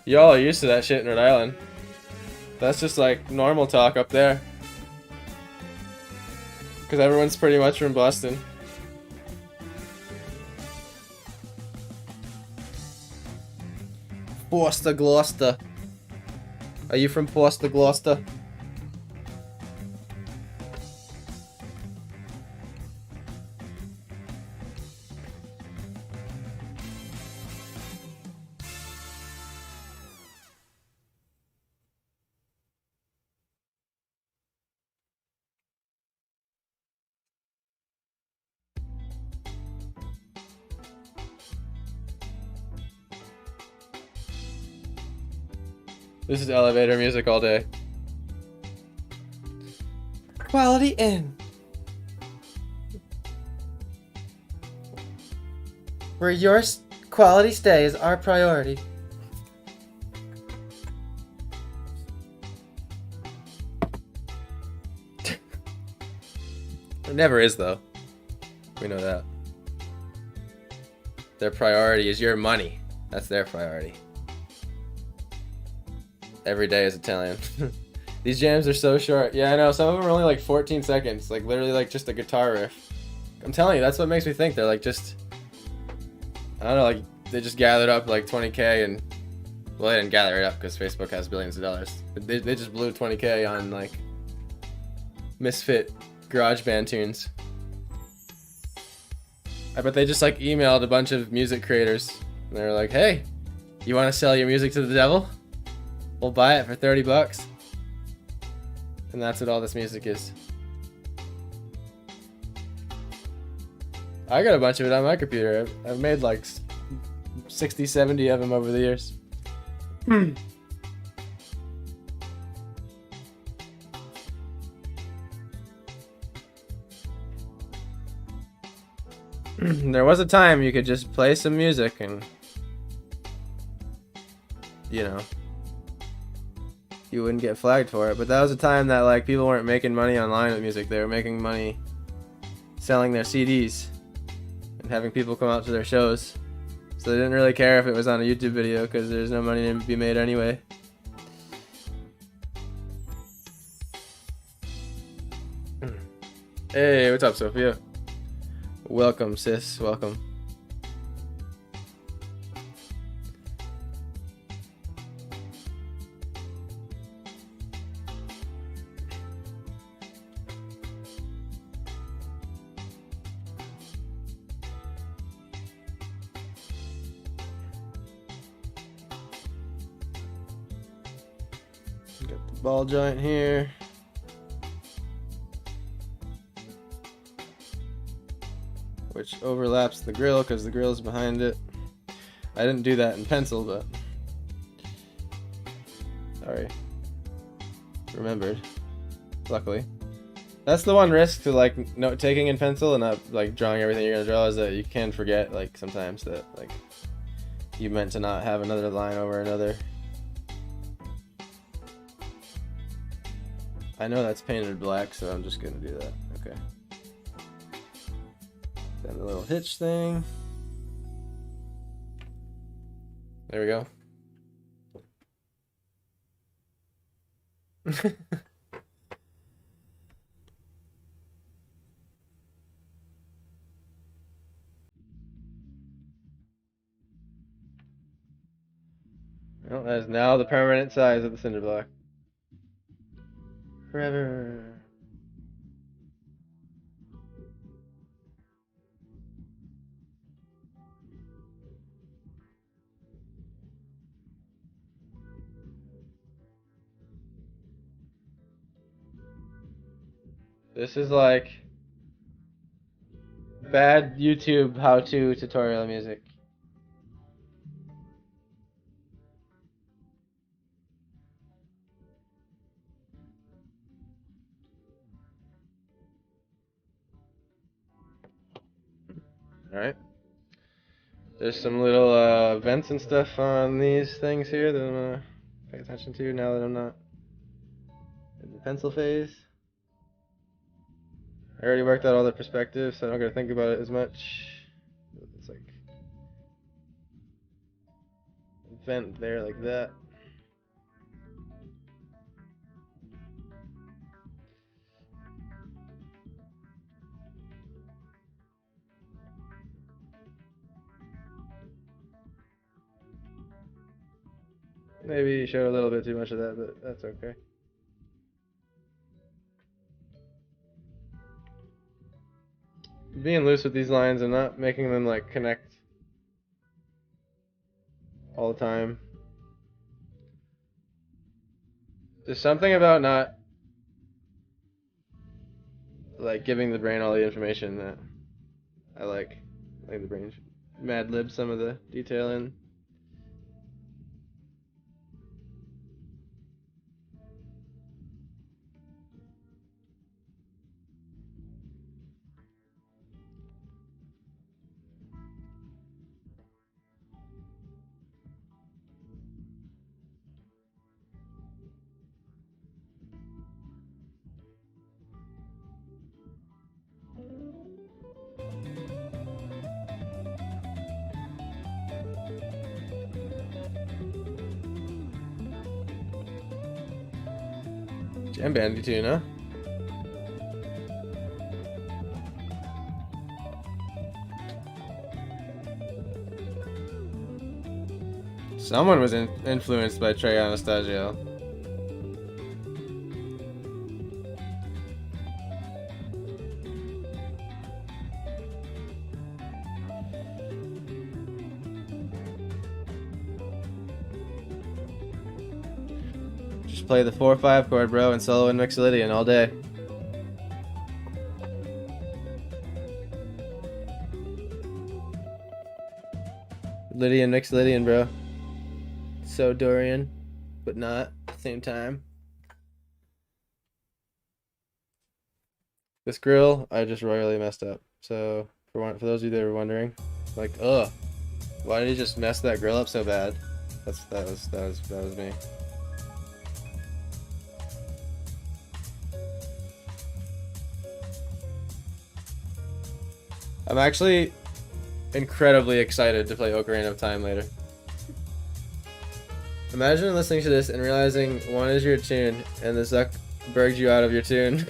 Y'all are used to that shit in Rhode Island. That's just like normal talk up there. Because everyone's pretty much from Boston. Forster, Gloucester. Are you from Forster, Gloucester? This is elevator music all day. Quality Inn. Where your quality stay is our priority. It never is, though. We know that. Their priority is your money. That's their priority. Every day is Italian. These jams are so short. Yeah, I know. Some of them are only like 14 seconds. Like literally like just a guitar riff. I'm telling you, that's what makes me think they're like just, I don't know, like they just gathered up like 20K and, well, they didn't gather it up because Facebook has billions of dollars. But they just blew 20K on like misfit GarageBand tunes. I bet they just like emailed a bunch of music creators and they were like, hey, you want to sell your music to the devil? We'll buy it for 30 bucks. And that's what all this music is. I got a bunch of it on my computer. I've made like 60, 70 of them over the years. There was a time you could just play some music and, you know, you wouldn't get flagged for it. But that was a time that like people weren't making money online with music. They were making money selling their CDs and having people come out to their shows. So they didn't really care if it was on a YouTube video because there's no money to be made anyway. Hey, what's up, Sophia? Welcome, sis. Welcome. Got the ball joint here. Which overlaps the grill because the grill's behind it. I didn't do that in pencil, but sorry. Remembered. Luckily. That's the one risk to like note taking in pencil and not like drawing everything you're gonna draw, is that you can forget like sometimes that like you meant to not have another line over another. I know that's painted black, so I'm just gonna do that. Okay. Then the little hitch thing. There we go. Well, that is now the permanent size of the cinder block. Forever. This is like bad YouTube how-to tutorial music. Alright. There's some little vents and stuff on these things here that I'm gonna pay attention to now that I'm not in the pencil phase. I already worked out all the perspectives, so I don't gotta think about it as much. It's like a vent there like that. Maybe you showed a little bit too much of that, but that's okay. Being loose with these lines and not making them like connect all the time. There's something about not like giving the brain all the information that I like. Like the brain should mad lib some of the detail in. Jam Bandy tune, huh? Someone was influenced by Trey Anastasio. Just play the 4/5 chord, bro, and solo in Mixolydian all day. Lydian, Mixolydian, bro. So Dorian, but not at the same time. This grill, I just royally messed up. So for those of you that were wondering, like, ugh, why did he just mess that grill up so bad? That was me. I'm actually incredibly excited to play Ocarina of Time later. Imagine listening to this and realizing one is your tune and the Zuck burged you out of your tune.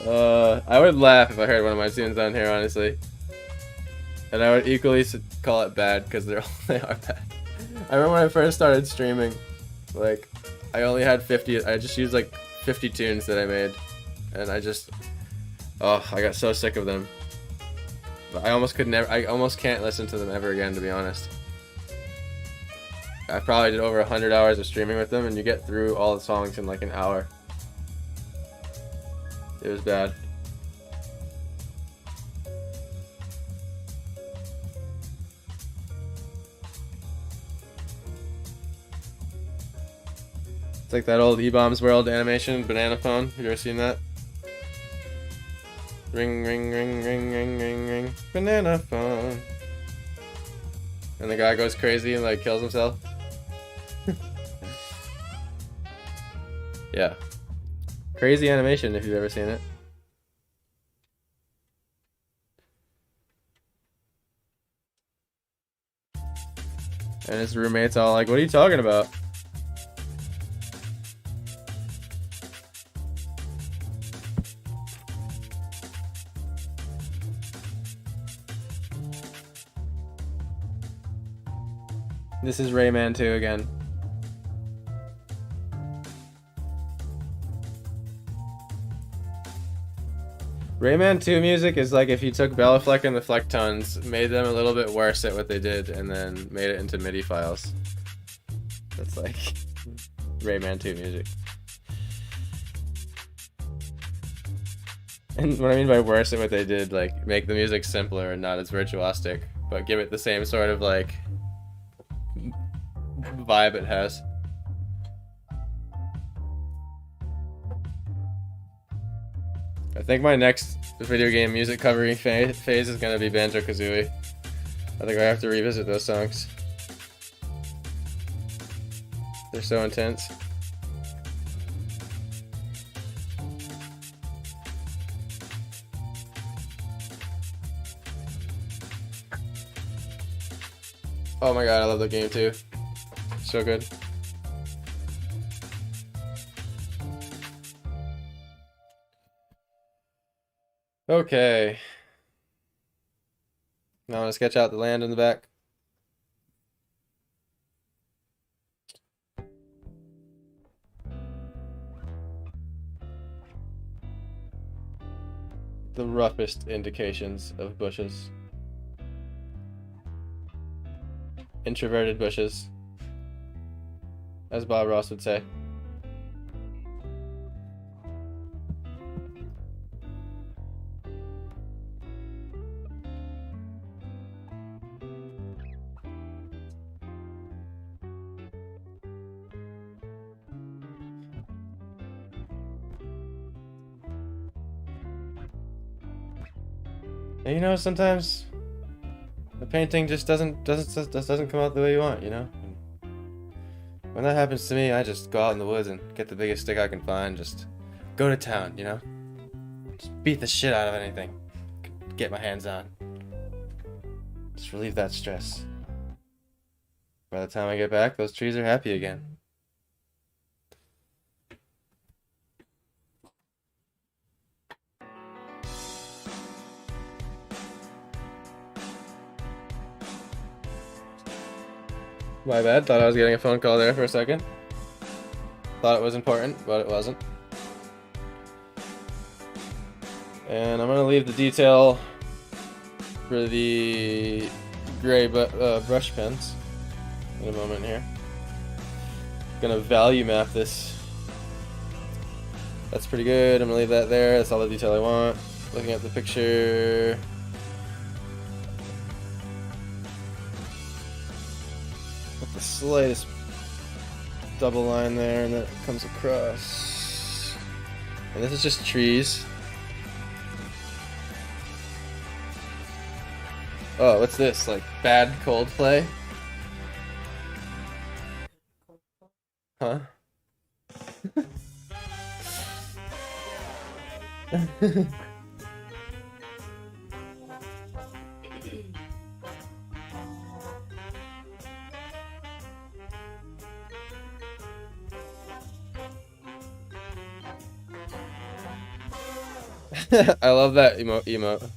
I would laugh if I heard one of my tunes on here, honestly. And I would equally call it bad because they are bad. I remember when I first started streaming, like, I only had 50, I just used like 50 tunes that I made. And I got so sick of them. But I almost can't listen to them ever again, to be honest. I probably did over 100 hours of streaming with them, and you get through all the songs in like an hour. It was bad. It's like that old E-Bombs World animation, Banana Phone. Have you ever seen that? Ring, ring, ring, ring, ring, ring, ring, banana phone. And the guy goes crazy and like kills himself. Yeah. Crazy animation if you've ever seen it. And his roommate's all like, what are you talking about? This is Rayman 2 again. Rayman 2 music is like if you took Bellafleck and the Flecktones, made them a little bit worse at what they did, and then made it into MIDI files. That's like Rayman 2 music. And what I mean by worse at what they did, like make the music simpler and not as virtuosic, but give it the same sort of like vibe it has. I think my next video game music covering phase is gonna be Banjo-Kazooie. I think I have to revisit those songs. They're so intense. Oh my god, I love the game too. So good. Okay. Now I'm gonna sketch out the land in the back. The roughest indications of bushes. Introverted bushes, as Bob Ross would say. And you know, sometimes the painting just doesn't come out the way you want, you know? When that happens to me, I just go out in the woods and get the biggest stick I can find, just go to town, you know? Just beat the shit out of anything I can get my hands on. Just relieve that stress. By the time I get back, those trees are happy again. My bad, thought I was getting a phone call there for a second. Thought it was important, but it wasn't. And I'm gonna leave the detail for the gray brush pens in a moment here. Gonna value map this. That's pretty good. I'm gonna leave that there. That's all the detail I want. Looking at the picture. With the slightest double line there, and then it comes across. And this is just trees. Oh, what's this? Like bad Coldplay? Huh? I love that emote.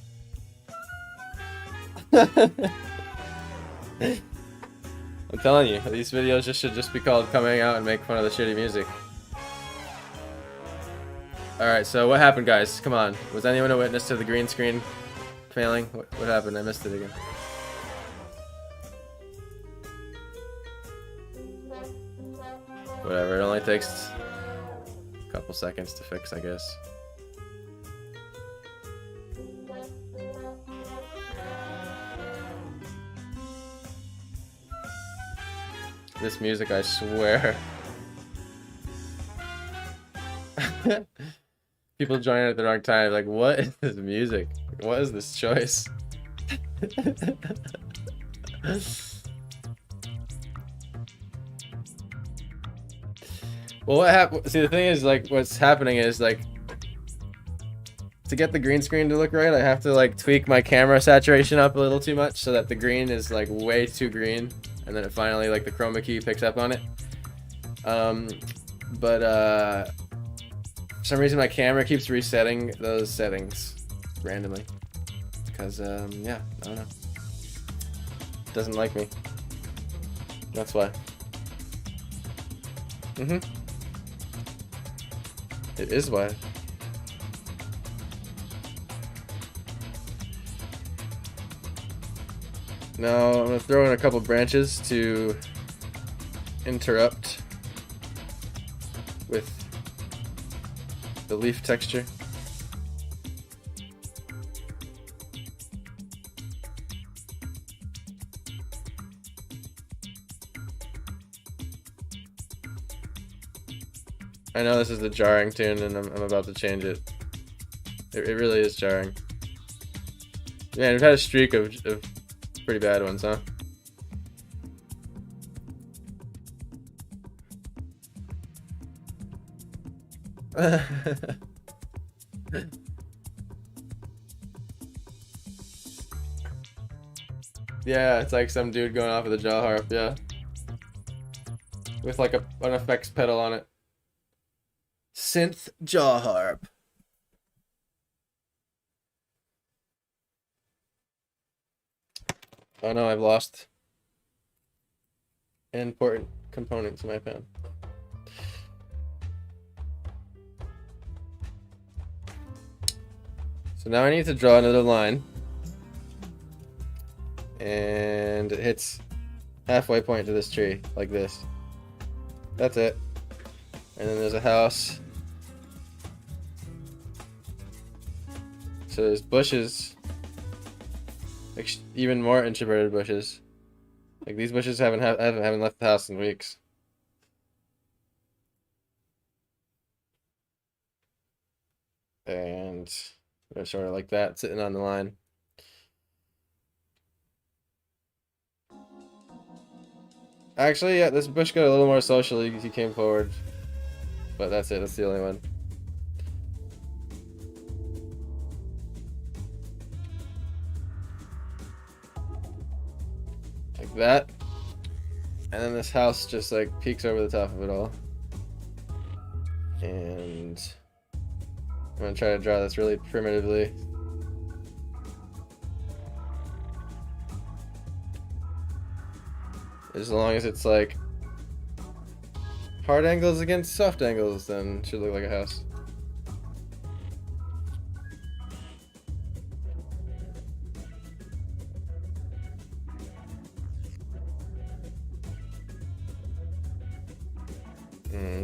I'm telling you, these videos should just be called coming out and make fun of the shitty music. Alright, so what happened, guys? Come on. Was anyone a witness to the green screen failing? What happened? I missed it again. Whatever, it only takes a couple seconds to fix, I guess. This music, I swear. People join at the wrong time, like, what is this music? What is this choice? Well, what happened? See, the thing is, like, what's happening is, like, to get the green screen to look right, I have to, like, tweak my camera saturation up a little too much so that the green is, like, way too green. And then it finally, like, the chroma key picks up on it. For some reason my camera keeps resetting those settings randomly. Because, yeah, I don't know. It doesn't like me. That's why. It is why. Now I'm gonna throw in a couple branches to interrupt with the leaf texture. I know this is the jarring tune and I'm about to change it. It really is jarring. Man, we've had a streak of pretty bad ones, huh? Yeah, it's like some dude going off with a jaw harp, yeah. With like an effects pedal on it. Synth jaw harp. Oh no, I've lost an important component to my pen. So now I need to draw another line. And it hits halfway point to this tree, like this. That's it. And then there's a house. So there's bushes. Like even more introverted bushes. Like these bushes haven't left the house in weeks. And they're sort of like that, sitting on the line. Actually, yeah, this bush got a little more social. He came forward. But that's it, that's the only one. Like that. And then this house just like peeks over the top of it all. And I'm gonna try to draw this really primitively. As long as it's like hard angles against soft angles, then it should look like a house.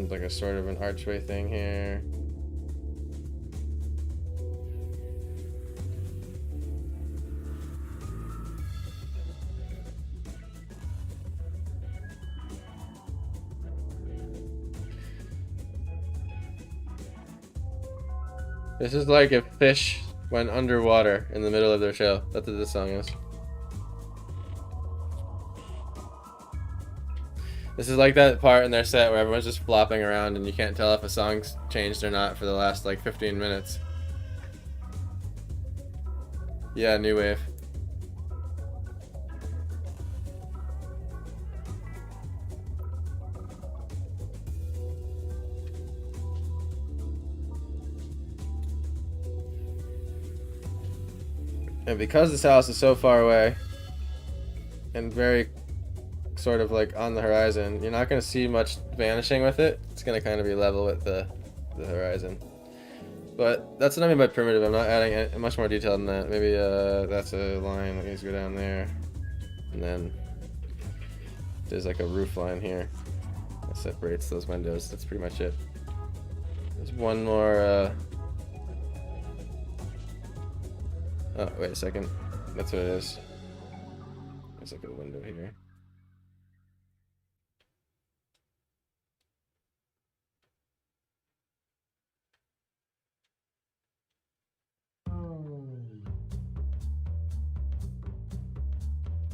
Like a sort of an archway thing here. This is like if fish went underwater in the middle of their shell. That's what this song is. This is like that part in their set where everyone's just flopping around and you can't tell if a song's changed or not for the last like 15 minutes. Yeah, new wave. And because this house is so far away and very sort of like on the horizon, you're not going to see much vanishing with it. It's going to kind of be level with the horizon. But that's what I mean by primitive. I'm not adding much more detail than that. Maybe that's a line that needs to go down there. And then there's like a roof line here that separates those windows. That's pretty much it. There's one more... Oh, wait a second. That's what it is. There's like a window here.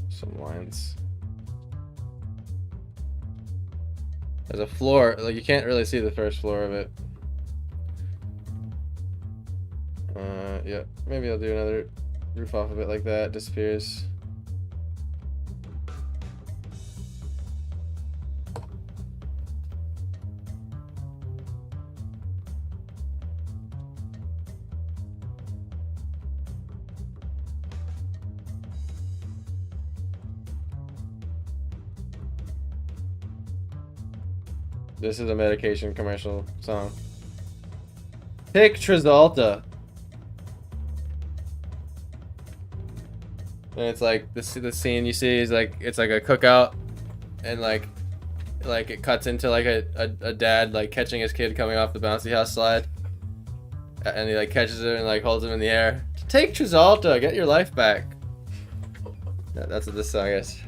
Some lines. There's a floor, like you can't really see the first floor of it. Yeah, maybe I'll do another roof off of it like that. Disappears. This is a medication commercial song. Pick Trizalta. And it's like the scene you see is like it's like a cookout, and like it cuts into like a dad like catching his kid coming off the bouncy house slide, and he like catches him and like holds him in the air. Take Trizalta, get your life back. Yeah, that's what this song is.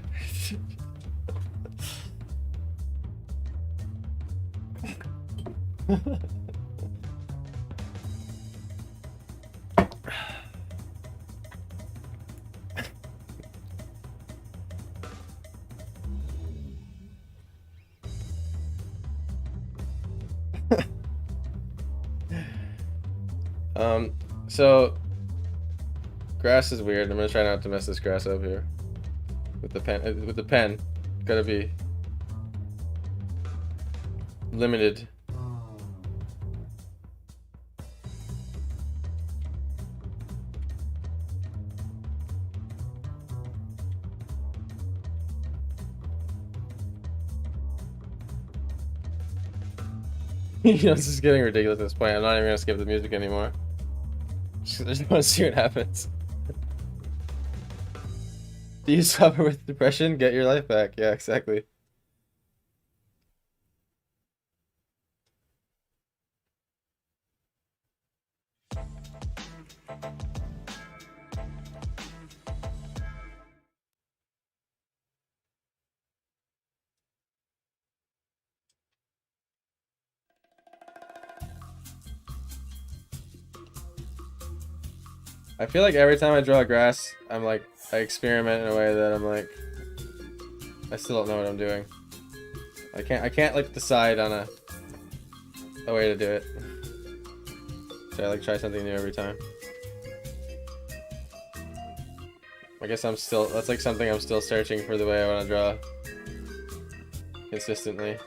So grass is weird. I'm gonna try not to mess this grass up here with the pen. With the pen, gotta be limited. You know, this is getting ridiculous at this point. I'm not even gonna skip the music anymore. I just want to see what happens. Do you suffer with depression? Get your life back. Yeah, exactly. I feel like every time I draw grass, I'm like, I experiment in a way that I'm like, I still don't know what I'm doing. I can't like decide on a way to do it. So I like try something new every time. I guess that's like something I'm still searching for the way I want to draw. consistently.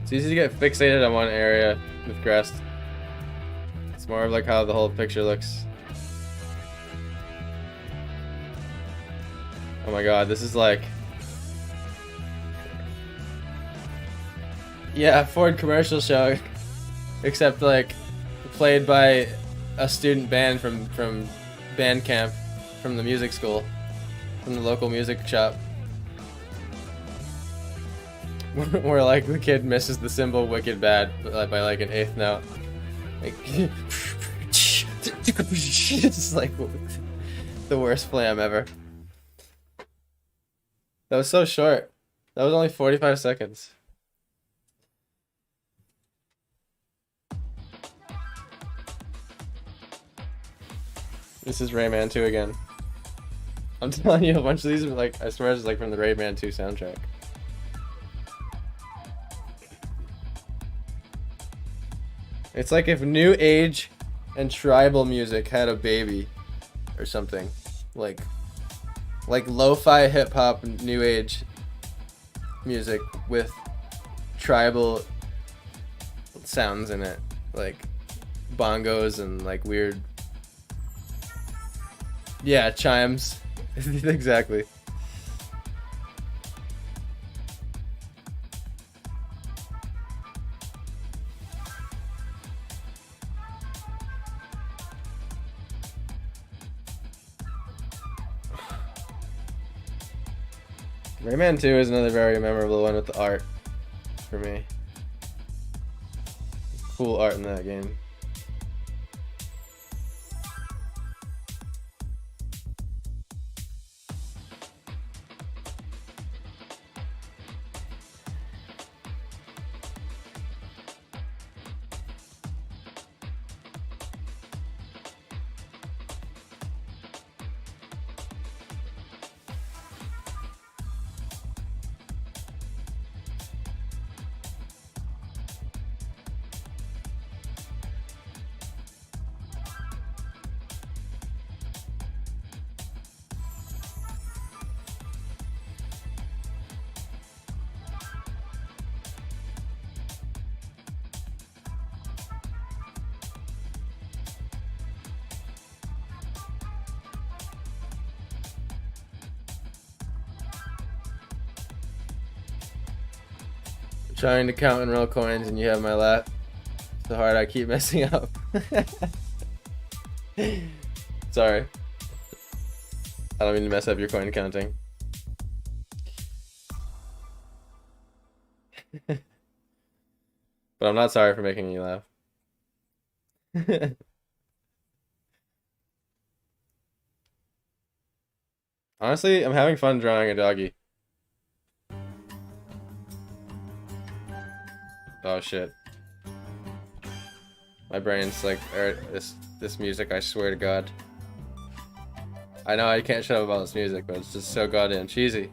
It's easy to get fixated on one area with Grest. It's more of like how the whole picture looks. Oh my god, this is like... Yeah, Ford commercial show. Except like played by a student band from band camp, from the music school, from the local music shop. Where like the kid misses the cymbal wicked bad by like an eighth note. Like, it's like the worst flam ever. That was so short. That was only 45 seconds. This is Rayman 2 again. I'm telling you, a bunch of these are like, I swear it's like from the Rayman 2 soundtrack. It's like if New Age and tribal music had a baby or something. Like lo-fi hip-hop New Age music with tribal sounds in it. Like bongos and like weird... Yeah, chimes. Exactly. Rayman 2 is another very memorable one with the art for me. Cool art in that game. Trying to count and roll coins and you have my lap. So hard I keep messing up. Sorry. I don't mean to mess up your coin counting. But I'm not sorry for making you laugh. Honestly, I'm having fun drawing a doggy. Oh shit. My brain's like, this music, I swear to God. I know I can't shut up about this music, but it's just so goddamn cheesy.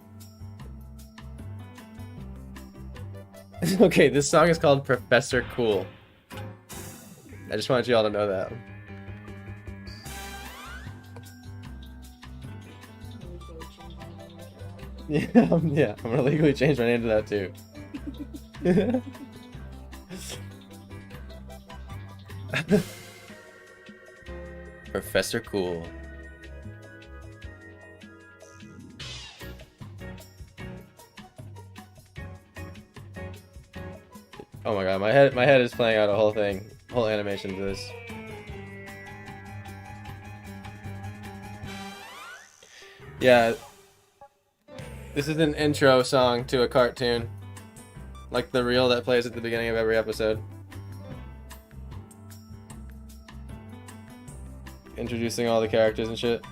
Okay, this song is called Professor Cool. I just want you all to know that. Yeah, I'm gonna legally change my name to that too. Professor Cool. Oh my god, my head is playing out a whole thing, whole animation to this. Yeah, this is an intro song to a cartoon, like the reel that plays at the beginning of every episode. Introducing all the characters and shit.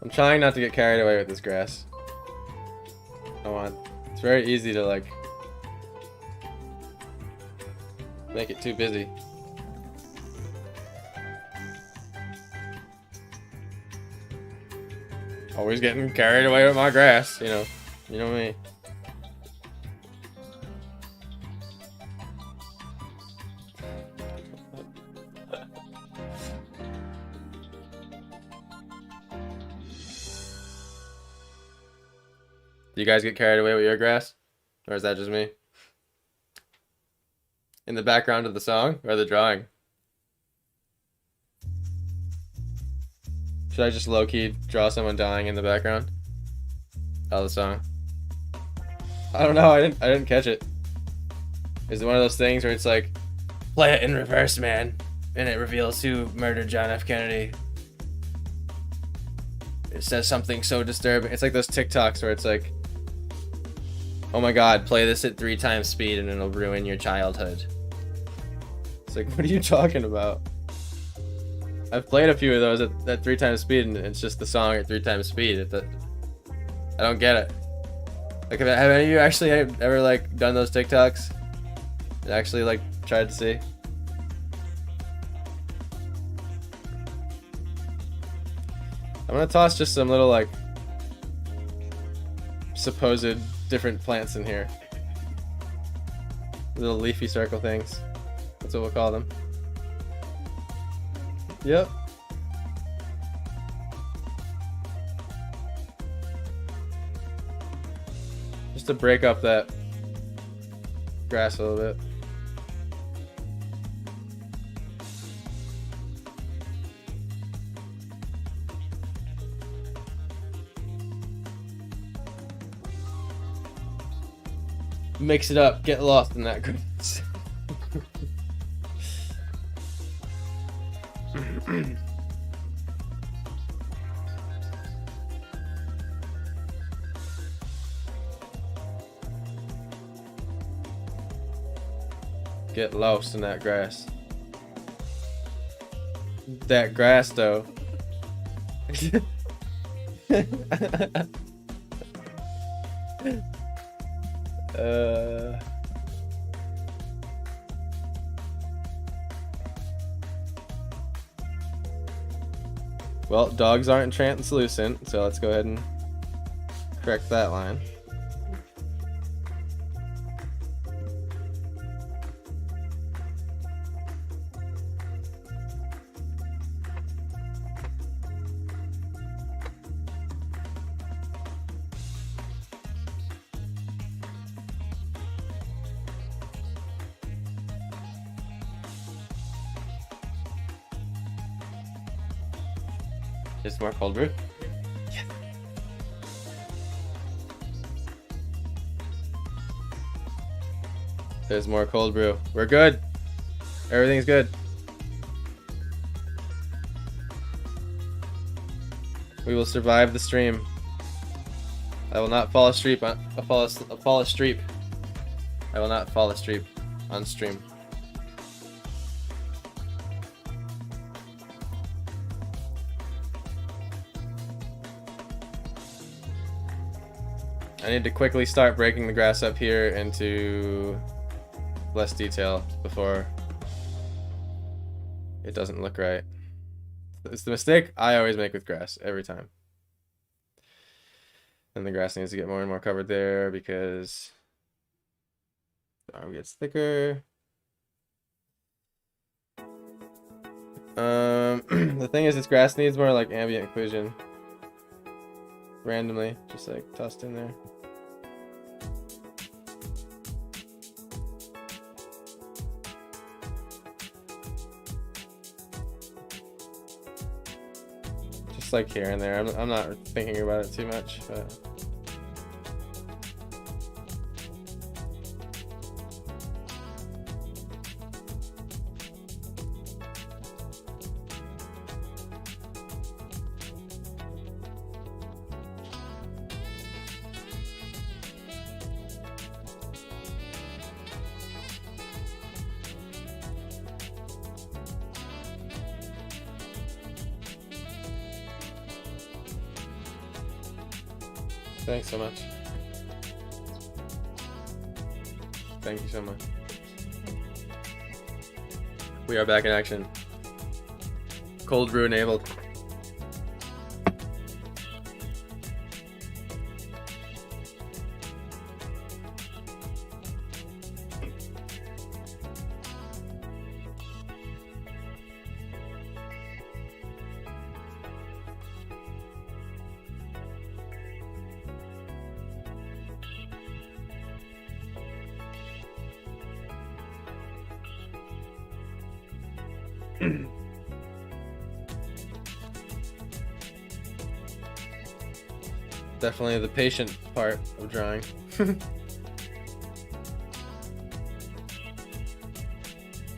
I'm trying not to get carried away with this grass. very easy to like make it too busy. Always getting carried away with my grass, you know. You know me. Do you guys get carried away with your grass? Or is that just me? In the background of the song or the drawing? Should I just low-key draw someone dying in the background? Oh, the song. I don't know, I didn't catch it. Is it one of those things where it's like, play it in reverse, man, and it reveals who murdered John F. Kennedy? It says something so disturbing. It's like those TikToks where it's like, oh my god, play this at 3 times speed and it'll ruin your childhood. It's like, what are you talking about? I've played a few of those at 3 times speed and it's just the song at 3 times speed. I don't get it. Like, have any of you actually ever like done those TikToks? And actually like tried to see? I'm gonna toss just some little like supposed different plants in here. Little leafy circle things. That's what we'll call them. Yep. Just to break up that grass a little bit. Mix it up, get lost in that grass. Get lost in that grass. That grass, though. Well, dogs aren't translucent, so let's go ahead and correct that line. Is more cold brew? Yeah. There's more cold brew. We're good. Everything's good. We will survive the stream. I will not fall asleep on fall asleep. I will not fall asleep on stream. I need to quickly start breaking the grass up here into less detail before it doesn't look right. It's the mistake I always make with grass every time. And the grass needs to get more and more covered there because the arm gets thicker. The thing is, this grass needs more like ambient occlusion. Randomly, just like tossed in there. Just like here and there. I'm not thinking about it too much, but thanks so much. Thank you so much. We are back in action. Cold brew enabled. Definitely the patient part of drawing.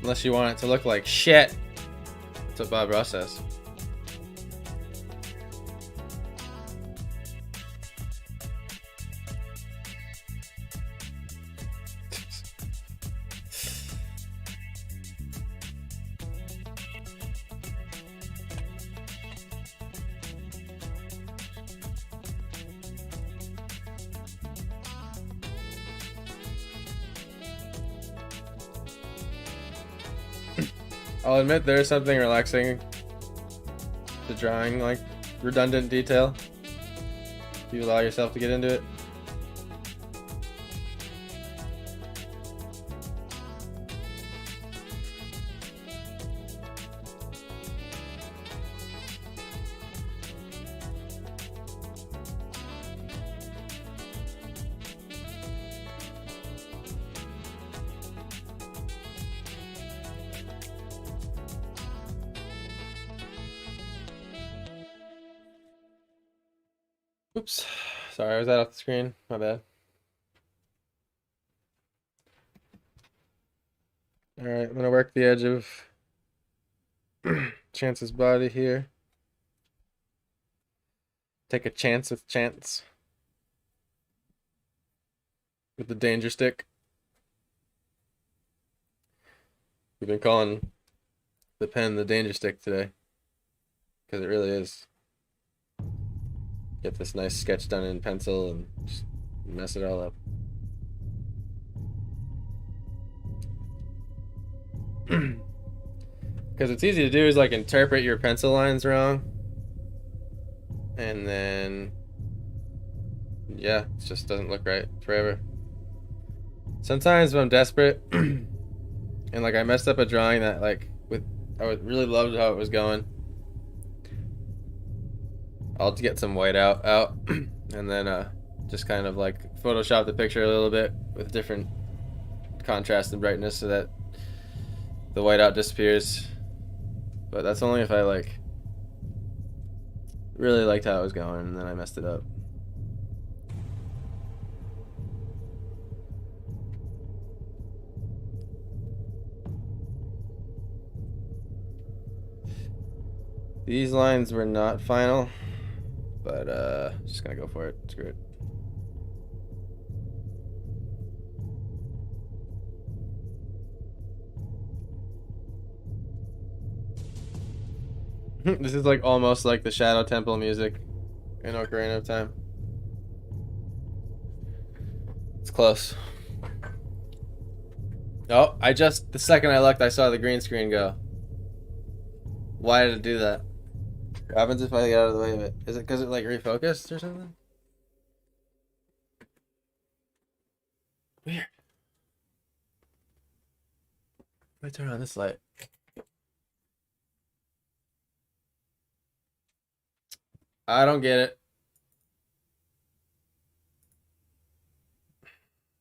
Unless you want it to look like shit. That's what Bob Ross says. I'll admit there is something relaxing to drawing like redundant detail. If you allow yourself to get into it. Oops. Sorry, was that off the screen? My bad. Alright, I'm gonna work the edge of Chance's body here. Take a chance with Chance. With the danger stick. We've been calling the pen the danger stick today. Because it really is. Get this nice sketch done in pencil and just mess it all up. Because what's easy to do is like interpret your pencil lines wrong. And then, yeah, it just doesn't look right forever. Sometimes when I'm desperate and like I messed up a drawing that like I really loved how it was going, I'll get some white out and then just kind of like Photoshop the picture a little bit with different contrast and brightness so that the whiteout disappears. But that's only if I like really liked how it was going and then I messed it up. These lines were not final, but just gonna go for it. Screw it. This is like almost like the Shadow Temple music in Ocarina of Time. It's close. Oh, the second I looked, I saw the green screen go. Why did it do that? What happens if I get out of the way of it? Is it because it like refocused or something? Weird. Let me turn on this light. I don't get it.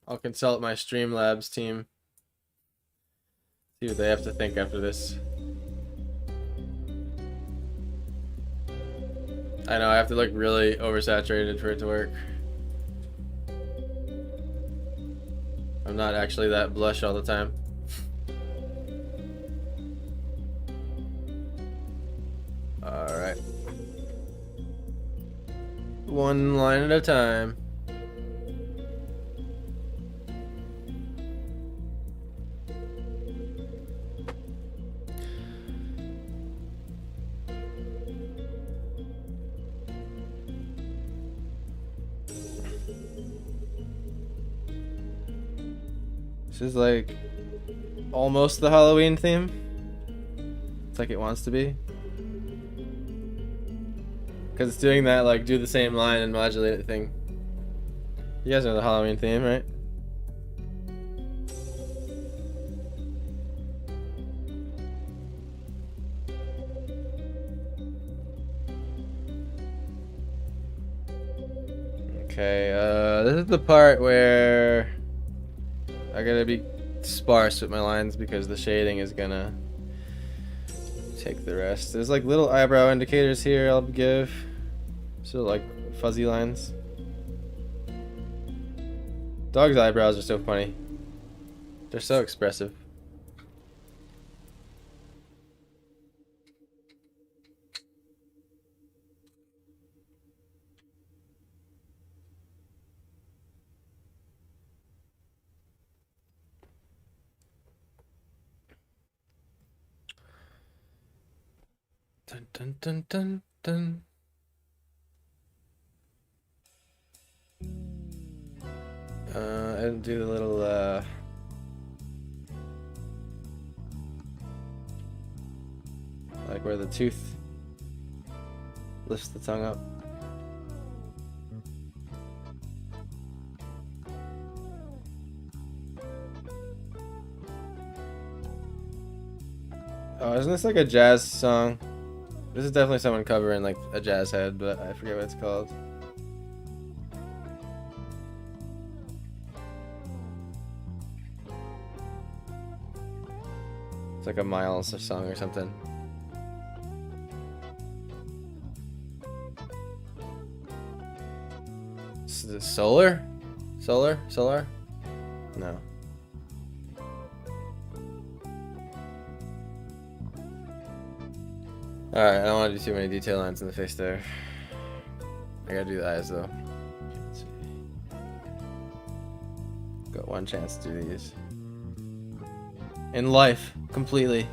I'll consult my Streamlabs team. See what they have to think after this. I know, I have to look really oversaturated for it to work. I'm not actually that blush all the time. Alright. One line at a time. This is like almost the Halloween theme. It's like it wants to be. Because it's doing that, like, do the same line and modulate it thing. You guys know the Halloween theme, right? Okay, this is the part where I gotta be sparse with my lines because the shading is gonna take the rest. There's like little eyebrow indicators here I'll give. So like fuzzy lines. Dog's eyebrows are so funny. They're so expressive. Dun dun dun dun dun. I didn't do the little like where the tooth lifts the tongue up. Oh, isn't this like a jazz song? This is definitely someone covering like a jazz head, but I forget what it's called. It's like a Miles song or something. Solar? Solar? Solar? No. Alright, I don't want to do too many detail lines in the face there. I gotta do the eyes though. Let's see. Got one chance to do these. In life, completely.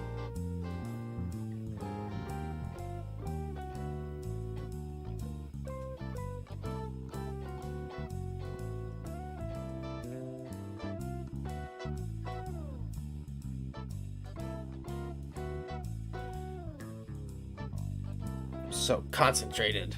So concentrated.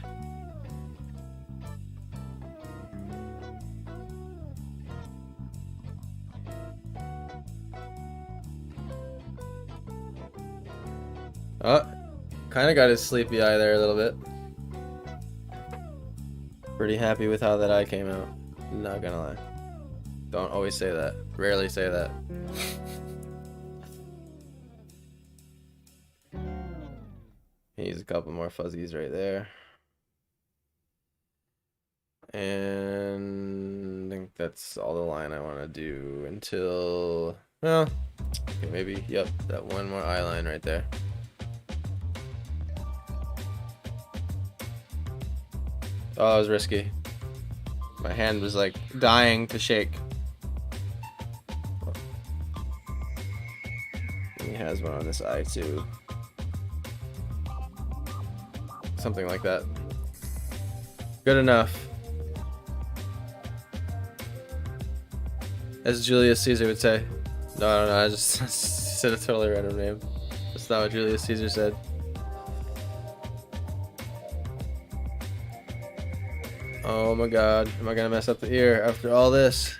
Oh, kind of got his sleepy eye there a little bit. Pretty happy with how that eye came out. Not gonna lie. Don't always say that. Rarely say that. He's a couple more fuzzies right there. And I think that's all the line I want to do until, well, okay, maybe, yep, that one more eye line right there. Oh, that was risky. My hand was like dying to shake. And he has one on this eye too. Something like that. Good enough. As Julius Caesar would say. No, I don't know. I just said a totally random name. That's not what Julius Caesar said. Oh my god. Am I gonna mess up the ear after all this?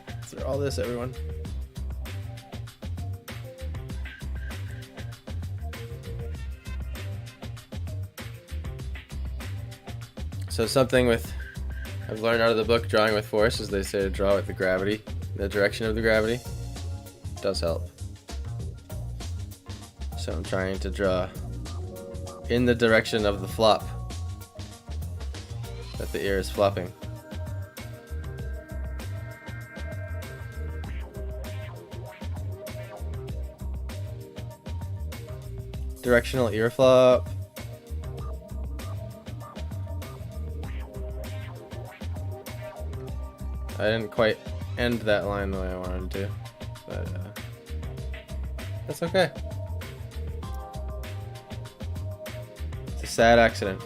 After all this, everyone. So something with, I've learned out of the book Drawing with Force is they say to draw with the gravity, the direction of the gravity. Does help. So I'm trying to draw in the direction of the flop. That the ear is flopping. Directional ear flop. I didn't quite end that line the way I wanted to, but that's okay. It's a sad accident.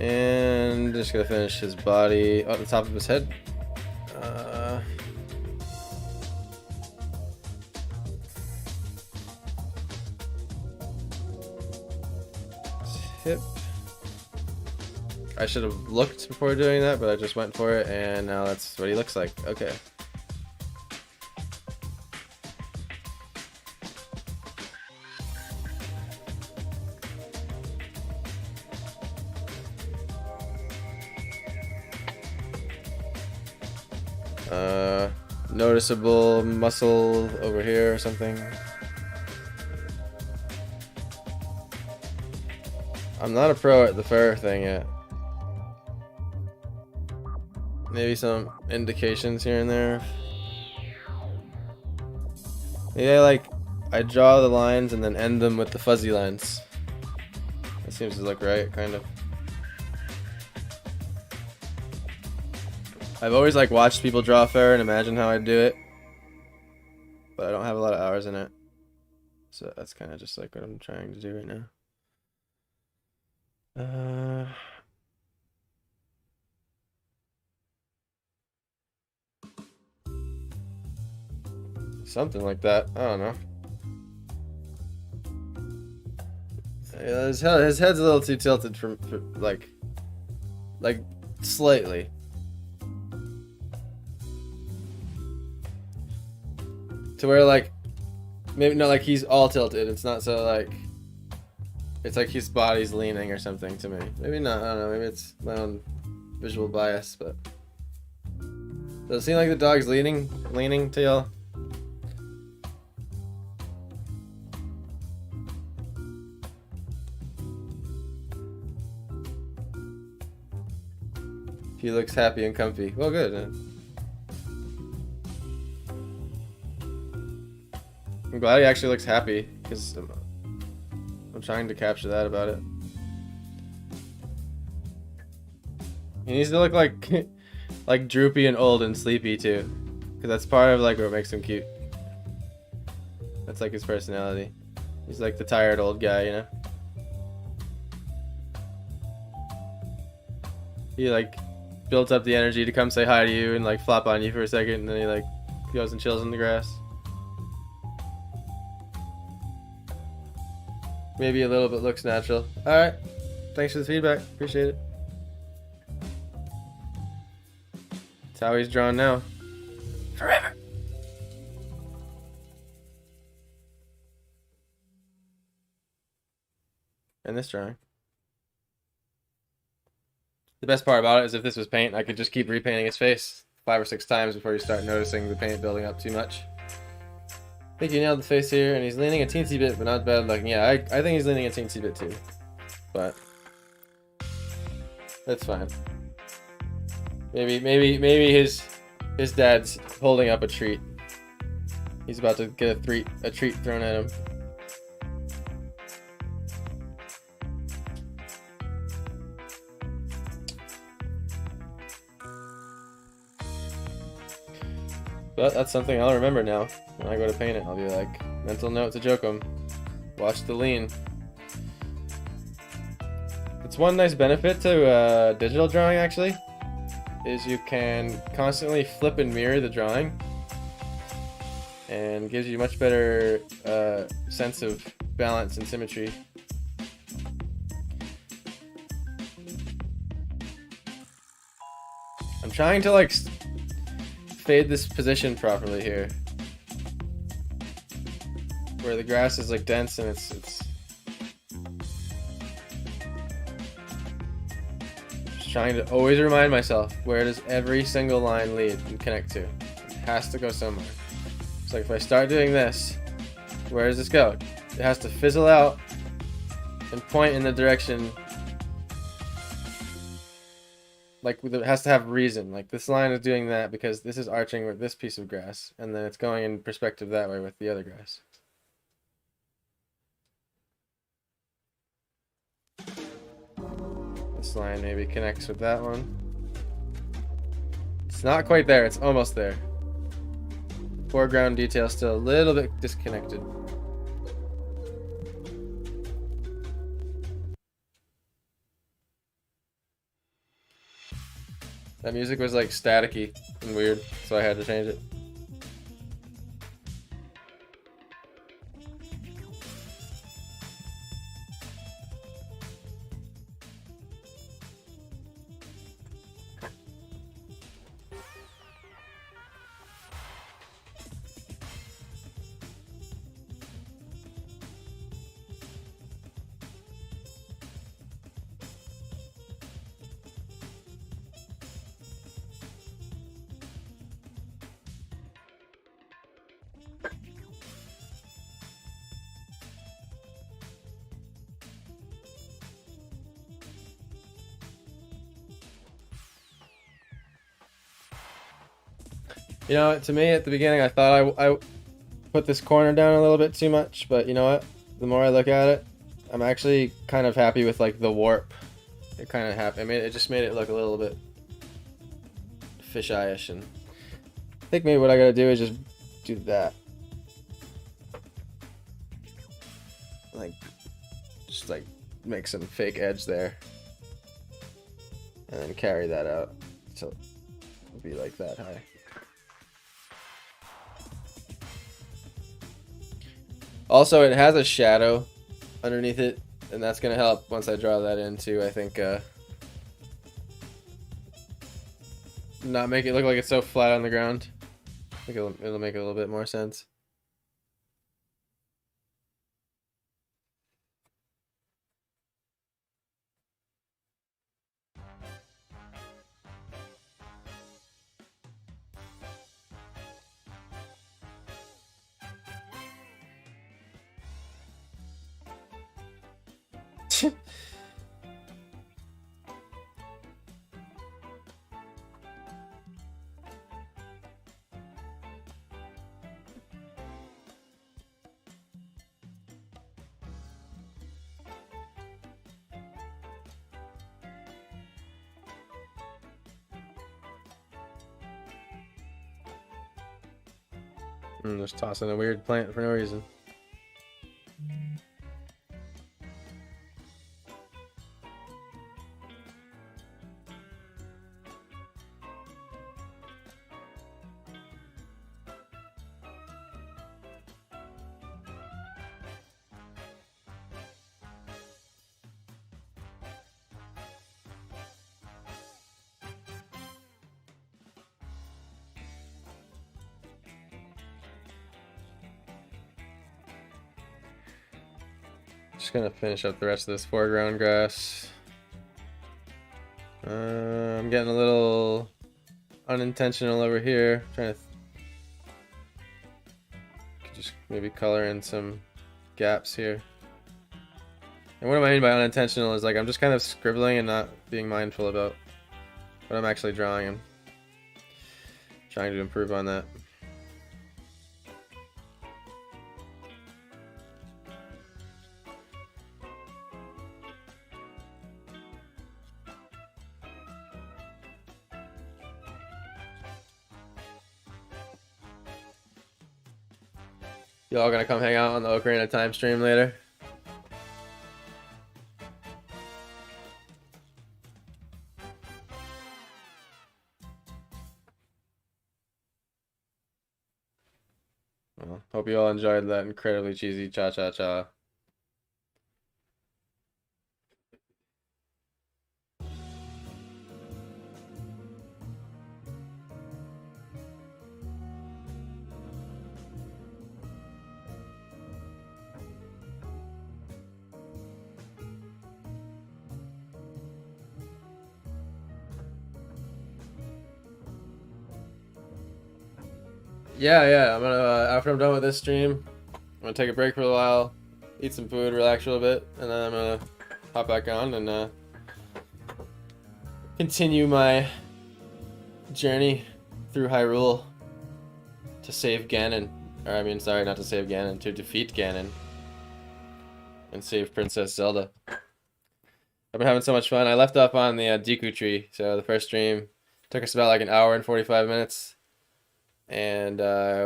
And just gonna finish his body on the top of his head. Hip. I should have looked before doing that, but I just went for it, and now that's what he looks like. Okay. Noticeable muscle over here or something. I'm not a pro at the fur thing yet. Maybe some indications here and there. Maybe I draw the lines and then end them with the fuzzy lines. That seems to look right, kind of. I've always watched people draw fur and imagine how I'd do it, but I don't have a lot of hours in it, so that's kind of just what I'm trying to do right now. Something like that. I don't know. Yeah, his head's a little too tilted for like slightly. To where maybe not he's all tilted. It's not so it's his body's leaning or something to me. Maybe not. I don't know. Maybe it's my own visual bias, but does it seem like the dog's leaning to y'all? He looks happy and comfy. Well, good. I'm glad he actually looks happy, because I'm trying to capture that about it. He needs to look like droopy and old and sleepy too, because that's part of what makes him cute. That's his personality. He's the tired old guy, you know. He builds up the energy to come say hi to you and flop on you for a second, and then he goes and chills in the grass. Maybe a little bit looks natural. Alright. Thanks for the feedback. Appreciate it. That's how he's drawn now. Forever. And this drawing. The best part about it is if this was paint, I could just keep repainting his face 5 or 6 times before you start noticing the paint building up too much. I think you nailed the face here, and he's leaning a teensy bit, but not bad looking. Yeah, I think he's leaning a teensy bit too, but that's fine. Maybe his dad's holding up a treat. He's about to get a treat thrown at him. But that's something I'll remember now. When I go to paint it, I'll be mental note to Jokum. Watch the lean. It's one nice benefit to digital drawing, actually, is you can constantly flip and mirror the drawing, and gives you much better sense of balance and symmetry. I'm trying to fade this position properly here, where the grass is dense and it's just trying to always remind myself, where does every single line lead and connect to? It has to go somewhere. So if I start doing this, where does this go? It has to fizzle out and point in the direction, it has to have reason. This line is doing that because this is arching with this piece of grass, and then it's going in perspective that way with the other grass. This line maybe connects with that one. It's not quite there, it's almost there. Foreground detail still a little bit disconnected. That music was like staticky and weird, so I had to change it. You know, to me at the beginning, I thought I put this corner down a little bit too much, but you know what? The more I look at it, I'm actually kind of happy with like the warp. It kind of happy. I mean, it just made it look a little bit fisheye-ish, and I think maybe what I gotta do is just do that. Like, just like make some fake edge there, and then carry that out so it'll be like that high. Also, it has a shadow underneath it, and that's gonna help once I draw that in too. I think not make it look like it's so flat on the ground. I think it'll make a little bit more sense. I'm just tossing a weird plant for no reason. Just gonna finish up the rest of this foreground grass. I'm getting a little unintentional over here. Trying to just maybe color in some gaps here. And what I mean by unintentional is like I'm just kind of scribbling and not being mindful about what I'm actually drawing and trying to improve on that. Y'all gonna come hang out on the Ocarina of Time stream later? Well, hope you all enjoyed that incredibly cheesy cha-cha-cha. Yeah. I'm gonna after I'm done with this stream, I'm gonna take a break for a while, eat some food, relax a little bit, and then I'm gonna hop back on and continue my journey through Hyrule to save Ganon. Or I mean, sorry, not to save Ganon, to defeat Ganon and save Princess Zelda. I've been having so much fun. I left off on the Deku Tree, so the first stream took us about like an hour and 45 minutes. And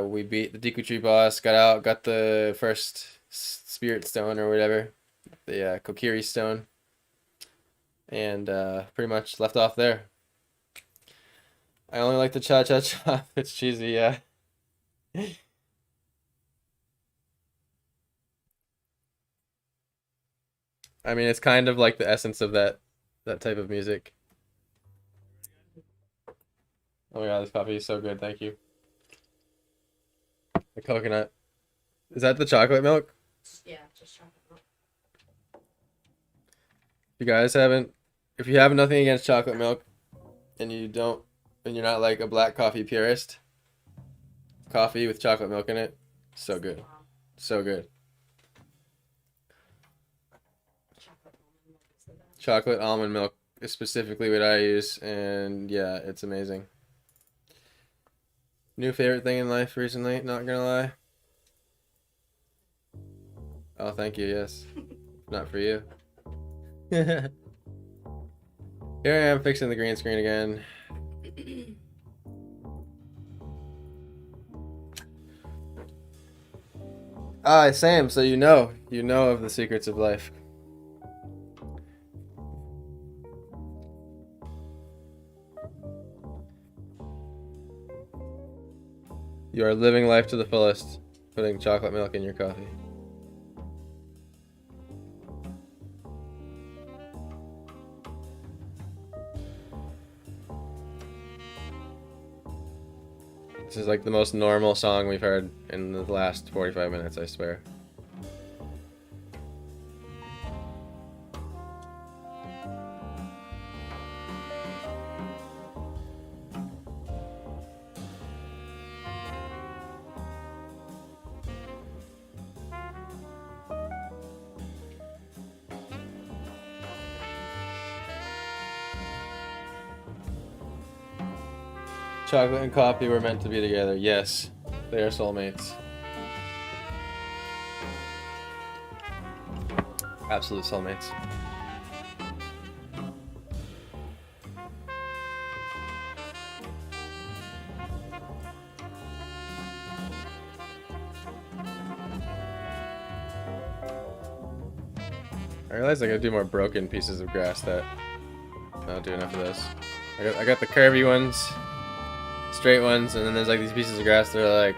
we beat the Deku Tree boss, got the first Spirit Stone or whatever, the Kokiri Stone, and pretty much left off there. I only like the cha-cha-cha. It's cheesy, yeah. I mean, it's kind of like the essence of that type of music. Oh my god, this coffee is so good. Thank you. The coconut. Is that the chocolate milk? Yeah, just chocolate milk. If you have nothing against chocolate milk, and you're not like a black coffee purist, coffee with chocolate milk in it, so good, so good. Chocolate almond milk is specifically what I use, and yeah, it's amazing. New favorite thing in life recently, not gonna lie. Oh, thank you, yes. Not for you. Here I am fixing the green screen again. Ah, Sam, so you know of the secrets of life. You are living life to the fullest, putting chocolate milk in your coffee. This is like the most normal song we've heard in the last 45 minutes, I swear. Chocolate and coffee were meant to be together. Yes, they are soulmates. Absolute soulmates. I realized I gotta do more broken pieces of grass that I don't do enough of this. I got the curvy ones, straight ones, and then there's like these pieces of grass that are like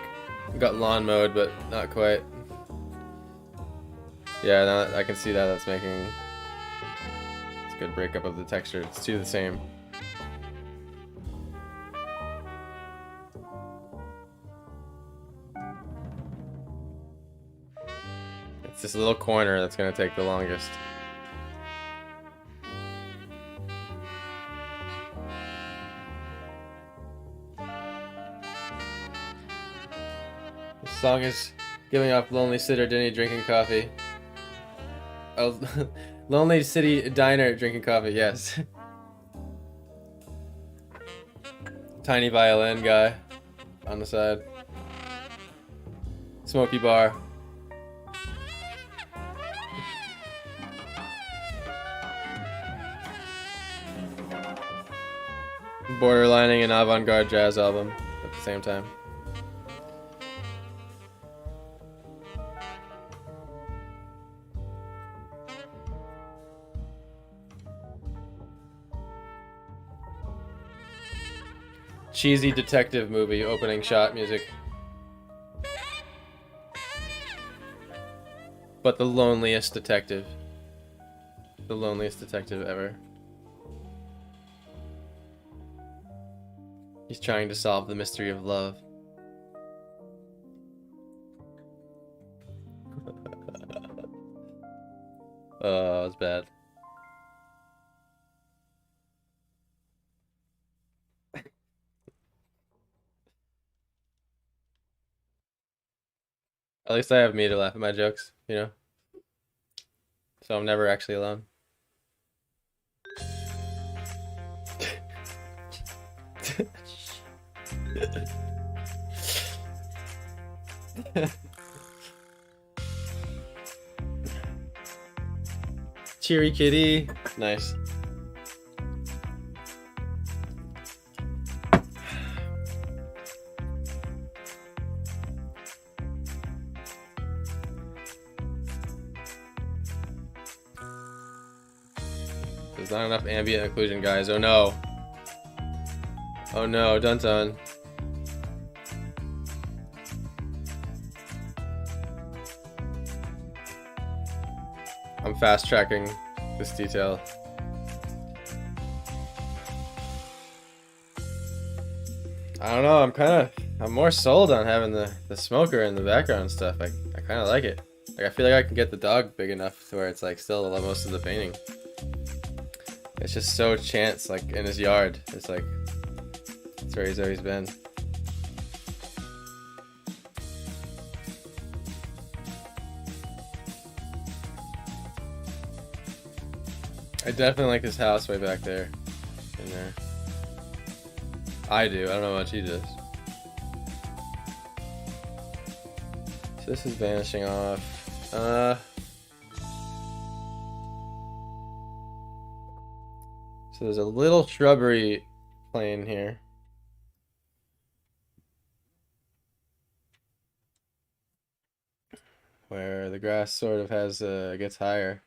got lawn mowed but not quite. Yeah, now that I can see that, that's making it's a good breakup of the texture. It's two the same. It's this little corner that's gonna take the longest. This song is giving off Lonely Sitter Denny drinking coffee. Oh, Lonely City Diner drinking coffee, yes. Tiny violin guy on the side. Smoky bar. Borderlining an avant-garde jazz album at the same time. Cheesy detective movie opening shot music. But the loneliest detective. The loneliest detective ever. He's trying to solve the mystery of love. Oh, it's bad. At least I have me to laugh at my jokes, you know? So I'm never actually alone. Cheery kitty. Nice. There's not enough ambient occlusion, guys. Oh no. Oh no, dun dun. I'm fast tracking this detail. I don't know, I'm more sold on having the smoker in the background and stuff. I kind of like it. Like, I feel like I can get the dog big enough to where it's like still most of the painting. It's just so chance, like in his yard. It's like, it's where he's always been. I definitely like this house way back there. In there. I do. I don't know how much he does. So this is vanishing off. So there's a little shrubbery plane here. Where the grass sort of has gets higher.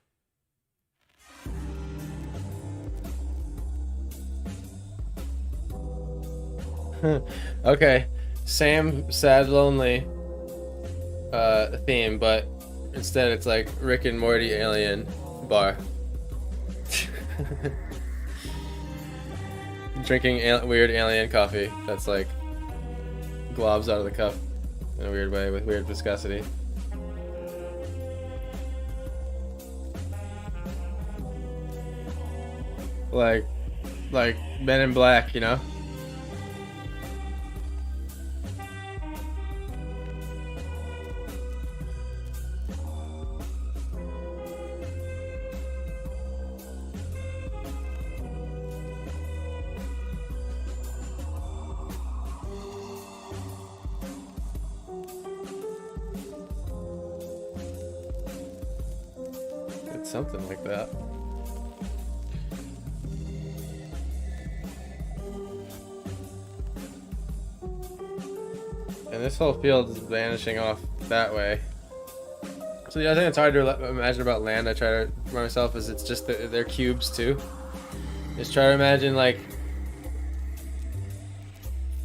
Okay, same sad lonely theme, but instead it's like Rick and Morty alien bar. Drinking weird alien coffee that's like globs out of the cup in a weird way with weird viscosity. Like Men in Black, you know? It's something like that. And this whole field is vanishing off that way. So the other thing that's hard to imagine about land, I try to remind myself, is it's just they're cubes too. Just try to imagine like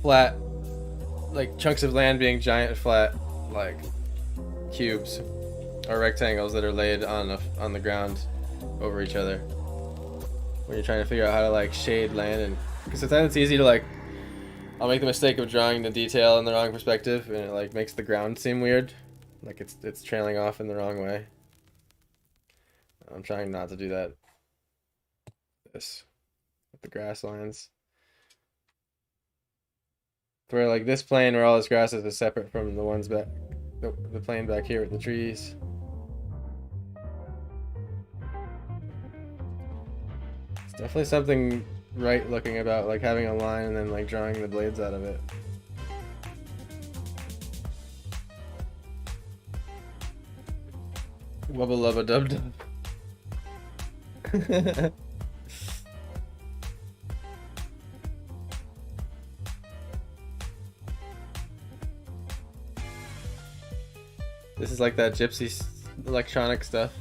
flat, like chunks of land being giant flat, like cubes or rectangles that are laid on the ground over each other. When you're trying to figure out how to like shade land, and because sometimes it's easy to like, I'll make the mistake of drawing the detail in the wrong perspective, and it like makes the ground seem weird, like it's trailing off in the wrong way. I'm trying not to do that. This with the grass lines, where like this plane where all this grass is separate from the ones back, the plane back here with the trees. It's definitely something right looking about like having a line and then like drawing the blades out of it. Wubba lubba dub dub. This is like that gypsy electronic stuff.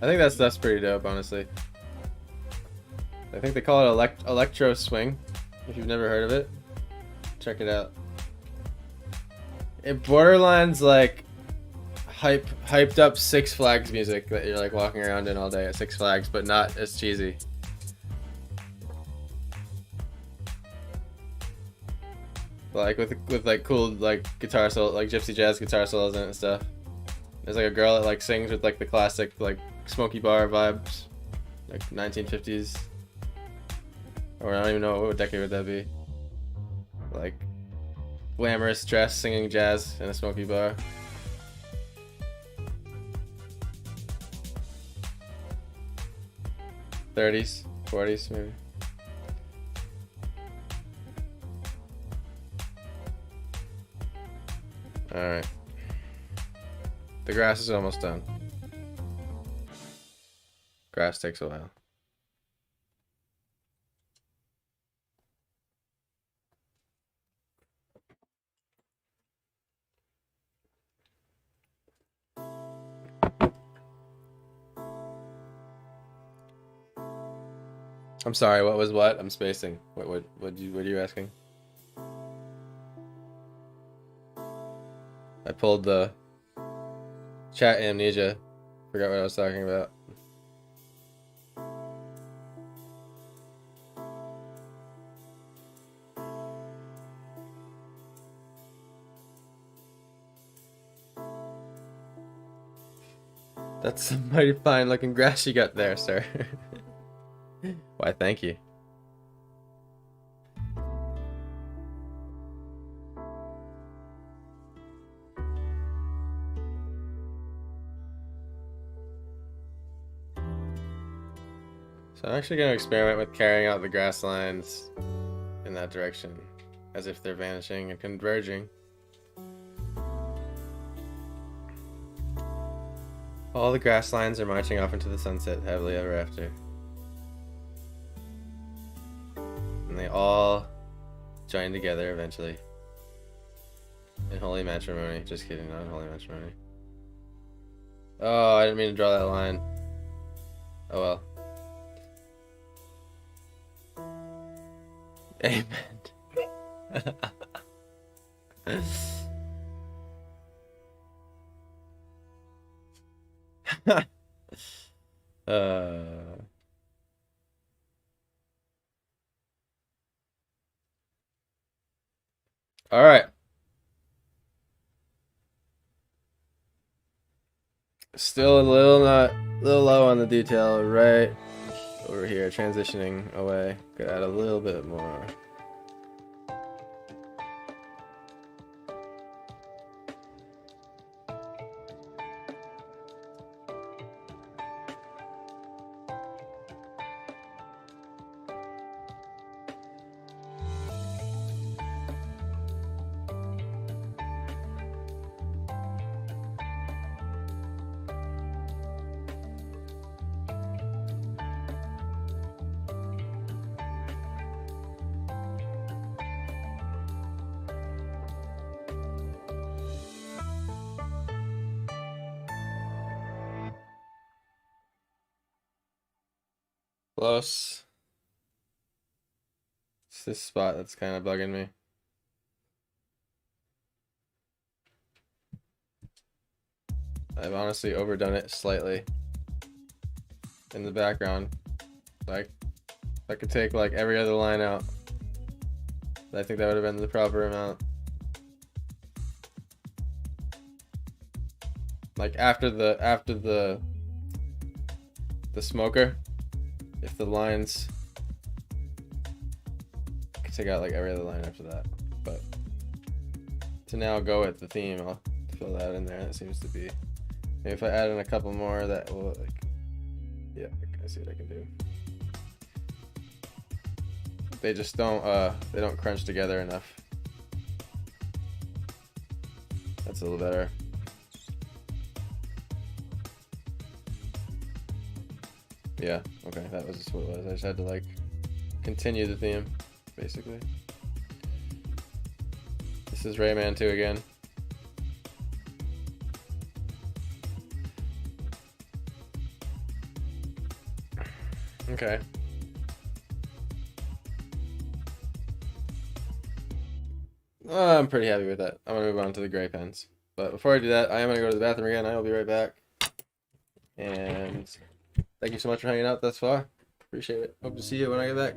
I think that stuff's pretty dope, honestly. I think they call it electro swing. If you've never heard of it, check it out. It borderlines like hyped up Six Flags music that you're like walking around in all day at Six Flags, but not as cheesy. Like with like cool like guitar solo, like gypsy jazz guitar solos in it and stuff. There's like a girl that like sings with like the classic like Smokey Bar vibes, like 1950s, or I don't even know what decade would that be. Like glamorous dress, singing jazz in a Smokey Bar. '30s, '40s maybe. Alright. The grass is almost done. Grass takes a while. I'm sorry, what was what? I'm spacing. What are you asking? I pulled the chat amnesia. Forgot what I was talking about. That's some mighty fine looking grass you got there, sir. Why, thank you. So I'm actually going to experiment with carrying out the grass lines in that direction, as if they're vanishing and converging. All the grass lines are marching off into the sunset happily ever after. And they all join together eventually. In holy matrimony. Just kidding, not in holy matrimony. Oh, I didn't mean to draw that line. Oh well. Amen. All right. Still a little low on the detail right over here, transitioning away. Could add a little bit more. Close. It's this spot that's kind of bugging me. I've honestly overdone it slightly in the background. Like, if I could take like every other line out, I think that would have been the proper amount. Like after the smoker, if the lines, I could take out like every other line after that. But to now go with the theme, I'll fill that in there. That seems to be. Maybe if I add in a couple more, that will like, yeah, I see what I can do. They just they don't crunch together enough. That's a little better. Yeah, okay, that was just what it was. I just had to like continue the theme, basically. This is Rayman 2 again. Okay. I'm pretty happy with that. I'm gonna move on to the gray pens. But before I do that, I am gonna go to the bathroom again. I will be right back. And thank you so much for hanging out thus far. Appreciate it. Hope to see you when I get back.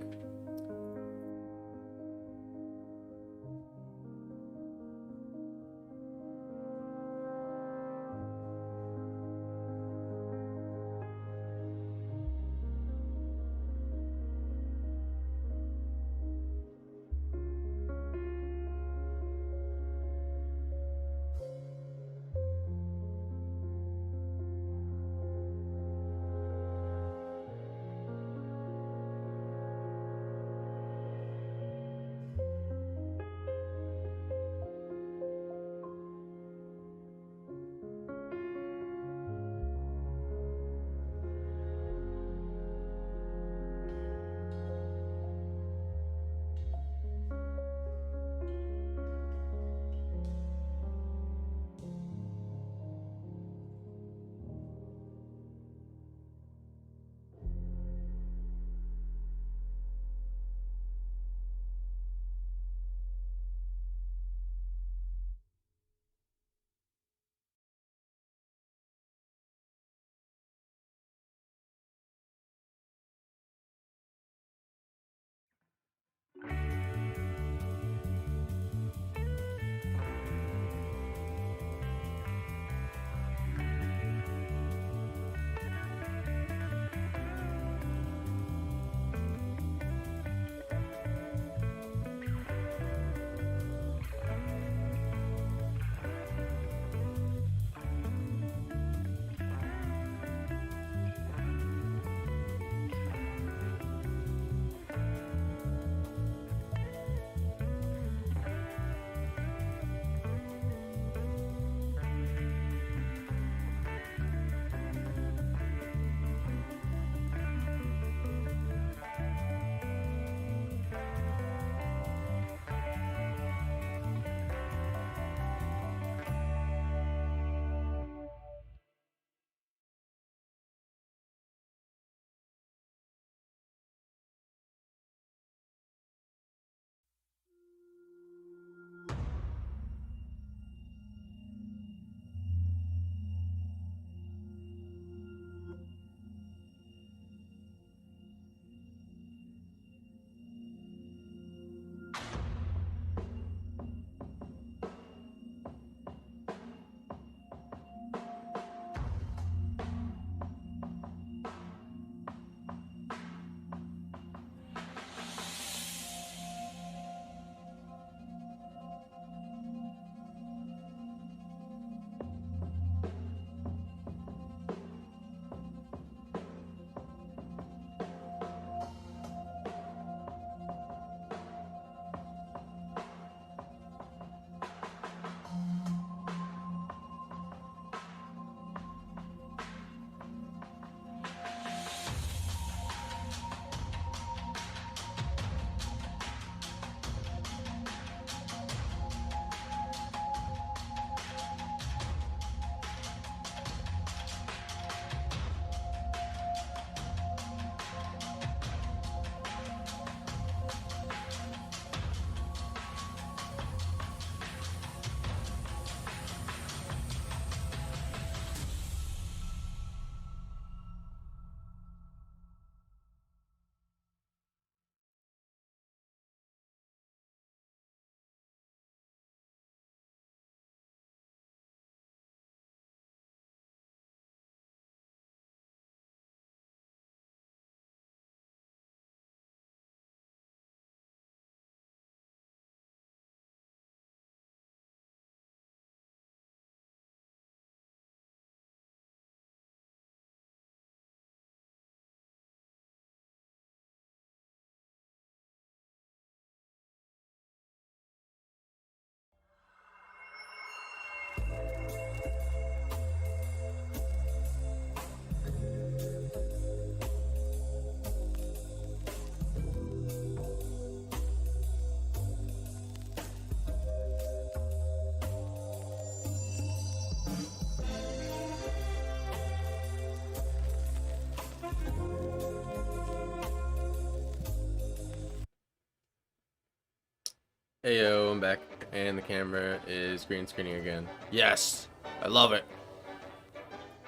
Ayo, I'm back, and the camera is green screening again. Yes, I love it.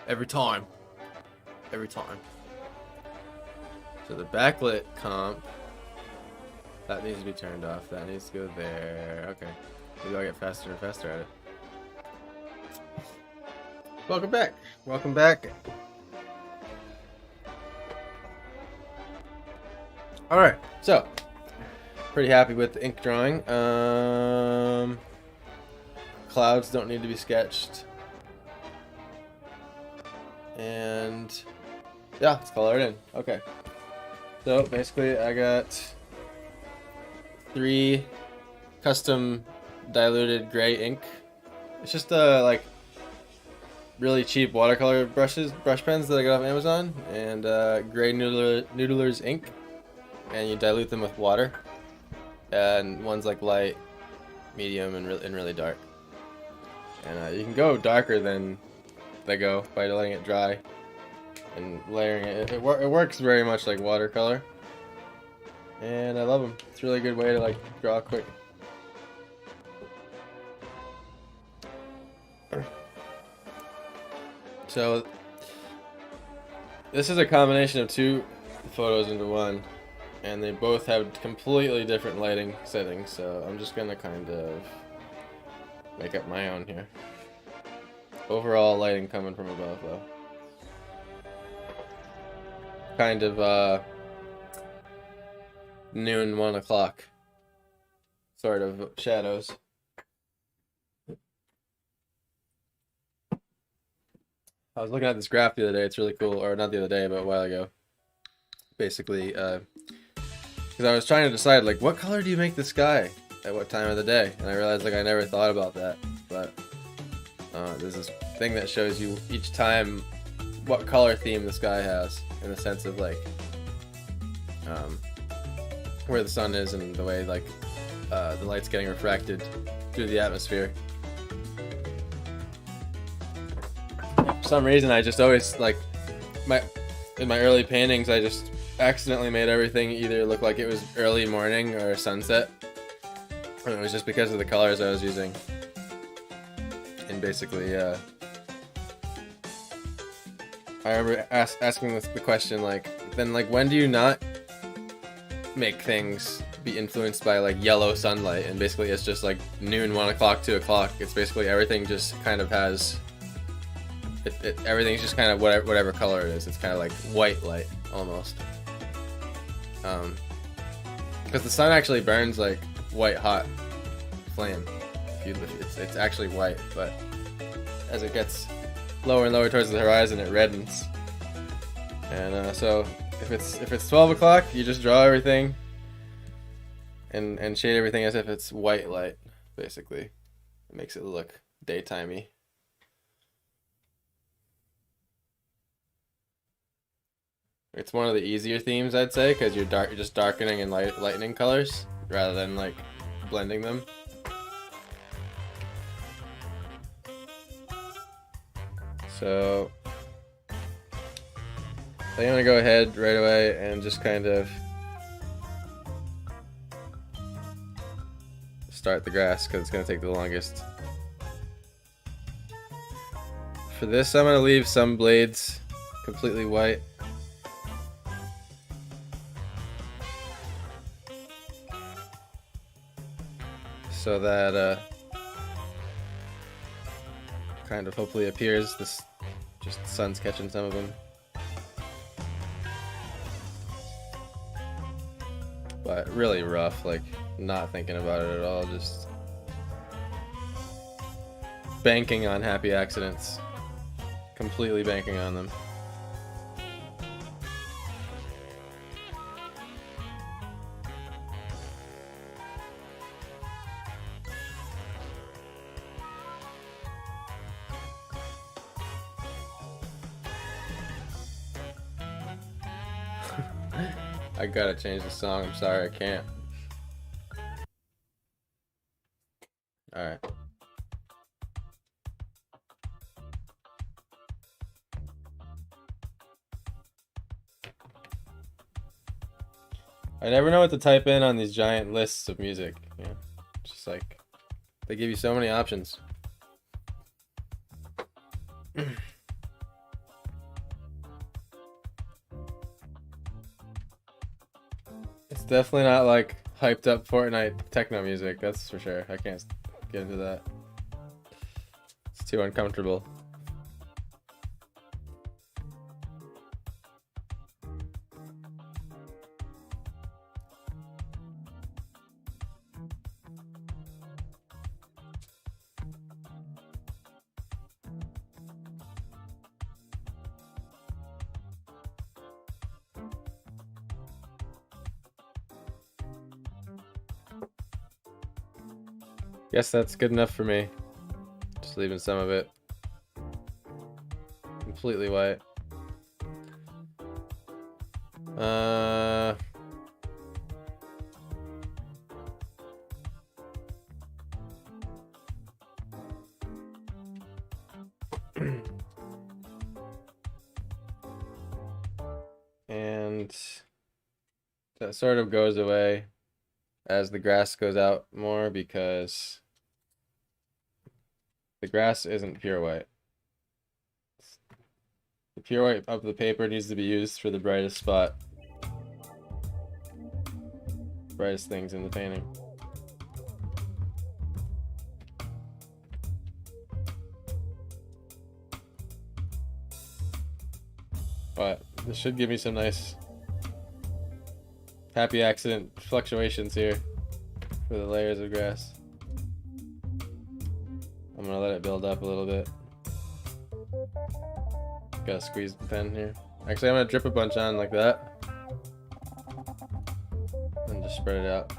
Every time. Every time. So the backlit comp, that needs to be turned off. That needs to go there. Okay. Maybe I'll get faster and faster at it. Welcome back. Welcome back. Alright, so pretty happy with the ink drawing. Clouds don't need to be sketched. And yeah, let's color it in. Okay. So basically I got 3 custom diluted gray ink. It's just like really cheap watercolor brush pens that I got off Amazon, and gray Noodler's ink, and you dilute them with water. And one's like light, medium, and really dark. And you can go darker than they go by letting it dry and layering it. It works very much like watercolor, and I love them. It's a really good way to like draw quick. So this is a combination of 2 photos into one, and they both have completely different lighting settings, so I'm just gonna kind of make up my own here. Overall lighting coming from above though. Kind of noon, 1 o'clock sort of shadows. I was looking at this graph the other day. It's really cool, or not the other day, but a while ago. Basically, because I was trying to decide, like, what color do you make the sky at what time of the day? And I realized, like, I never thought about that. But there's this thing that shows you each time what color theme the sky has, in the sense of, like, where the sun is and the way, like, the light's getting refracted through the atmosphere. For some reason, I just always, like, in my early paintings, I just accidentally made everything either look like it was early morning or sunset. And it was just because of the colors I was using. And basically, I remember asking the question, like, then, like, when do you not make things be influenced by, like, yellow sunlight? And basically, it's just, like, noon, 1 o'clock, 2 o'clock. It's basically everything just kind of has... everything's just kind of whatever color it is. It's kind of like white light almost, because the sun actually burns like white hot flame. It's actually white, but as it gets lower and lower towards the horizon, it reddens. And so if it's 12 o'clock, you just draw everything and shade everything as if it's white light. Basically, it makes it look daytimey. It's one of the easier themes, I'd say, because you're just darkening and lightening colors rather than like blending them. So I'm gonna go ahead right away and just kind of start the grass because it's gonna take the longest. For this, I'm gonna leave some blades completely white. So that kind of hopefully appears this, just the sun's catching some of them. But really rough, like not thinking about it at all, just banking on happy accidents. Completely banking on them. I gotta change the song. I'm sorry, I can't. Alright. I never know what to type in on these giant lists of music. Yeah. It's like they give you so many options. It's definitely not like hyped up Fortnite techno music, that's for sure. I can't get into that. It's too uncomfortable. Guess that's good enough for me. Just leaving some of it completely white. And that sort of goes away as the grass goes out more because the grass isn't pure white. The pure white of the paper needs to be used for the brightest spot. Brightest things in the painting. But this should give me some nice happy accident fluctuations here for the layers of grass. I'm gonna let it build up a little bit. Gotta squeeze the pen here. Actually, I'm gonna drip a bunch on like that. And just spread it out.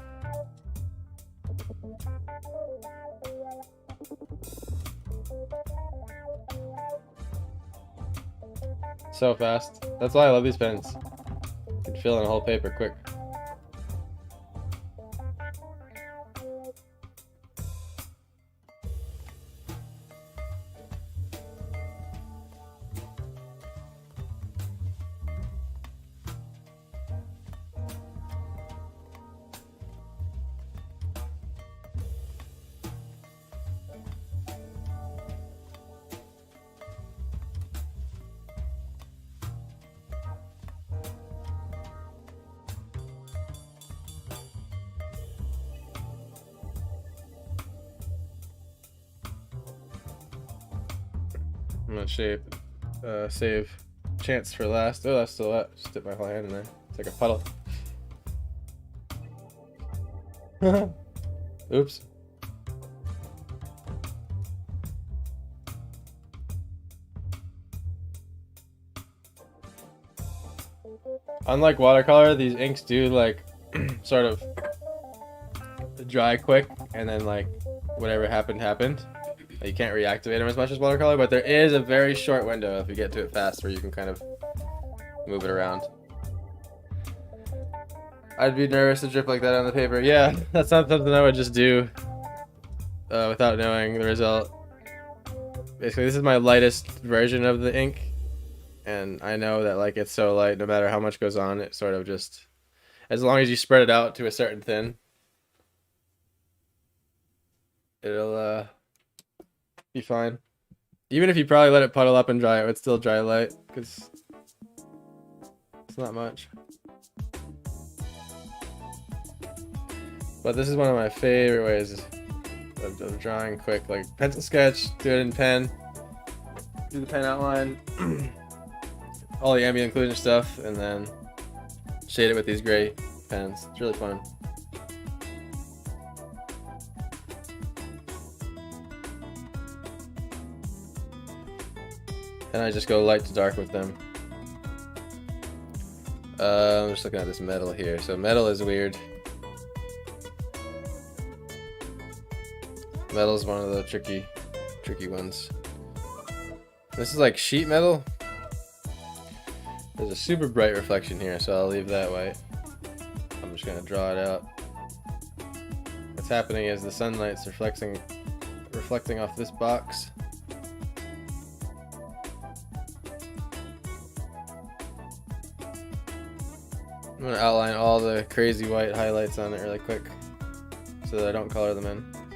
So fast. That's why I love these pens. You can fill in a whole paper quick. I'm gonna save chance for last. Oh, that's still wet. Just dip my whole hand in there. It's like a puddle. Oops. Unlike watercolor, these inks do like sort of dry quick, and then like whatever happened. You can't reactivate them as much as watercolor, but there is a very short window if you get to it fast where you can kind of move it around. I'd be nervous to drip like that on the paper. Yeah, that's not something I would just do without knowing the result. Basically, this is my lightest version of the ink, and I know that like it's so light, no matter how much goes on, it sort of just, as long as you spread it out to a certain thin, it'll be fine. Even if you probably let it puddle up and dry, it would still dry light because it's not much. But this is one of my favorite ways of drawing quick, like pencil sketch, do it in pen, do the pen outline, all the ambient occlusion stuff, and then shade it with these gray pens. It's really fun. And I just go light to dark with them. I'm just looking at this metal here. So metal is weird. Metal is one of the tricky ones. This is like sheet metal. There's a super bright reflection here, so I'll leave that white. I'm just gonna draw it out. What's happening is the sunlight's reflecting off this box. I'm gonna outline all the crazy white highlights on it really quick so that I don't color them in.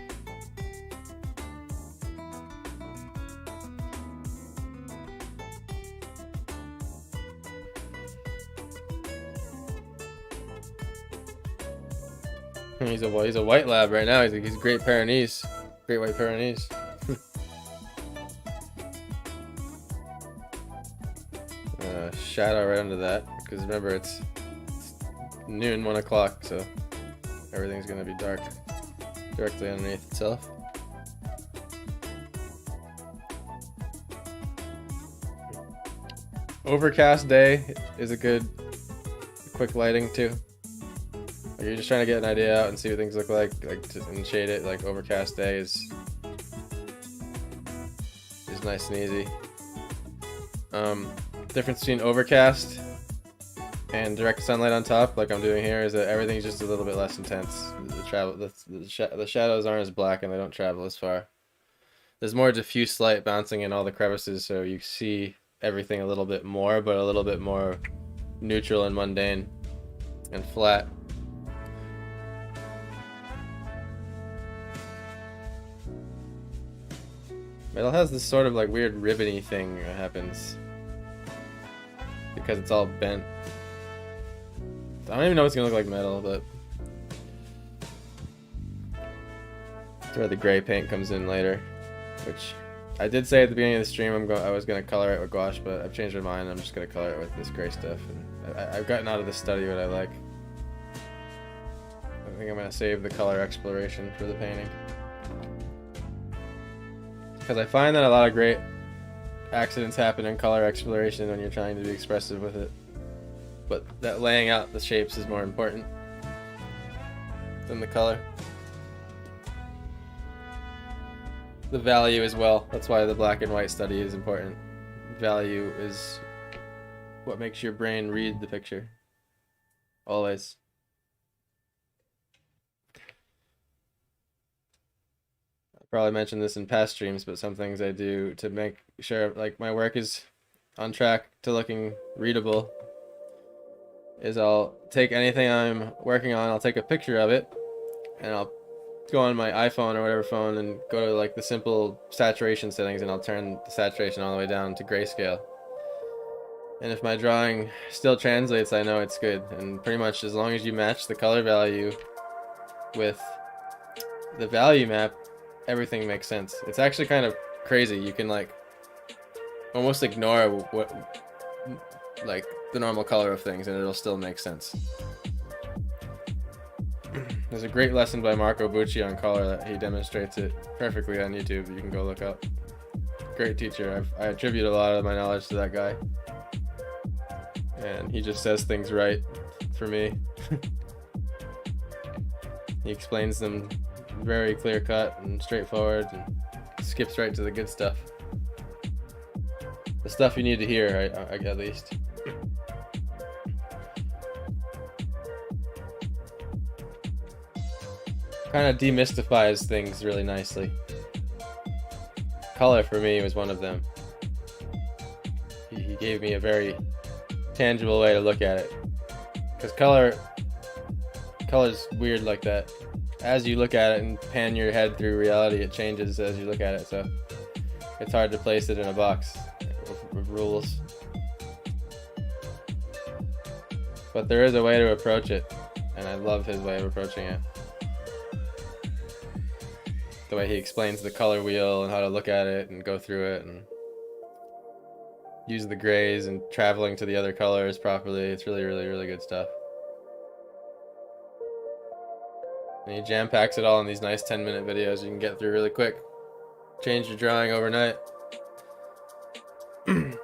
He's a white lab right now. He's a Great Pyrenees, Great White Pyrenees. Shadow right under that, because remember it's noon, 1 o'clock, so everything's gonna be dark directly underneath itself. Overcast day is a good quick lighting too. Like you're just trying to get an idea out and see what things look like and shade it. Like overcast day is nice and easy. Difference between overcast and direct sunlight on top, like I'm doing here, is that everything's just a little bit less intense. The shadows aren't as black and they don't travel as far. There's more diffuse light bouncing in all the crevices, so you see everything a little bit more, but a little bit more neutral and mundane and flat. Metal has this sort of like weird ribbony thing that happens because it's all bent. I don't even know what's gonna look like metal, but that's where the gray paint comes in later, which I did say at the beginning of the stream I was gonna color it with gouache, but I've changed my mind. I'm just gonna color it with this gray stuff, and I've gotten out of the study what I like. I think I'm gonna save the color exploration for the painting, because I find that a lot of great accidents happen in color exploration when you're trying to be expressive with it. But that laying out the shapes is more important than the color. The value as well. That's why the black and white study is important. Value is what makes your brain read the picture. Always. I probably mentioned this in past streams, but some things I do to make sure like my work is on track to looking readable is I'll take anything I'm working on, I'll take a picture of it, and I'll go on my iPhone or whatever phone and go to like the simple saturation settings, and I'll turn the saturation all the way down to grayscale. And if my drawing still translates, I know it's good. And pretty much as long as you match the color value with the value map, everything makes sense. It's actually kind of crazy. You can like almost ignore what like the normal color of things and it'll still make sense. There's a great lesson by Marco Bucci on color that he demonstrates it perfectly on YouTube. You can go look up. Great teacher. I attribute a lot of my knowledge to that guy. And he just says things right for me. He explains them very clear cut and straightforward and skips right to the good stuff. The stuff you need to hear, at least. Kind of demystifies things really nicely. Color for me was one of them. He gave me a very tangible way to look at it. Because color's weird like that. As you look at it and pan your head through reality, it changes as you look at it, so it's hard to place it in a box with rules. But there is a way to approach it, and I love his way of approaching it. The way he explains the color wheel and how to look at it and go through it and use the grays and traveling to the other colors properly. It's really, really, really good stuff. And he jam packs it all in these nice 10-minute videos you can get through really quick. Change your drawing overnight. Okay,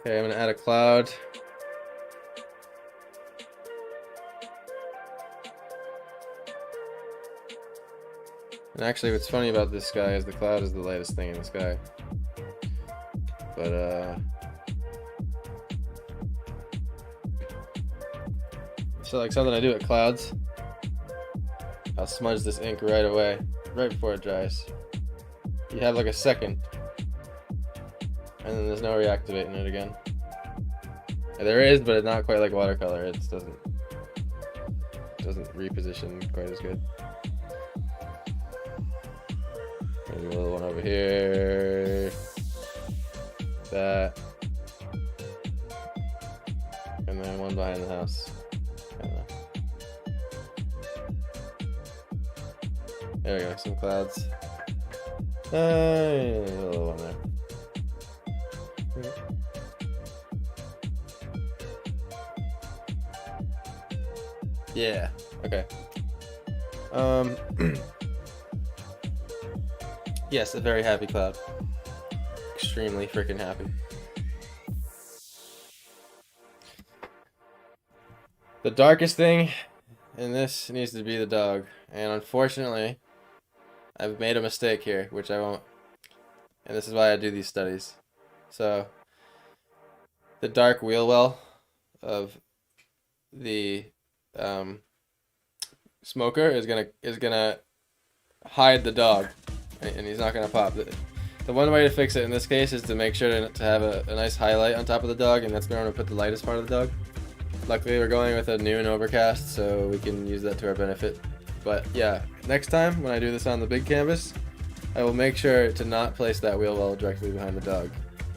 I'm gonna add a cloud. And actually what's funny about this sky is the cloud is the lightest thing in the sky. But so like something I do with clouds, I'll smudge this ink right away, right before it dries. You have like a second, and then there's no reactivating it again. There is, but it's not quite like watercolor. It doesn't reposition quite as good. Maybe a little one over here. That. And then one behind the house. There we go, some clouds. A little one there. Yeah, okay. Yes, a very happy cloud. Extremely freaking happy. The darkest thing in this needs to be the dog. And unfortunately, I've made a mistake here, which I won't. And this is why I do these studies. So, the dark wheel well of the smoker is gonna hide the dog, and he's not gonna pop. The one way to fix it in this case is to make sure to have a nice highlight on top of the dog, and that's where I'm gonna put the lightest part of the dog. Luckily, we're going with a noon overcast, so we can use that to our benefit. But yeah, next time when I do this on the big canvas, I will make sure to not place that wheel well directly behind the dog.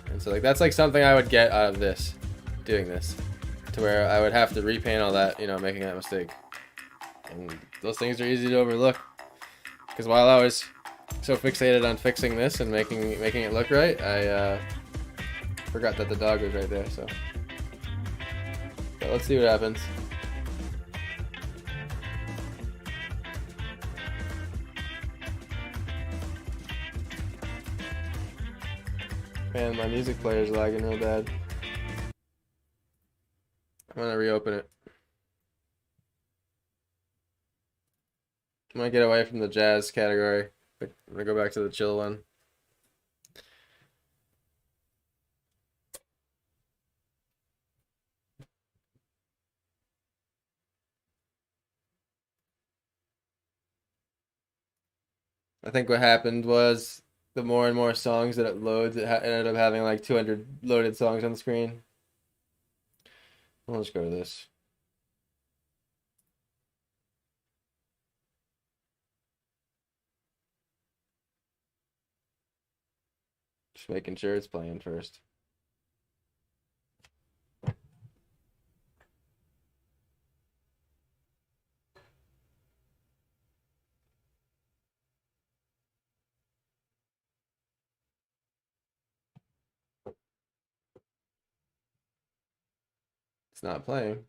And so like that's like something I would get out of this, doing this, to where I would have to repaint all that, you know, making that mistake. And those things are easy to overlook, because while I was so fixated on fixing this and making it look right, I forgot that the dog was right there. So let's see what happens. Man, my music player's lagging real bad. I'm gonna reopen it. I'm gonna get away from the jazz category. I'm gonna go back to the chill one. I think what happened was the more and more songs that it loads, it ended up having like 200 loaded songs on the screen. I'll just go to this. Just making sure it's playing first. It's not playing.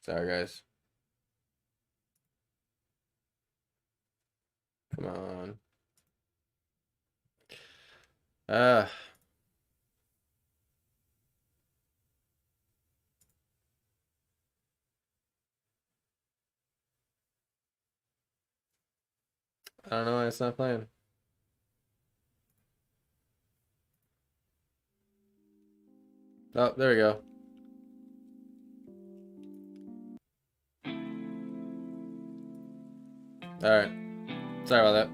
Sorry, guys. Come on. Ah. I don't know why it's not playing. Oh, there we go. Alright. Sorry about that.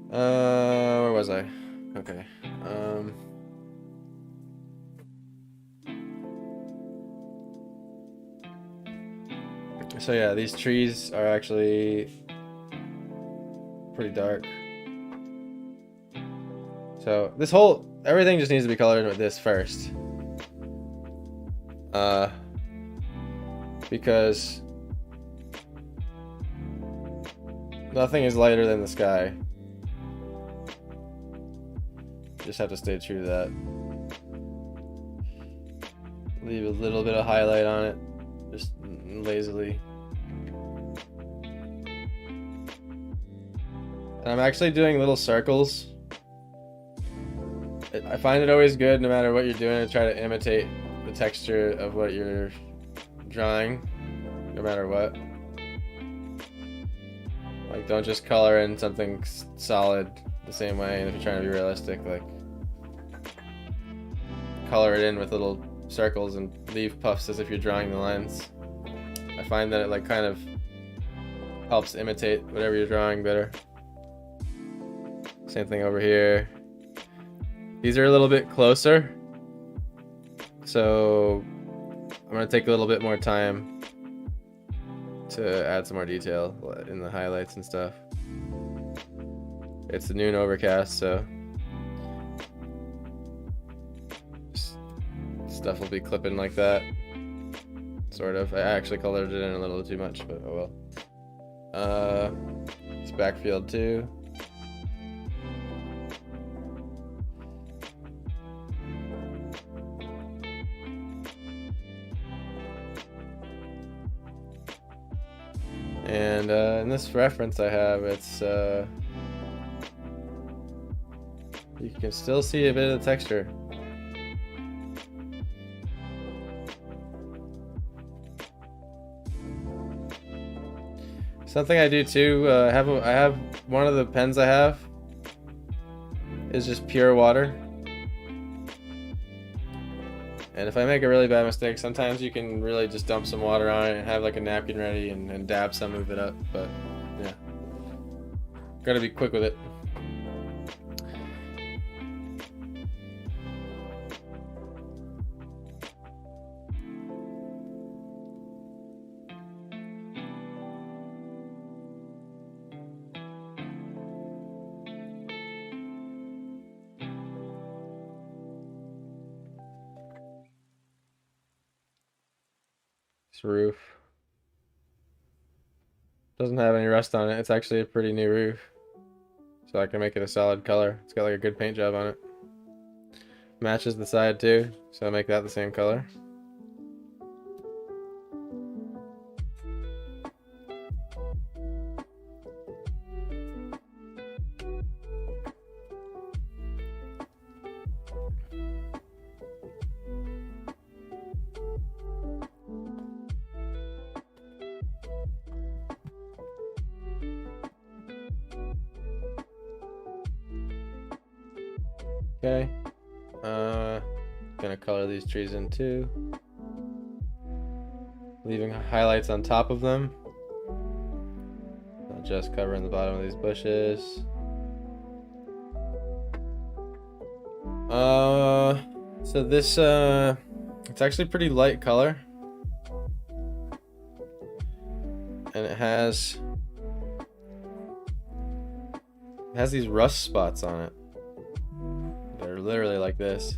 Where was I? Okay. So yeah, these trees are actually pretty dark. So this everything just needs to be colored with this first. Because nothing is lighter than the sky. Just have to stay true to that. Leave a little bit of highlight on it, just lazily. And I'm actually doing little circles. I find it always good, no matter what you're doing, to try to imitate the texture of what you're drawing, no matter what. Like, don't just color in something solid the same way, and if you're trying to be realistic, like, color it in with little circles and leave puffs as if you're drawing the lines. I find that it like kind of helps imitate whatever you're drawing better. Same thing over here. These are a little bit closer, so I'm gonna take a little bit more time to add some more detail in the highlights and stuff. It's the noon overcast, so stuff will be clipping like that. sort of. I actually colored it in a little too much, but oh well. It's backfield too. And in this reference I have, it's you can still see a bit of the texture. Something I do too, I have one of the pens I have is just pure water. And if I make a really bad mistake, sometimes you can really just dump some water on it and have like a napkin ready and dab some of it up. But yeah, gotta be quick with it. This roof doesn't have any rust on it. It's actually a pretty new roof, so I can make it a solid color. It's got like a good paint job on it. Matches the side too, so I'll make that the same color. Okay, gonna color these trees in too, leaving highlights on top of them. Not just covering the bottom of these bushes. So this it's actually pretty light color, and it has these rust spots on it. They're literally like this.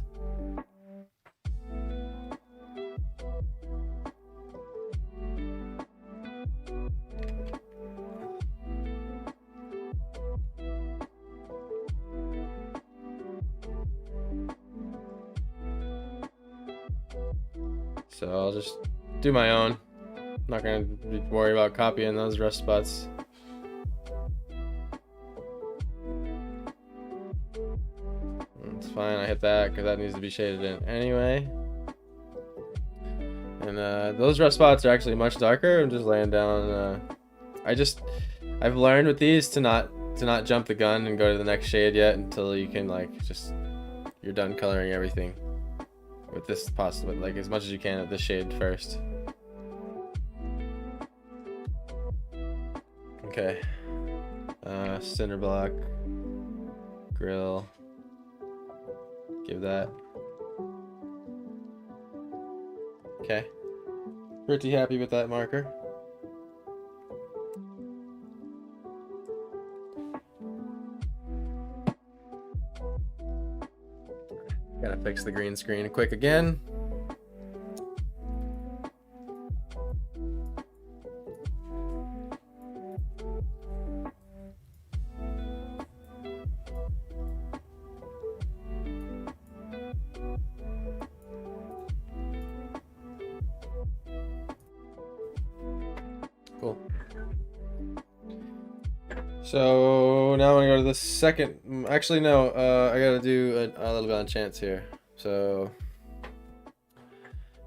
So I'll just do my own. I'm not gonna worry about copying those rust spots. It's fine, I hit that because that needs to be shaded in anyway. And those rust spots are actually much darker. I'm just laying down. I've learned with these to not jump the gun and go to the next shade yet until you can you're done coloring everything with this possible, like as much as you can at this shade first. Okay. Cinder block, grill. Give that. Okay. Pretty happy with that marker. Gotta fix the green screen quick again. Cool. So now I'm gonna go to the second. Actually, no. I gotta do a little bit on chance here. So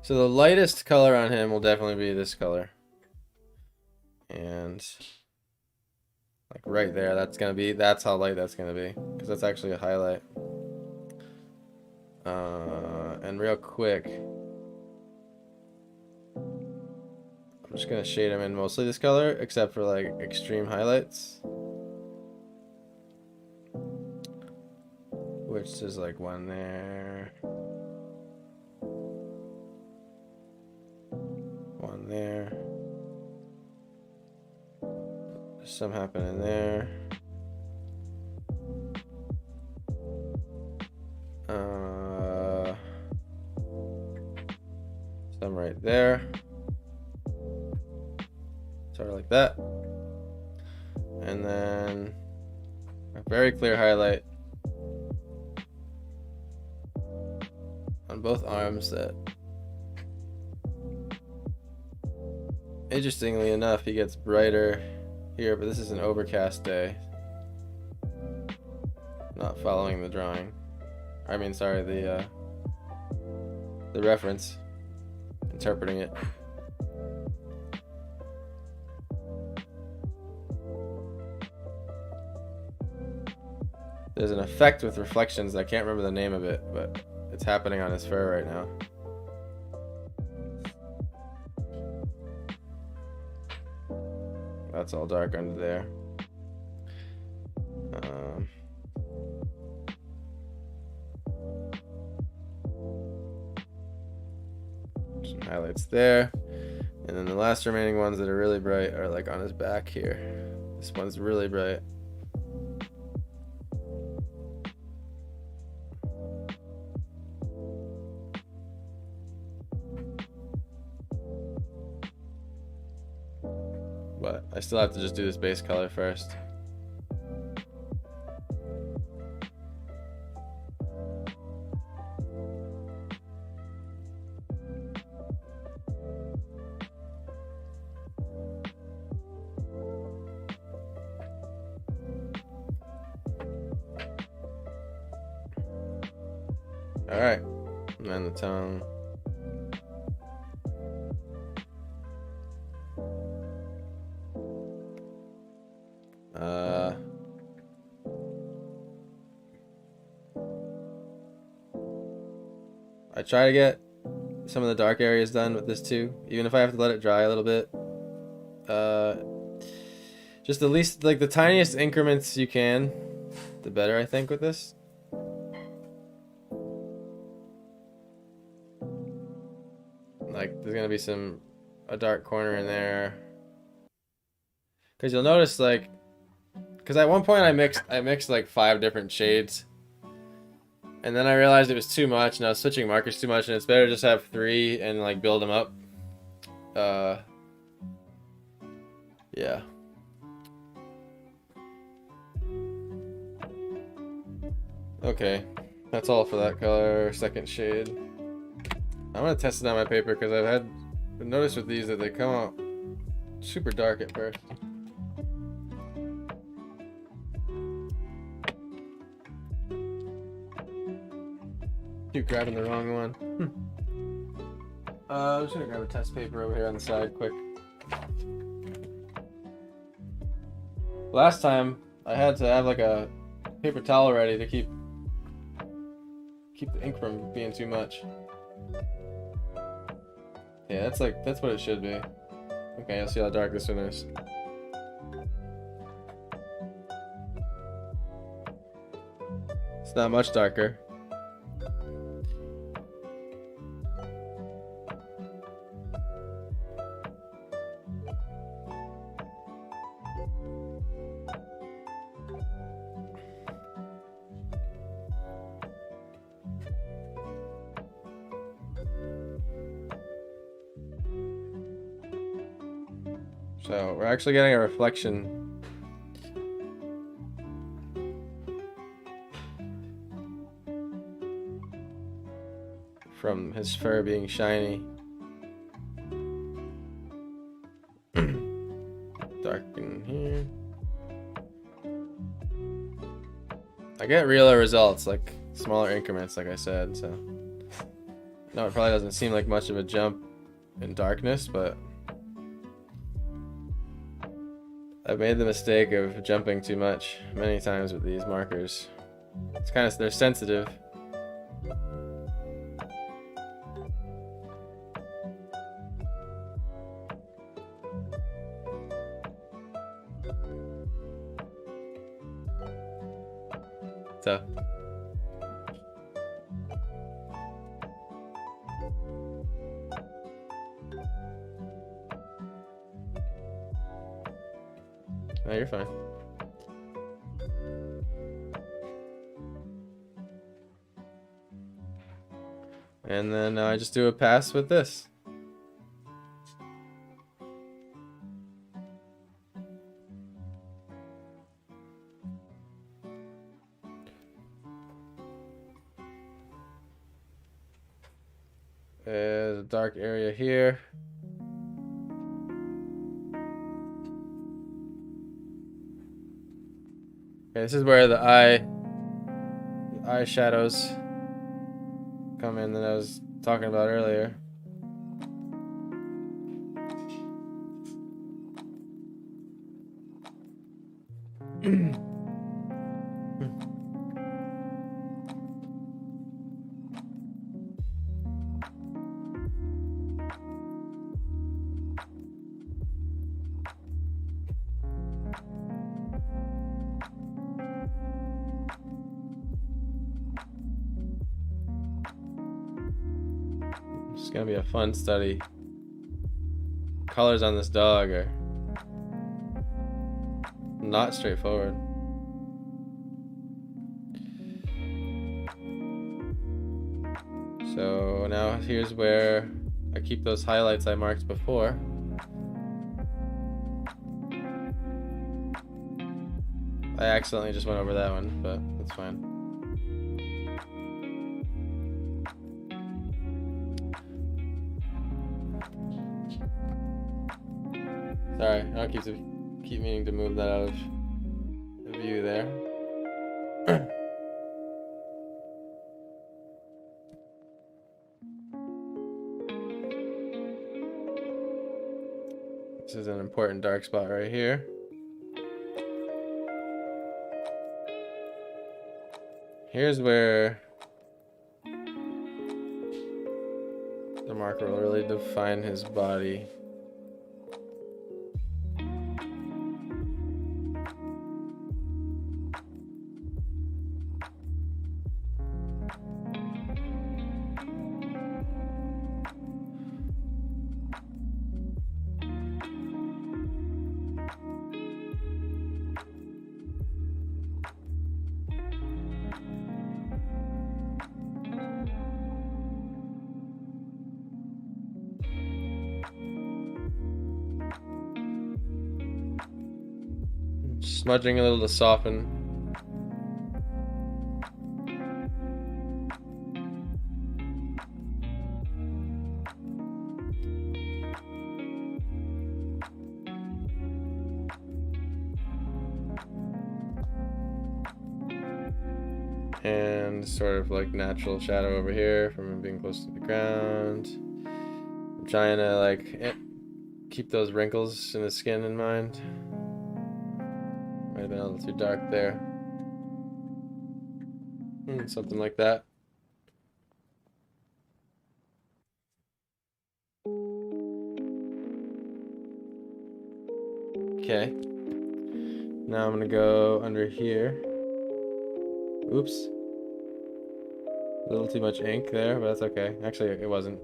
the lightest color on him will definitely be this color, and like right there, that's how light that's gonna be, because that's actually a highlight. And real quick, I'm just gonna shade him in mostly this color, except for like extreme highlights, which is like one there, one there, some happening there, some right there. Sort of like that. And then a very clear highlight on both arms that, interestingly enough, he gets brighter here, but this is an overcast day. Not following the drawing. I mean, sorry, the reference. Interpreting it. There's an effect with reflections. I can't remember the name of it, but it's happening on his fur right now. That's all dark under there. Some highlights there. And then the last remaining ones that are really bright are like on his back here. This one's really bright. But I still have to just do this base color first. Alright, and then the tongue. I try to get some of the dark areas done with this too, even if I have to let it dry a little bit. Just the least, like the tiniest increments you can, the better, I think, with this. Like there's gonna be a dark corner in there, because you'll notice, like, because at one point I mixed like 5 different shades, and then I realized it was too much and I was switching markers too much, and it's better to just have 3 and like build them up. Yeah. Okay, that's all for that color. Second shade. I'm gonna test it on my paper because I've noticed with these that they come out super dark at first. Keep grabbing the wrong one. I'm just gonna grab a test paper over here on the side quick. Last time I had to have like a paper towel ready to keep the ink from being too much. Yeah, that's what it should be. Okay, I'll see how dark this one is. It's not much darker. So we're actually getting a reflection from his fur being shiny. Darken here. I get realer results, like smaller increments, like I said, so no, it probably doesn't seem like much of a jump in darkness, but I've made the mistake of jumping too much many times with these markers. It's kind of, they're sensitive. So no, you're fine. And then I just do a pass with this. is a dark area here. Okay, this is where the eye shadows come in that I was talking about earlier. It's gonna be a fun study. Colors on this dog are not straightforward. So now here's where I keep those highlights I marked before. I accidentally just went over that one, but that's fine. Sorry, I don't keep meaning to move that out of the view there. This is an important dark spot right here. Here's where the marker will really define his body. Smudging a little to soften. And sort of like natural shadow over here from him being close to the ground. I'm trying to like keep those wrinkles in the skin in mind. Might have been a little too dark there. Something like that. Okay. Now I'm gonna go under here. Oops. A little too much ink there, but that's okay. Actually, it wasn't.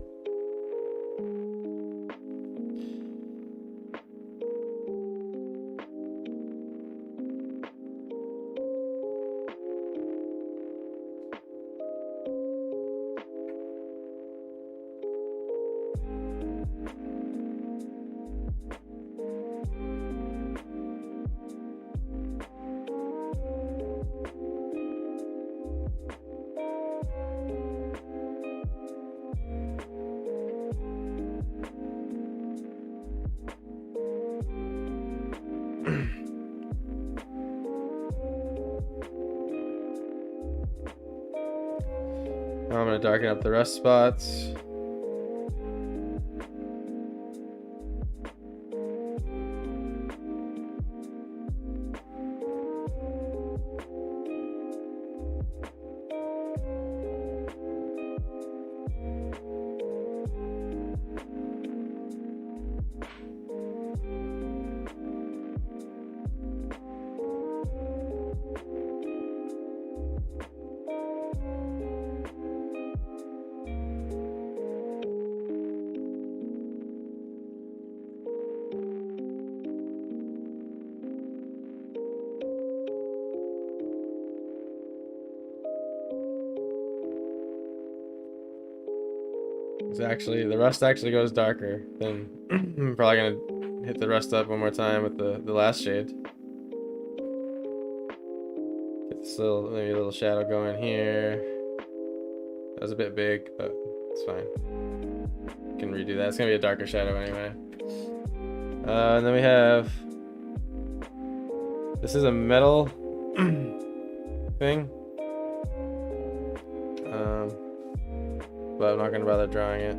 Now I'm going to darken up the rust spots. The rust actually goes darker. Then I'm probably gonna hit the rust up one more time with the last shade. Get this maybe a little shadow going here. That was a bit big, but it's fine. redo that. It's gonna be a darker shadow anyway. And then we have, this is a metal thing. But I'm not gonna bother drawing it.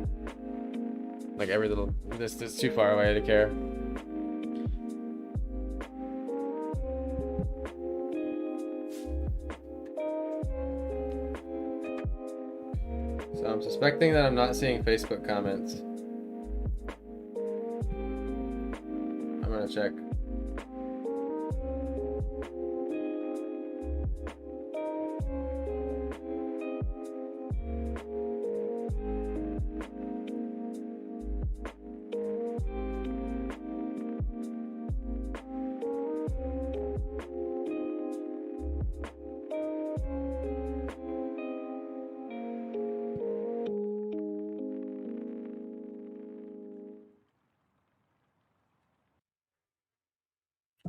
Like every little, this is too far away to care. So I'm suspecting that I'm not seeing Facebook comments. I'm gonna check.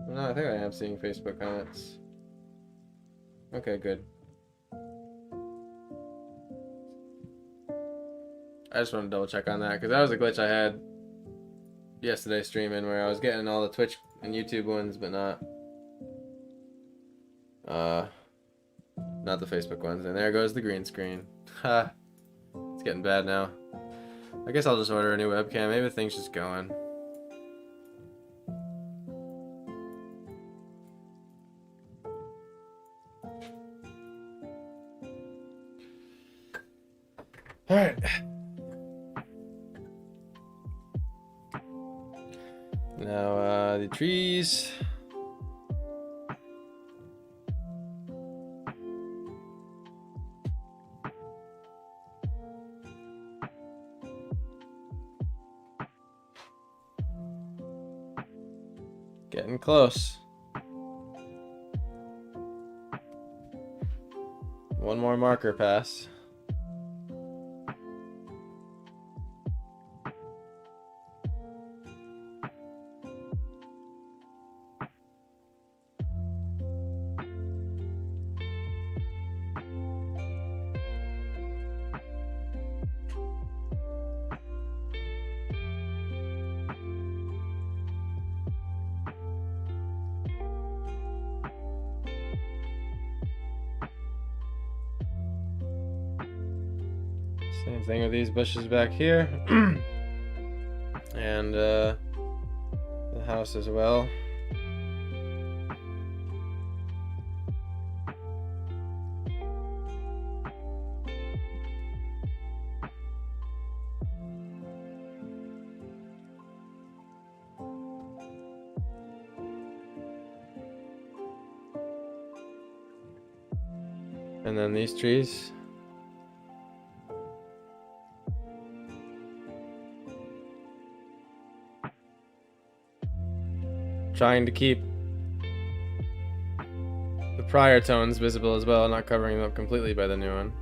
No, I think I am seeing Facebook comments. Okay, good. I just want to double check on that because that was a glitch I had yesterday streaming where I was getting all the Twitch and YouTube ones, but not the Facebook ones. And there goes the green screen. Ha! It's getting bad now. I guess I'll just order a new webcam. Maybe the thing's just going. Alright. Now, the trees. Getting close. One more marker pass. Same thing with these bushes back here. And the house as well. And then these trees. Trying to keep the prior tones visible as well, not covering them up completely by the new one.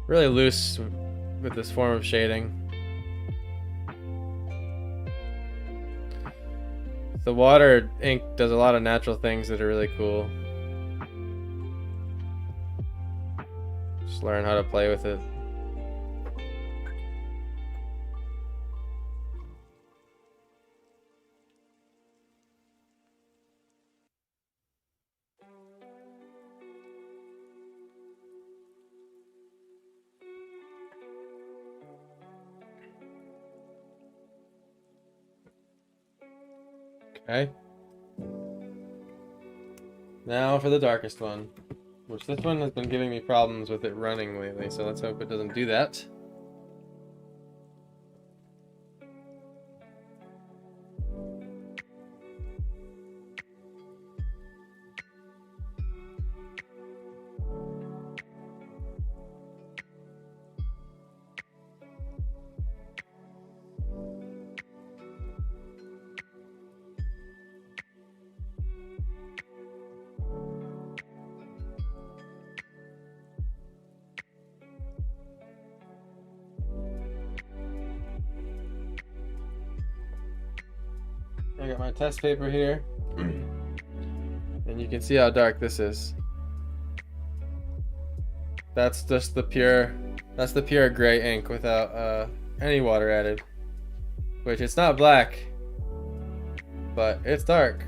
Really loose with this form of shading. The water ink does a lot of natural things that are really cool. Just learn how to play with it. Okay. Now for the darkest one. Which this one has been giving me problems with it running lately, so let's hope it doesn't do that. I got my test paper here. And you can see how dark this is. That's just the pure, that's the pure gray ink without any water added. Which it's not black, but it's dark.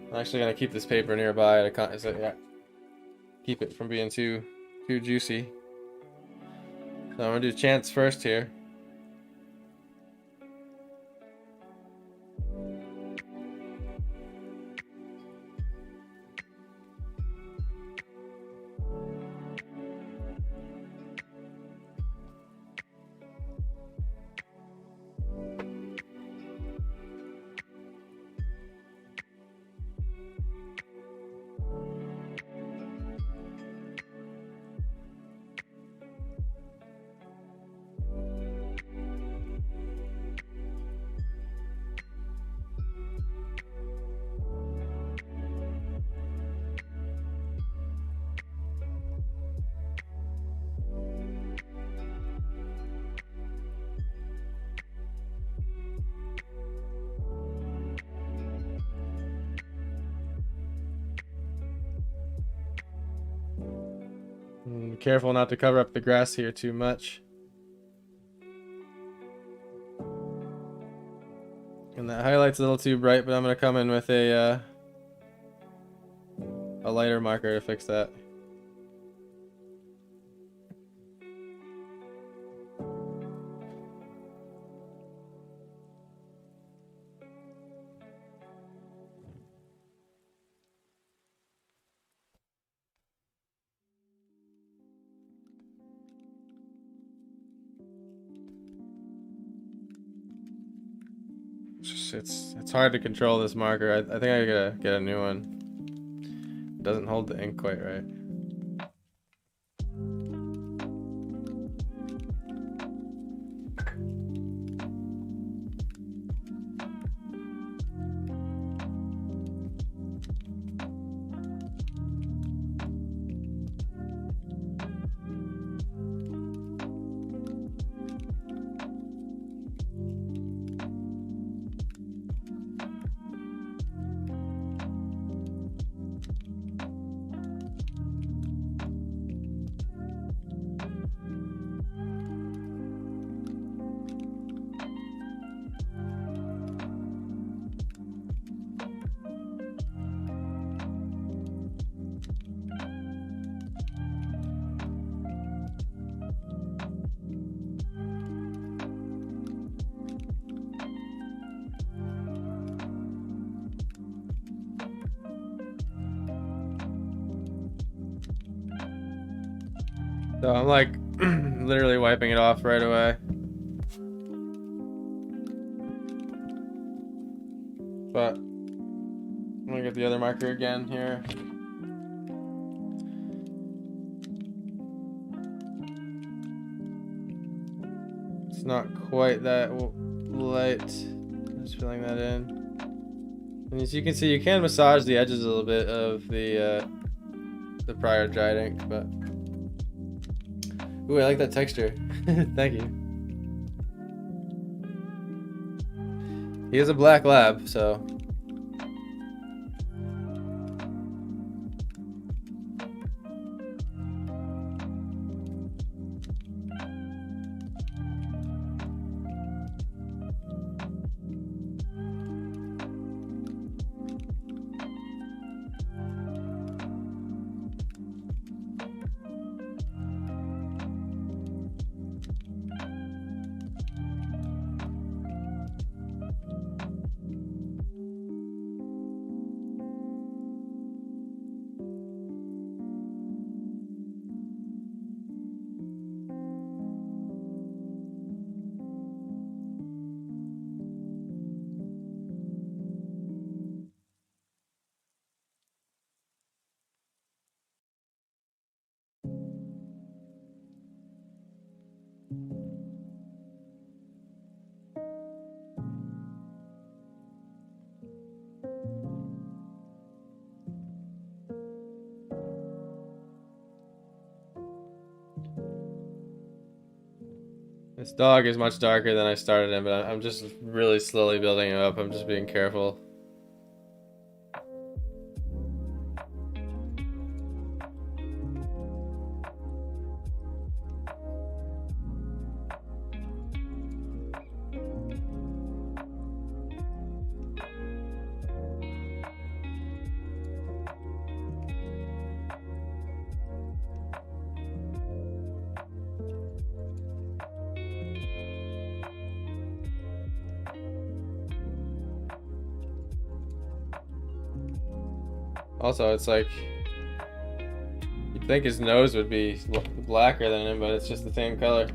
I'm actually gonna keep this paper nearby to keep it from being too juicy. So I'm gonna do chance first here. Be careful not to cover up the grass here too much. And that highlight's a little too bright, but I'm gonna come in with a lighter marker to fix that. It's hard to control this marker. I think I gotta get a new one. It doesn't hold the ink quite right. So I'm like literally wiping it off right away. But I'm gonna get the other marker again here. It's not quite that light. Just filling that in. And as you can see, you can massage the edges a little bit of the prior dried ink, but ooh, I like that texture. Thank you. He is a black lab, so This dog is much darker than I started him, but I'm just really slowly building him up. I'm just being careful. Also, it's like you'd think his nose would be blacker than him, but it's just the same color.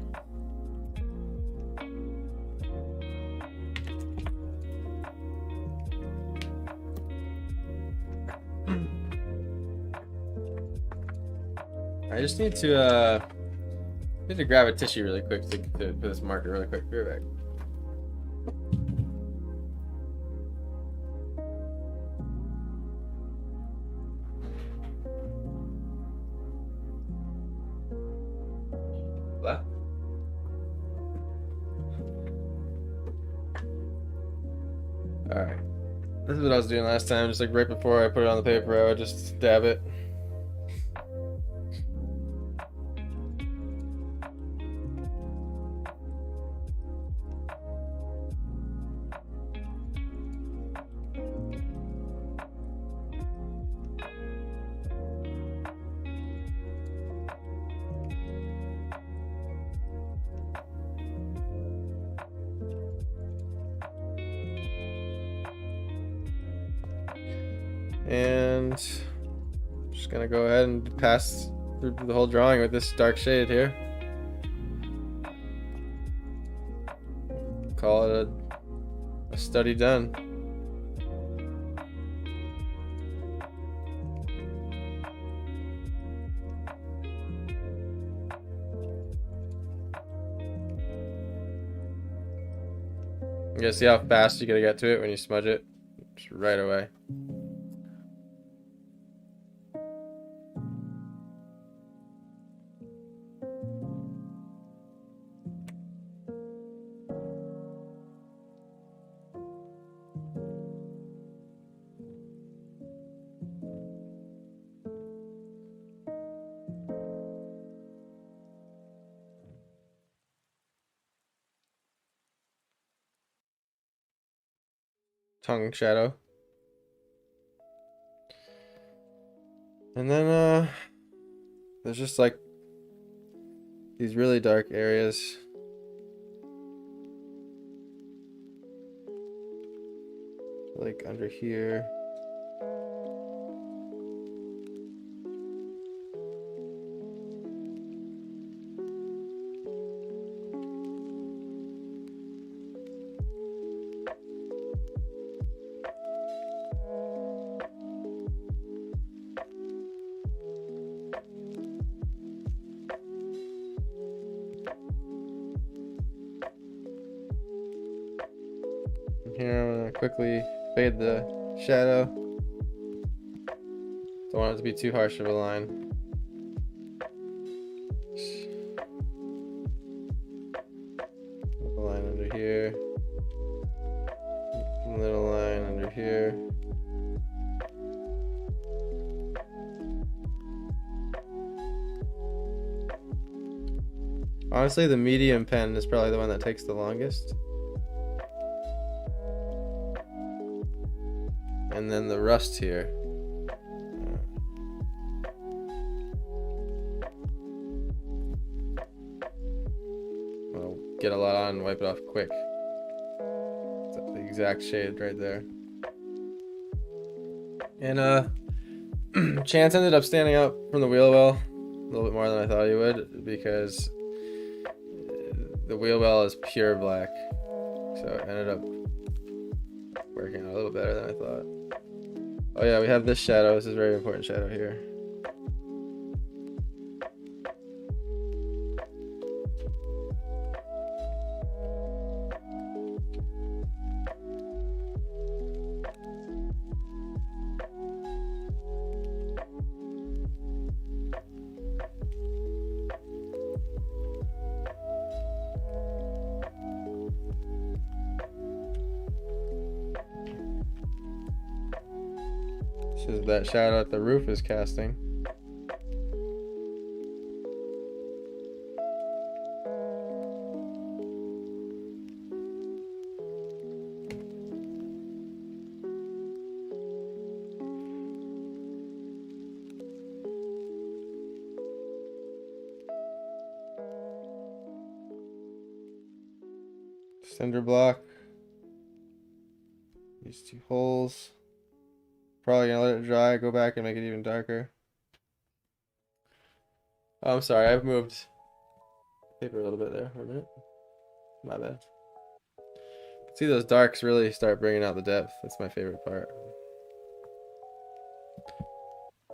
I just need to grab a tissue really quick to put this marker really quick. Be right back. What? Alright. This is what I was doing last time, just like right before I put it on the paper, I would just dab it. And I'm just gonna go ahead and pass through the whole drawing with this dark shade here. Call it a study done. You gotta see how fast you gotta get to it when you smudge it. Just right away. Tongue shadow. And then there's just like these really dark areas. Like under here. Here I'm gonna quickly fade the shadow. Don't want it to be too harsh of a line. A line under here. A little line under here. Honestly, the medium pen is probably the one that takes the longest. And then the rust here. I'll get a lot on and wipe it off quick. That's the exact shade right there. And Chance ended up standing out from the wheel well a little bit more than I thought he would, because the wheel well is pure black. So it ended up working out a little better than I thought. Oh yeah, we have this shadow. This is a very important shadow here. This is that shadow that the roof is casting. Cinder block. These two holes. Probably gonna let it dry, go back and make it even darker. Oh, I'm sorry, I've moved paper a little bit there for a minute. My bad. See, those darks really start bringing out the depth. That's my favorite part.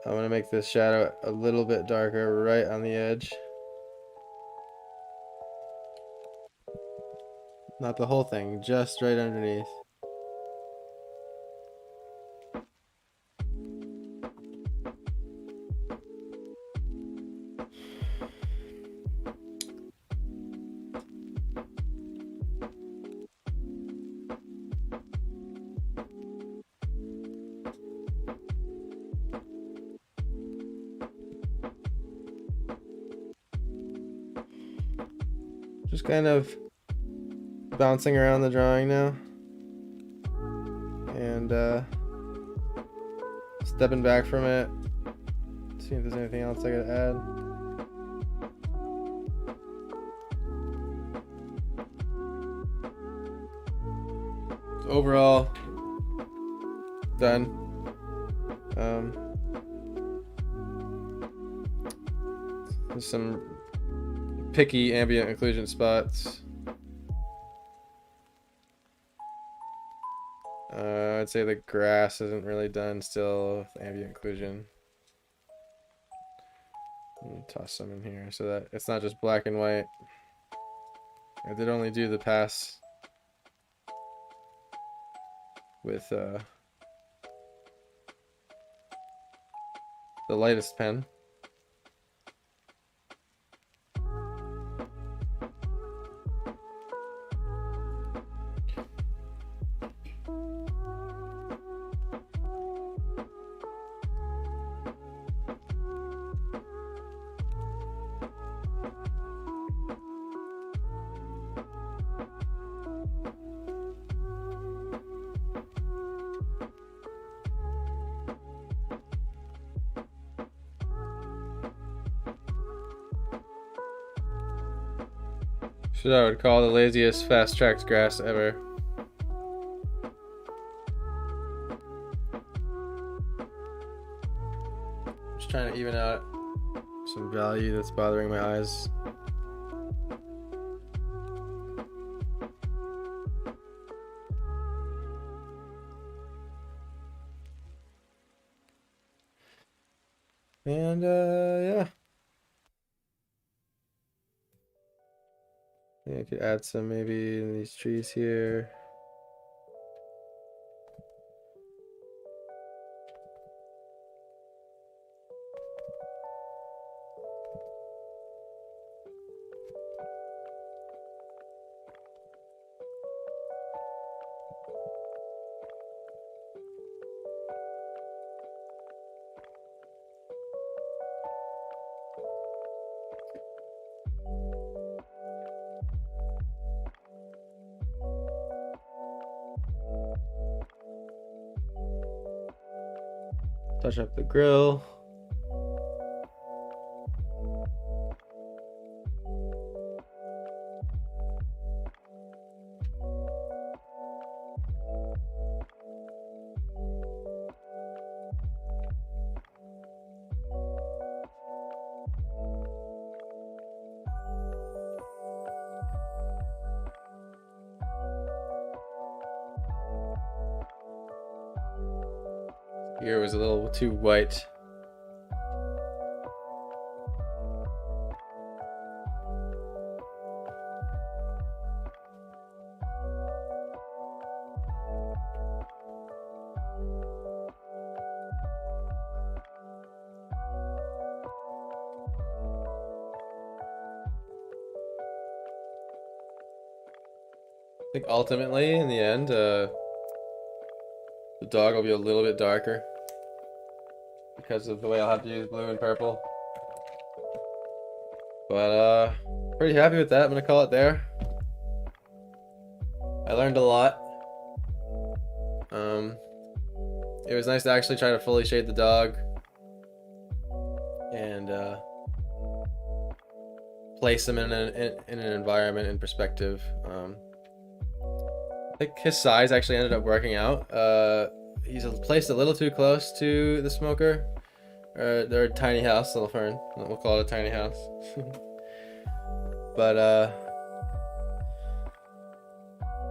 I'm gonna make this shadow a little bit darker right on the edge. Not the whole thing, just right underneath. Just kind of bouncing around the drawing now. And stepping back from it. See if there's anything else I gotta add. So overall, done. There's some picky ambient occlusion spots. I'd say the grass isn't really done still with ambient occlusion. Toss some in here so that it's not just black and white. I did only do the pass with the lightest pen. Should I would call the laziest fast-tracked grass ever. Just trying to even out some value that's bothering my eyes. And yeah. I could add some maybe in these trees here. Touch up the grill. Here was a little too white. I think ultimately, in the end, the dog will be a little bit darker. because of the way I'll have to use blue and purple. But pretty happy with that. I'm gonna call it there. I learned a lot. It was nice to actually try to fully shade the dog and place him in an environment in perspective. I think his size actually ended up working out. He's placed a little too close to the smoker. Their tiny house, Little Fern. We'll call it a tiny house. But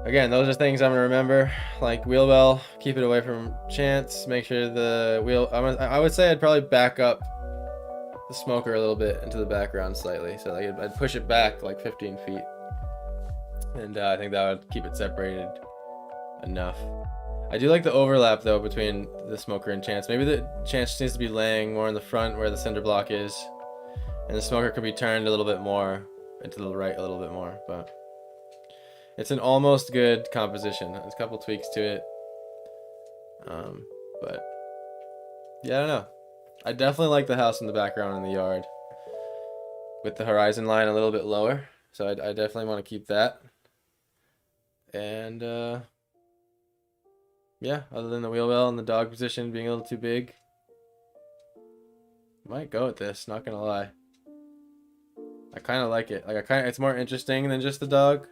again, those are things I'm gonna remember. Like wheel well, keep it away from Chance. Make sure the wheel. I would say I'd probably back up the smoker a little bit into the background slightly. So like I'd push it back like 15 feet, and I think that would keep it separated enough. I do like the overlap though between the smoker and Chance. Maybe the Chance needs to be laying more in the front where the cinder block is, and the smoker could be turned a little bit more into the right a little bit more. But it's an almost good composition. There's a couple tweaks to it, but yeah, I don't know. I definitely like the house in the background in the yard with the horizon line a little bit lower. So I definitely want to keep that. And yeah, other than the wheel well and the dog position being a little too big, might go with this, not gonna lie. I kind of like it. Like it's more interesting than just the dog.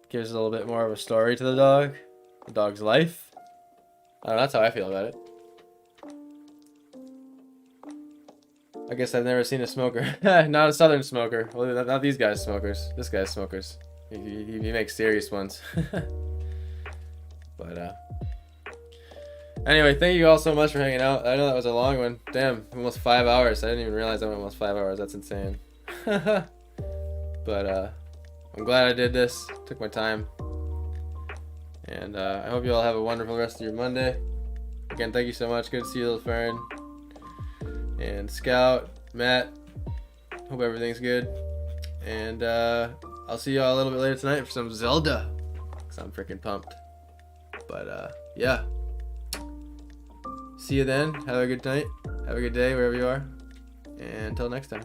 Gives a little bit more of a story to the dog's life. I don't know, that's how I feel about it. I guess I've never seen a smoker. Not a southern smoker. Well, not these guys smokers. This guy's smokers. He makes serious ones. But anyway, thank you all so much for hanging out. I know that was a long one. Damn, almost 5 hours. I didn't even realize I went almost 5 hours. That's insane. But I'm glad I did this. Took my time. And I hope you all have a wonderful rest of your Monday. Again, thank you so much. Good to see you, Little Fern. And Scout, Matt. Hope everything's good. And I'll see y'all a little bit later tonight for some Zelda. Because I'm freaking pumped. But yeah. See you then. Have a good night. Have a good day wherever you are. And until next time.